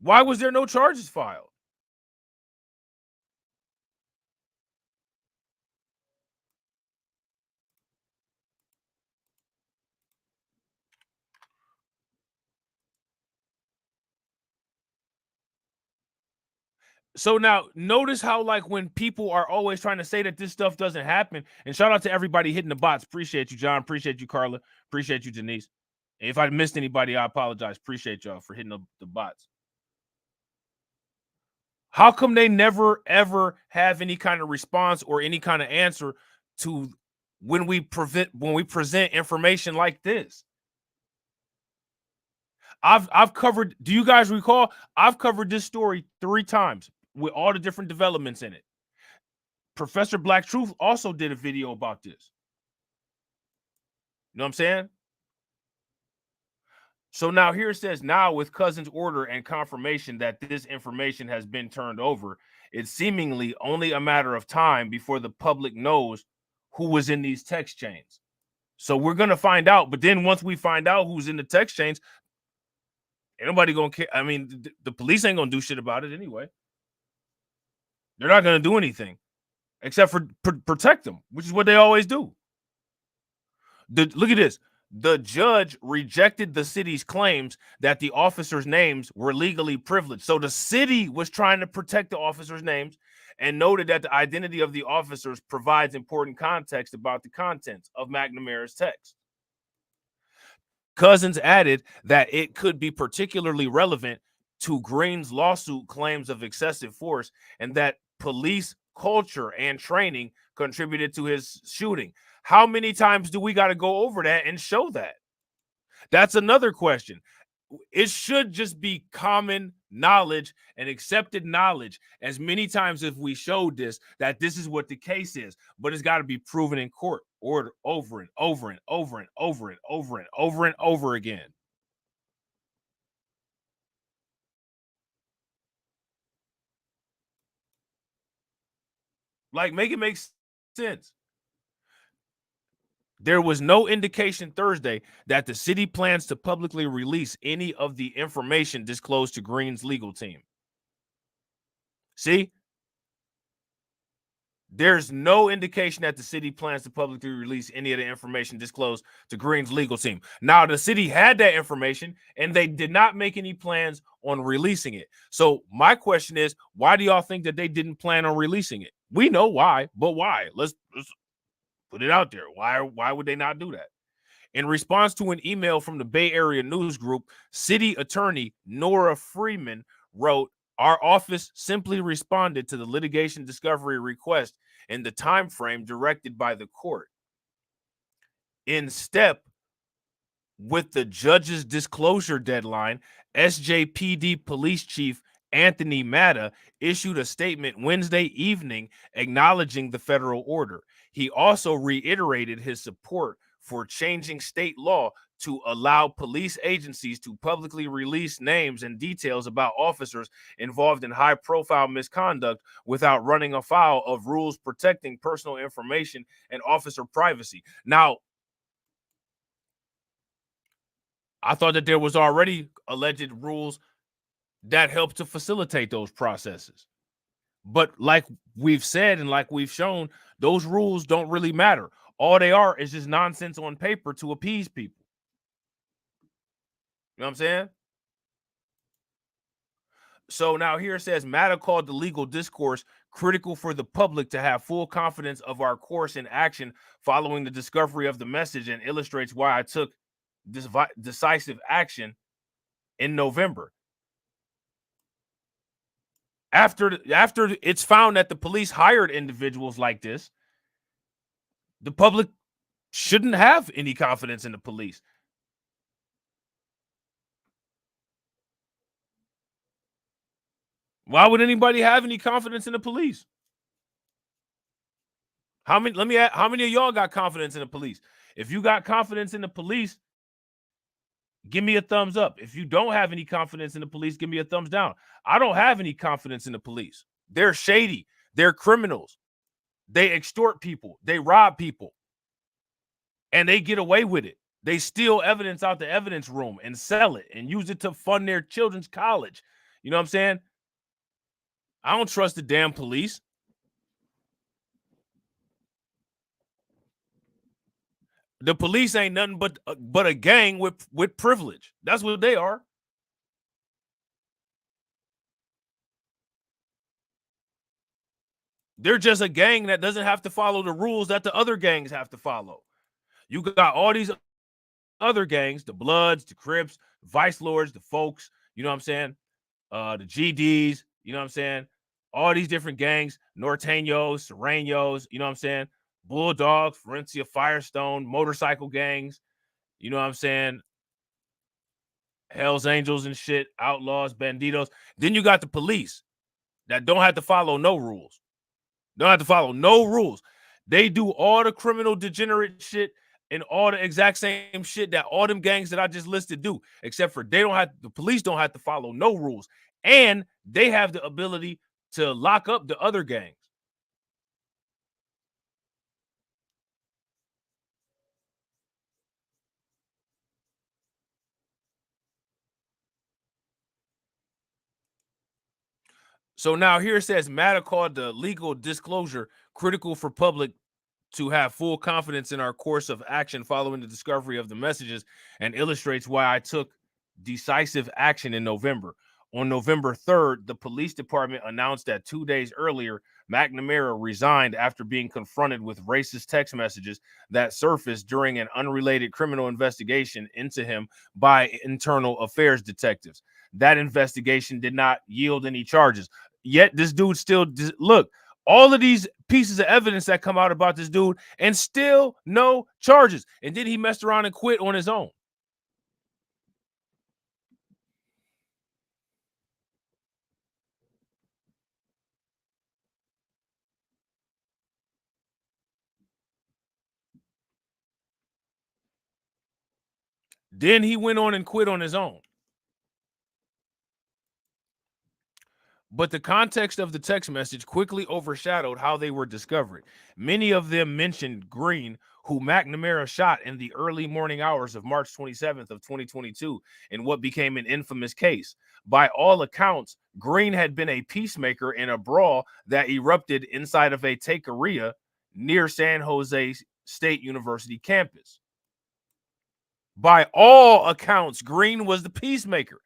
Why was there no charges filed? So now notice how, like, when people are always trying to say that this stuff doesn't happen, and shout out to everybody hitting the bots. Appreciate you, John. Appreciate you, Carla. Appreciate you, Denise. If I missed anybody, I apologize. Appreciate y'all for hitting the bots. How come they never ever have any kind of response or any kind of answer to when we present information like this? I've covered, do you guys recall? I've covered this story 3 times with all the different developments in it. Professor Black Truth also did a video about this. You know what I'm saying? So now here it says, now with Cousin's order and confirmation that this information has been turned over, it's seemingly only a matter of time before the public knows who was in these text chains. So we're going to find out. But then once we find out who's in the text chains, ain't nobody going to care. I mean, the police ain't going to do shit about it anyway. They're not going to do anything except for protect them, which is what they always do. Look at this. The judge rejected the city's claims that the officers' names were legally privileged. So the city was trying to protect the officers' names and noted that the identity of the officers provides important context about the contents of McNamara's text. Cousins added that it could be particularly relevant to Green's lawsuit claims of excessive force and that police culture and training contributed to his shooting. How many times do we got to go over that and show that? That's another question. It should just be common knowledge and accepted knowledge as many times if we showed this, that this is what the case is, but it's got to be proven in court or over and over and over and over and over and over and over again. Like, make it make sense. There was no indication Thursday that the city plans to publicly release any of the information disclosed to Green's legal team. See? There's no indication that the city plans to publicly release any of the information disclosed to Green's legal team. Now, the city had that information, and they did not make any plans on releasing it. So my question is, why do y'all think that they didn't plan on releasing it? We know why, but why? Let's put it out there. Why would they not do that? In response to an email from the Bay Area News Group, City Attorney Nora Freeman wrote, "Our office simply responded to the litigation discovery request in the time frame directed by the court. In step with the judge's disclosure deadline, SJPD Police Chief Anthony Matta issued a statement Wednesday evening acknowledging the federal order. He also reiterated his support for changing state law to allow police agencies to publicly release names and details about officers involved in high-profile misconduct without running afoul of rules protecting personal information and officer privacy." Now, I thought that there was already alleged rules that help to facilitate those processes. But like we've said and like we've shown, those rules don't really matter. All they are is just nonsense on paper to appease people. You know what I'm saying? So now here it says, Matter called the legal discourse critical for the public to have full confidence of our course and action following the discovery of the message, and illustrates why I took this decisive action in November. After it's found that the police hired individuals like this, the public shouldn't have any confidence in the police. Why would anybody have any confidence in the police? How many? Let me ask, how many of y'all got confidence in the police? If you got confidence in the police, give me a thumbs up. If you don't have any confidence in the police, give me a thumbs down. I don't have any confidence in the police. They're shady. They're criminals. They extort people. They rob people. And they get away with it. They steal evidence out the evidence room and sell it and use it to fund their children's college. You know what I'm saying? I don't trust the damn police. The police ain't nothing but a gang with privilege. That's what they are. They're just a gang that doesn't have to follow the rules that the other gangs have to follow. You got all these other gangs, the Bloods, the Crips, Vice Lords, the Folks, you know what I'm saying? The GDs, you know what I'm saying? All these different gangs, Norteños, Serranos, you know what I'm saying? Bulldogs, Florencia Firestone, motorcycle gangs, you know what I'm saying? Hells Angels and shit, outlaws, banditos. Then you got the police that don't have to follow no rules. Don't have to follow no rules. They do all the criminal degenerate shit and all the exact same shit that all them gangs that I just listed do, except for the police don't have to follow no rules. And they have the ability to lock up the other gangs. So now here it says, Matter called the legal disclosure critical for public to have full confidence in our course of action following the discovery of the messages, and illustrates why I took decisive action in November. On November 3rd, the police department announced that 2 days earlier, McNamara resigned after being confronted with racist text messages that surfaced during an unrelated criminal investigation into him by internal affairs detectives. That investigation did not yield any charges. Yet this dude still, look, all of these pieces of evidence that come out about this dude and still no charges. And then he messed around and quit on his own. Then he went on and quit on his own. But the context of the text message quickly overshadowed how they were discovered. Many of them mentioned Green, who McNamara shot in the early morning hours of March 27th of 2022 in what became an infamous case. By all accounts, Green had been a peacemaker in a brawl that erupted inside of a taqueria near San Jose State University campus. By all accounts, Green was the peacemaker.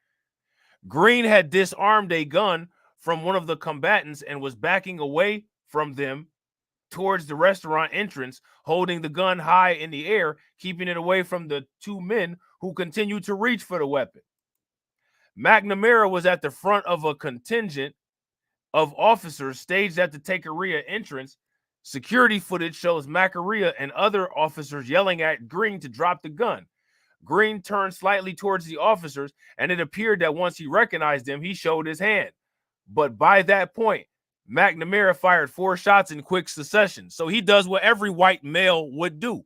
Green had disarmed a gun from one of the combatants and was backing away from them towards the restaurant entrance, holding the gun high in the air, keeping it away from the two men who continued to reach for the weapon. McNamara was at the front of a contingent of officers staged at the taqueria entrance. Security footage shows McNamara and other officers yelling at Green to drop the gun. Green turned slightly towards the officers, and it appeared that once he recognized them, he showed his hand. But by that point, McNamara fired 4 shots in quick succession. So he does what every white male would do.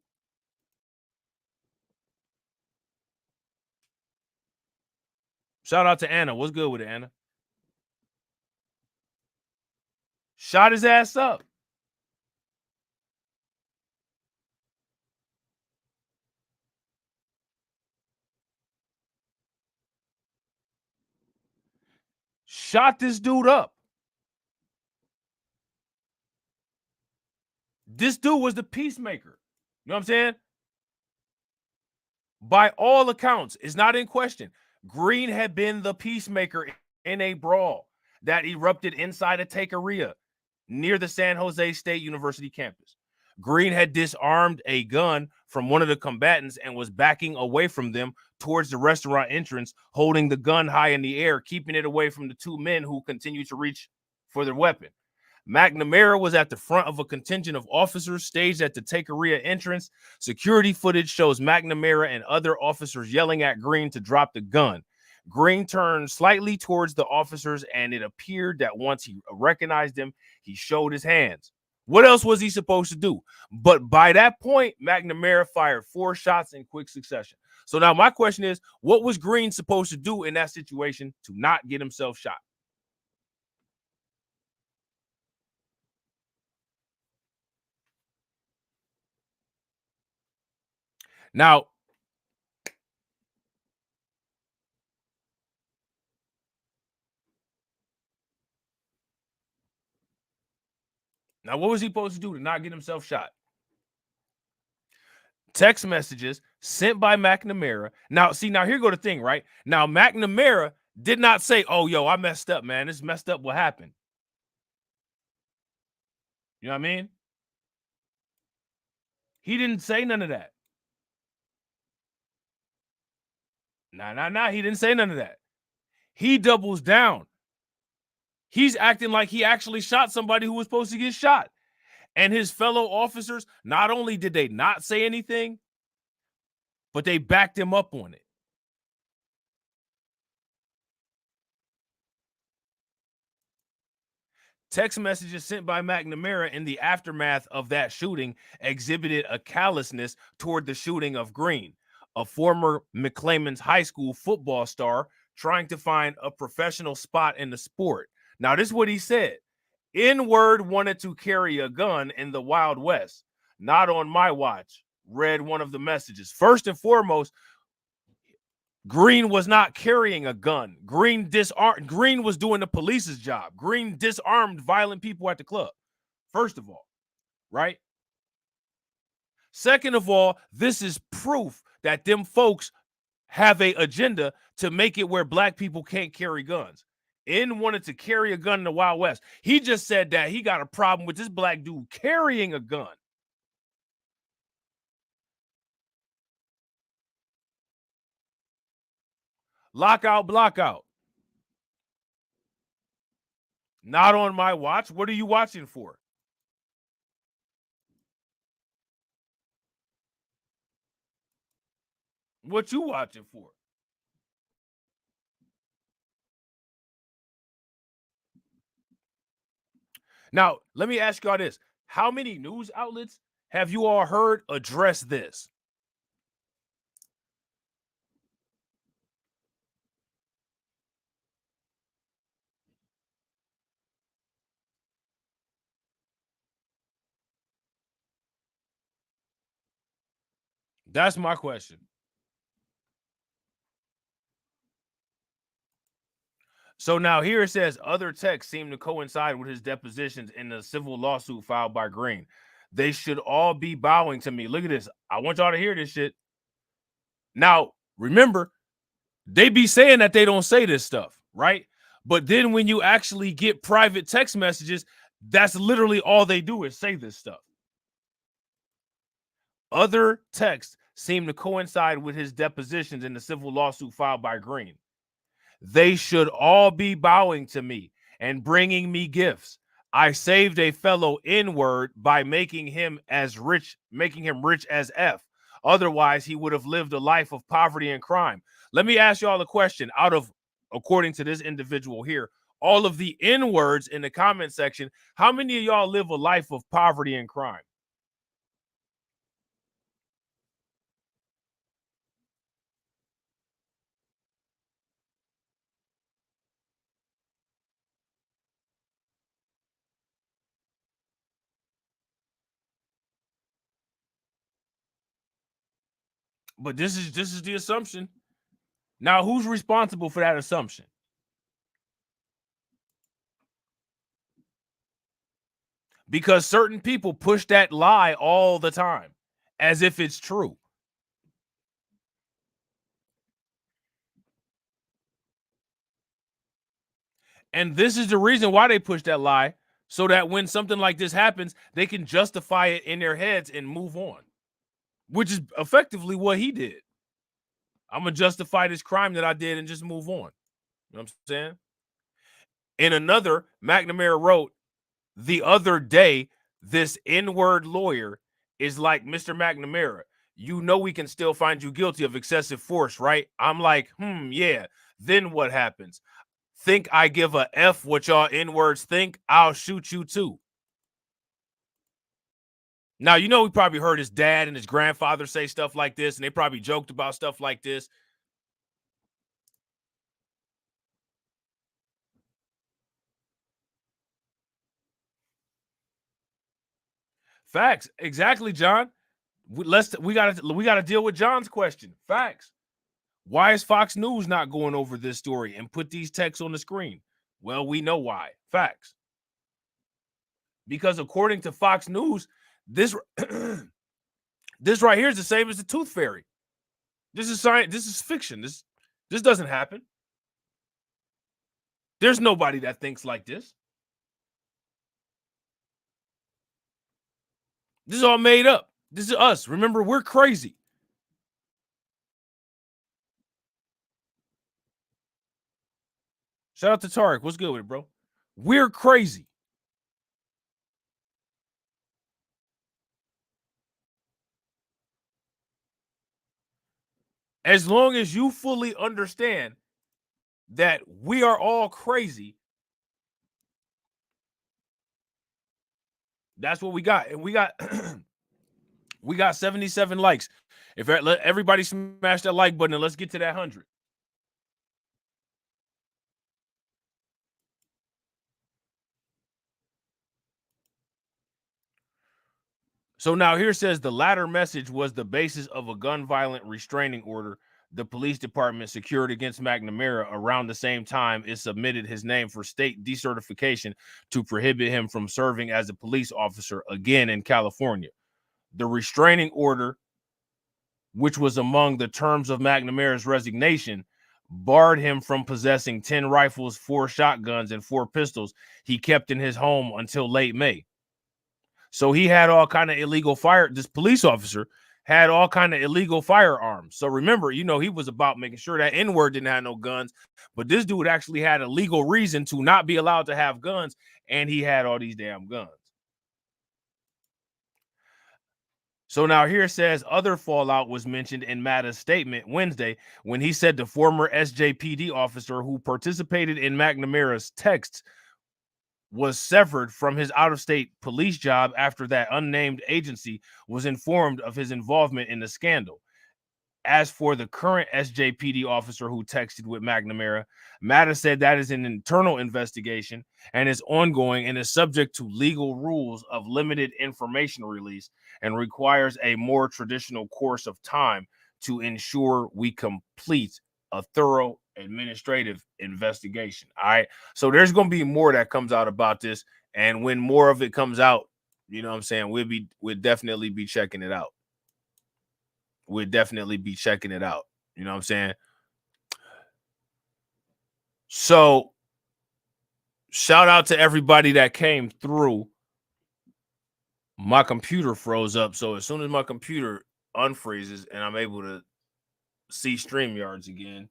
Shout out to Anna. What's good with it, Anna? Shot his ass up. Shot this dude up. This dude was the peacemaker. You know what I'm saying? By all accounts, it's not in question. Green had been the peacemaker in a brawl. that erupted inside a taqueria near the San Jose State University campus. Green had disarmed a gun from one of the combatants and was backing away from them towards the restaurant entrance, holding the gun high in the air, keeping it away from the two men who continued to reach for their weapon. McNamara was at the front of a contingent of officers staged at the taqueria entrance. Security footage shows McNamara and other officers yelling at Green to drop the gun. Green turned slightly towards the officers, and it appeared that once he recognized them, he showed his hands. What else was he supposed to do? But by that point, McNamara fired 4 shots in quick succession. So now my question is, what was Green supposed to do in that situation to not get himself shot? Now, what was he supposed to do to not get himself shot? Text messages sent by McNamara. Now, here go the thing, right? Now, McNamara did not say, oh, yo, I messed up, man. This messed up what happened. You know what I mean? He didn't say none of that. Nah. He didn't say none of that. He doubles down. He's acting like he actually shot somebody who was supposed to get shot. And his fellow officers, not only did they not say anything, but they backed him up on it. Text messages sent by McNamara in the aftermath of that shooting exhibited a callousness toward the shooting of Green, a former McClain's high school football star trying to find a professional spot in the sport. Now, this is what he said. N-word wanted to carry a gun in the Wild West. Not on my watch, read one of the messages. First and foremost, Green was not carrying a gun. Green was doing the police's job. Green disarmed violent people at the club. First of all, right? Second of all, this is proof that them folks have an agenda to make it where black people can't carry guns. N wanted to carry a gun in the Wild West. He just said that he got a problem with this black dude carrying a gun. Lockout, blockout. Not on my watch. What are you watching for? What you watching for? Now, let me ask y'all this. How many news outlets have you all heard address this? That's my question. So now here it says other texts seem to coincide with his depositions in the civil lawsuit filed by Green. They should all be bowing to me. Look at this. I want y'all to hear this shit. Now, remember, they be saying that they don't say this stuff, right? But then when you actually get private text messages, that's literally all they do is say this stuff. Other texts seem to coincide with his depositions in the civil lawsuit filed by Green. They should all be bowing to me and bringing me gifts. I saved a fellow N-word by making him rich as F. Otherwise, he would have lived a life of poverty and crime. Let me ask y'all a question. According to this individual here, all of the N-words in the comment section, how many of y'all live a life of poverty and crime? But this is the assumption. Now, who's responsible for that assumption? Because certain people push that lie all the time as if it's true. And this is the reason why they push that lie, so that when something like this happens, they can justify it in their heads and move on, which is effectively what he did. I'm going to justify this crime that I did and just move on. You know what I'm saying? In another, McNamara wrote, the other day, this N-word lawyer is like, Mr. McNamara, you know we can still find you guilty of excessive force, right? I'm like, yeah. Then what happens? Think I give a F what y'all N-words think? I'll shoot you too. Now, you know, we probably heard his dad and his grandfather say stuff like this, and they probably joked about stuff like this. Facts. Exactly, John. We gotta deal with John's question. Facts. Why is Fox News not going over this story and put these texts on the screen? Well, we know why. Facts. Because according to Fox News, this this right here is the same as the Tooth Fairy. This is science. This is fiction. This doesn't happen. There's nobody that thinks like this. This is all made up. This is us. Remember, we're crazy. Shout out to Tarek. What's good with it, bro? We're crazy. As long as you fully understand that we are all crazy, that's what we got. And we got we got 77 likes. If let everybody smash that like button and let's get to that 100. So now here says the latter message was the basis of a gun violent restraining order the police department secured against McNamara around the same time it submitted his name for state decertification to prohibit him from serving as a police officer again in California. The restraining order, which was among the terms of McNamara's resignation, barred him from possessing 10 rifles, 4 shotguns, and 4 pistols he kept in his home until late May. So he had all kind of illegal this police officer had all kind of illegal firearms. So remember, you know, he was about making sure that N-word didn't have no guns, but this dude actually had a legal reason to not be allowed to have guns, and he had all these damn guns. So now here it says other fallout was mentioned in Matta's statement Wednesday when he said the former SJPD officer who participated in McNamara's texts was severed from his out-of-state police job after that unnamed agency was informed of his involvement in the scandal. As for the current SJPD officer who texted with McNamara, Matta said that is an internal investigation and is ongoing and is subject to legal rules of limited information release and requires a more traditional course of time to ensure we complete a thorough administrative investigation. All right. So there's going to be more that comes out about this. And when more of it comes out, you know what I'm saying? We'll definitely be checking it out. We'll definitely be checking it out. You know what I'm saying? So shout out to everybody that came through. My computer froze up. So as soon as my computer unfreezes and I'm able to see StreamYards again.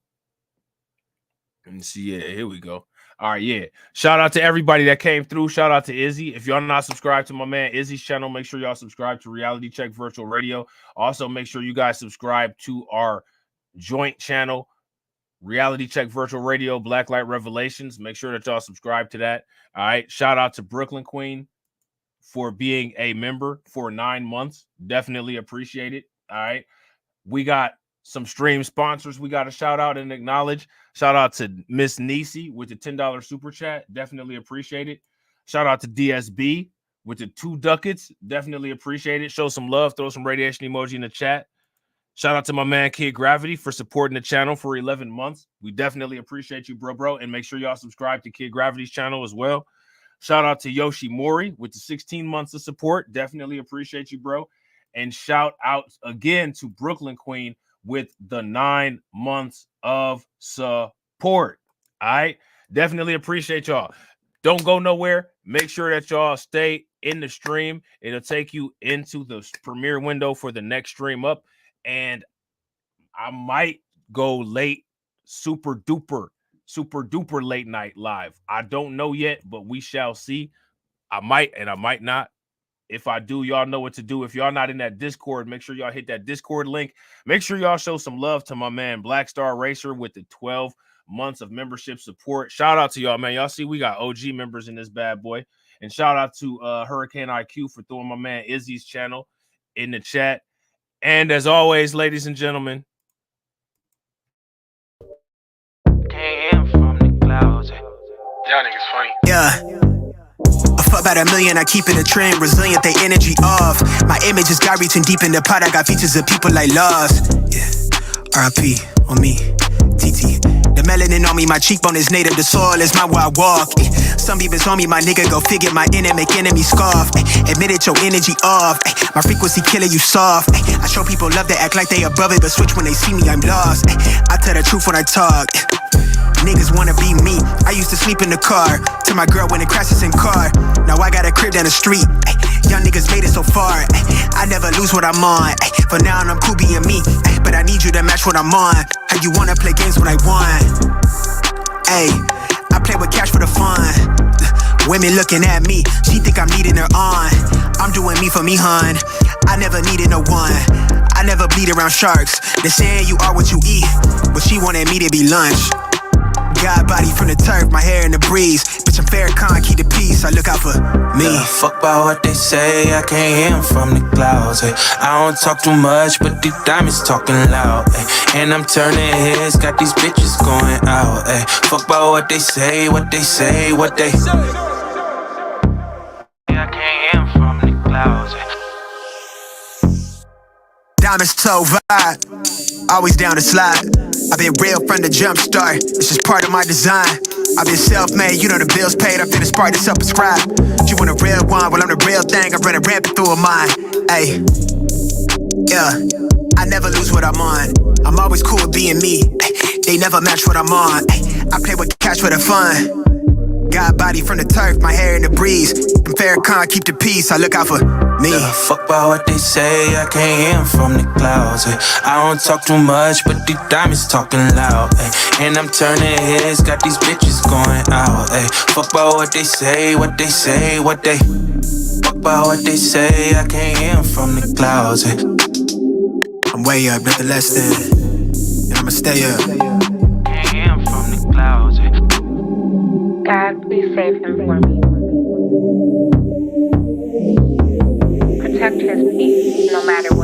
And see, yeah, here we go. All right, yeah. Shout out to everybody that came through. Shout out to Izzy. If y'all not subscribed to my man Izzy's channel, make sure y'all subscribe to Reality Check Virtual Radio. Also, make sure you guys subscribe to our joint channel, Reality Check Virtual Radio, Black Light Revelations. Make sure that y'all subscribe to that. All right. Shout out to Brooklyn Queen for being a member for 9 months. Definitely appreciate it. All right. We got some stream sponsors we got to shout out and acknowledge. Shout out to Miss Nisi with the $10 super chat. Definitely appreciate it. Shout out to DSB with the 2 ducats. Definitely appreciate it. Show some love. Throw some radiation emoji in the chat. Shout out to my man Kid Gravity for supporting the channel for 11 months. We definitely appreciate you, bro. And make sure y'all subscribe to Kid Gravity's channel as well. Shout out to Yoshi Mori with the 16 months of support. Definitely appreciate you, bro. And shout out again to Brooklyn Queen with the 9 months of support. All right. Definitely appreciate y'all. Don't go nowhere. Make sure that y'all stay in the stream. It'll take you into the premiere window for the next stream up. And I might go late, super duper late night live. I don't know yet, but we shall see. I might and I might not. If I do, y'all know what to do. If y'all not in that Discord, make sure y'all hit that Discord link. Make sure y'all show some love to my man Black Star Racer with the 12 months of membership support. Shout out to y'all, man. Y'all see we got OG members in this bad boy. And shout out to Hurricane IQ for throwing my man Izzy's channel in the chat. And as always, ladies and gentlemen, Y'all niggas funny. Yeah. I fuck about $1 million, I keep it a trend, resilient, they energy off. My image is got reaching deep in the pot, I got features of people like Lawz. Yeah, RIP on me, TT. The melanin on me, my cheekbone is native, the soil is my where I walk. Some beavers on me, my nigga, go figure my enemy, make enemy scoff. Admit it, your energy off. My frequency killer, you soft. I show people love that act like they above it, but switch when they see me, I'm lost. I tell the truth when I talk. Niggas wanna be me. I used to sleep in the car till my girl when it crashes in car. Now I got a crib down the street. Young niggas made it so far. I never lose what I'm on. For now I'm cool being me. But I need you to match what I'm on. How you wanna play games when I won? Ay, I play with cash for the fun. Women looking at me, she think I'm needing her on. I'm doing me for me, hun. I never needed no one. I never bleed around sharks. They're saying you are what you eat, but she wanted me to be lunch. God body from the turf, my hair in the breeze. Bitch, I'm Farrakhan, keep the peace, I look out for me. Yeah, fuck about what they say, I can't hear them from the clouds. Ay. I don't talk too much, but these diamonds talking loud. Ay. And I'm turning heads, got these bitches going out. Ay. Fuck about what they say, what they say, what they say. I can't hear them from the clouds. Ay. Diamonds so vibe, always down to slide. I've been real from the jump start, it's just part of my design. I've been self-made, you know the bills paid, I'm finna spark to self-prescribe. You want a real one, well I'm the real thing, I'm running rampant through a mind. Ayy, yeah, I never lose what I'm on. I'm always cool with being me, they never match what I'm on. I play with cash for the fun. God body from the turf, my hair in the breeze. I'm Farrakhan, keep the peace, I look out for me. Yeah, fuck about what they say, I can't hear them from the clouds. Ay. I don't talk too much, but these diamonds talking loud. Ay. And I'm turning heads, got these bitches going out. Ay. Fuck about what they say, what they say, what they. Fuck about what they say, I can't hear them from the clouds. Ay. I'm way up, nothing less than, and I'ma stay up. Can't hear them from the clouds. Ay. God, please save him for me. Protect his peace, no matter what.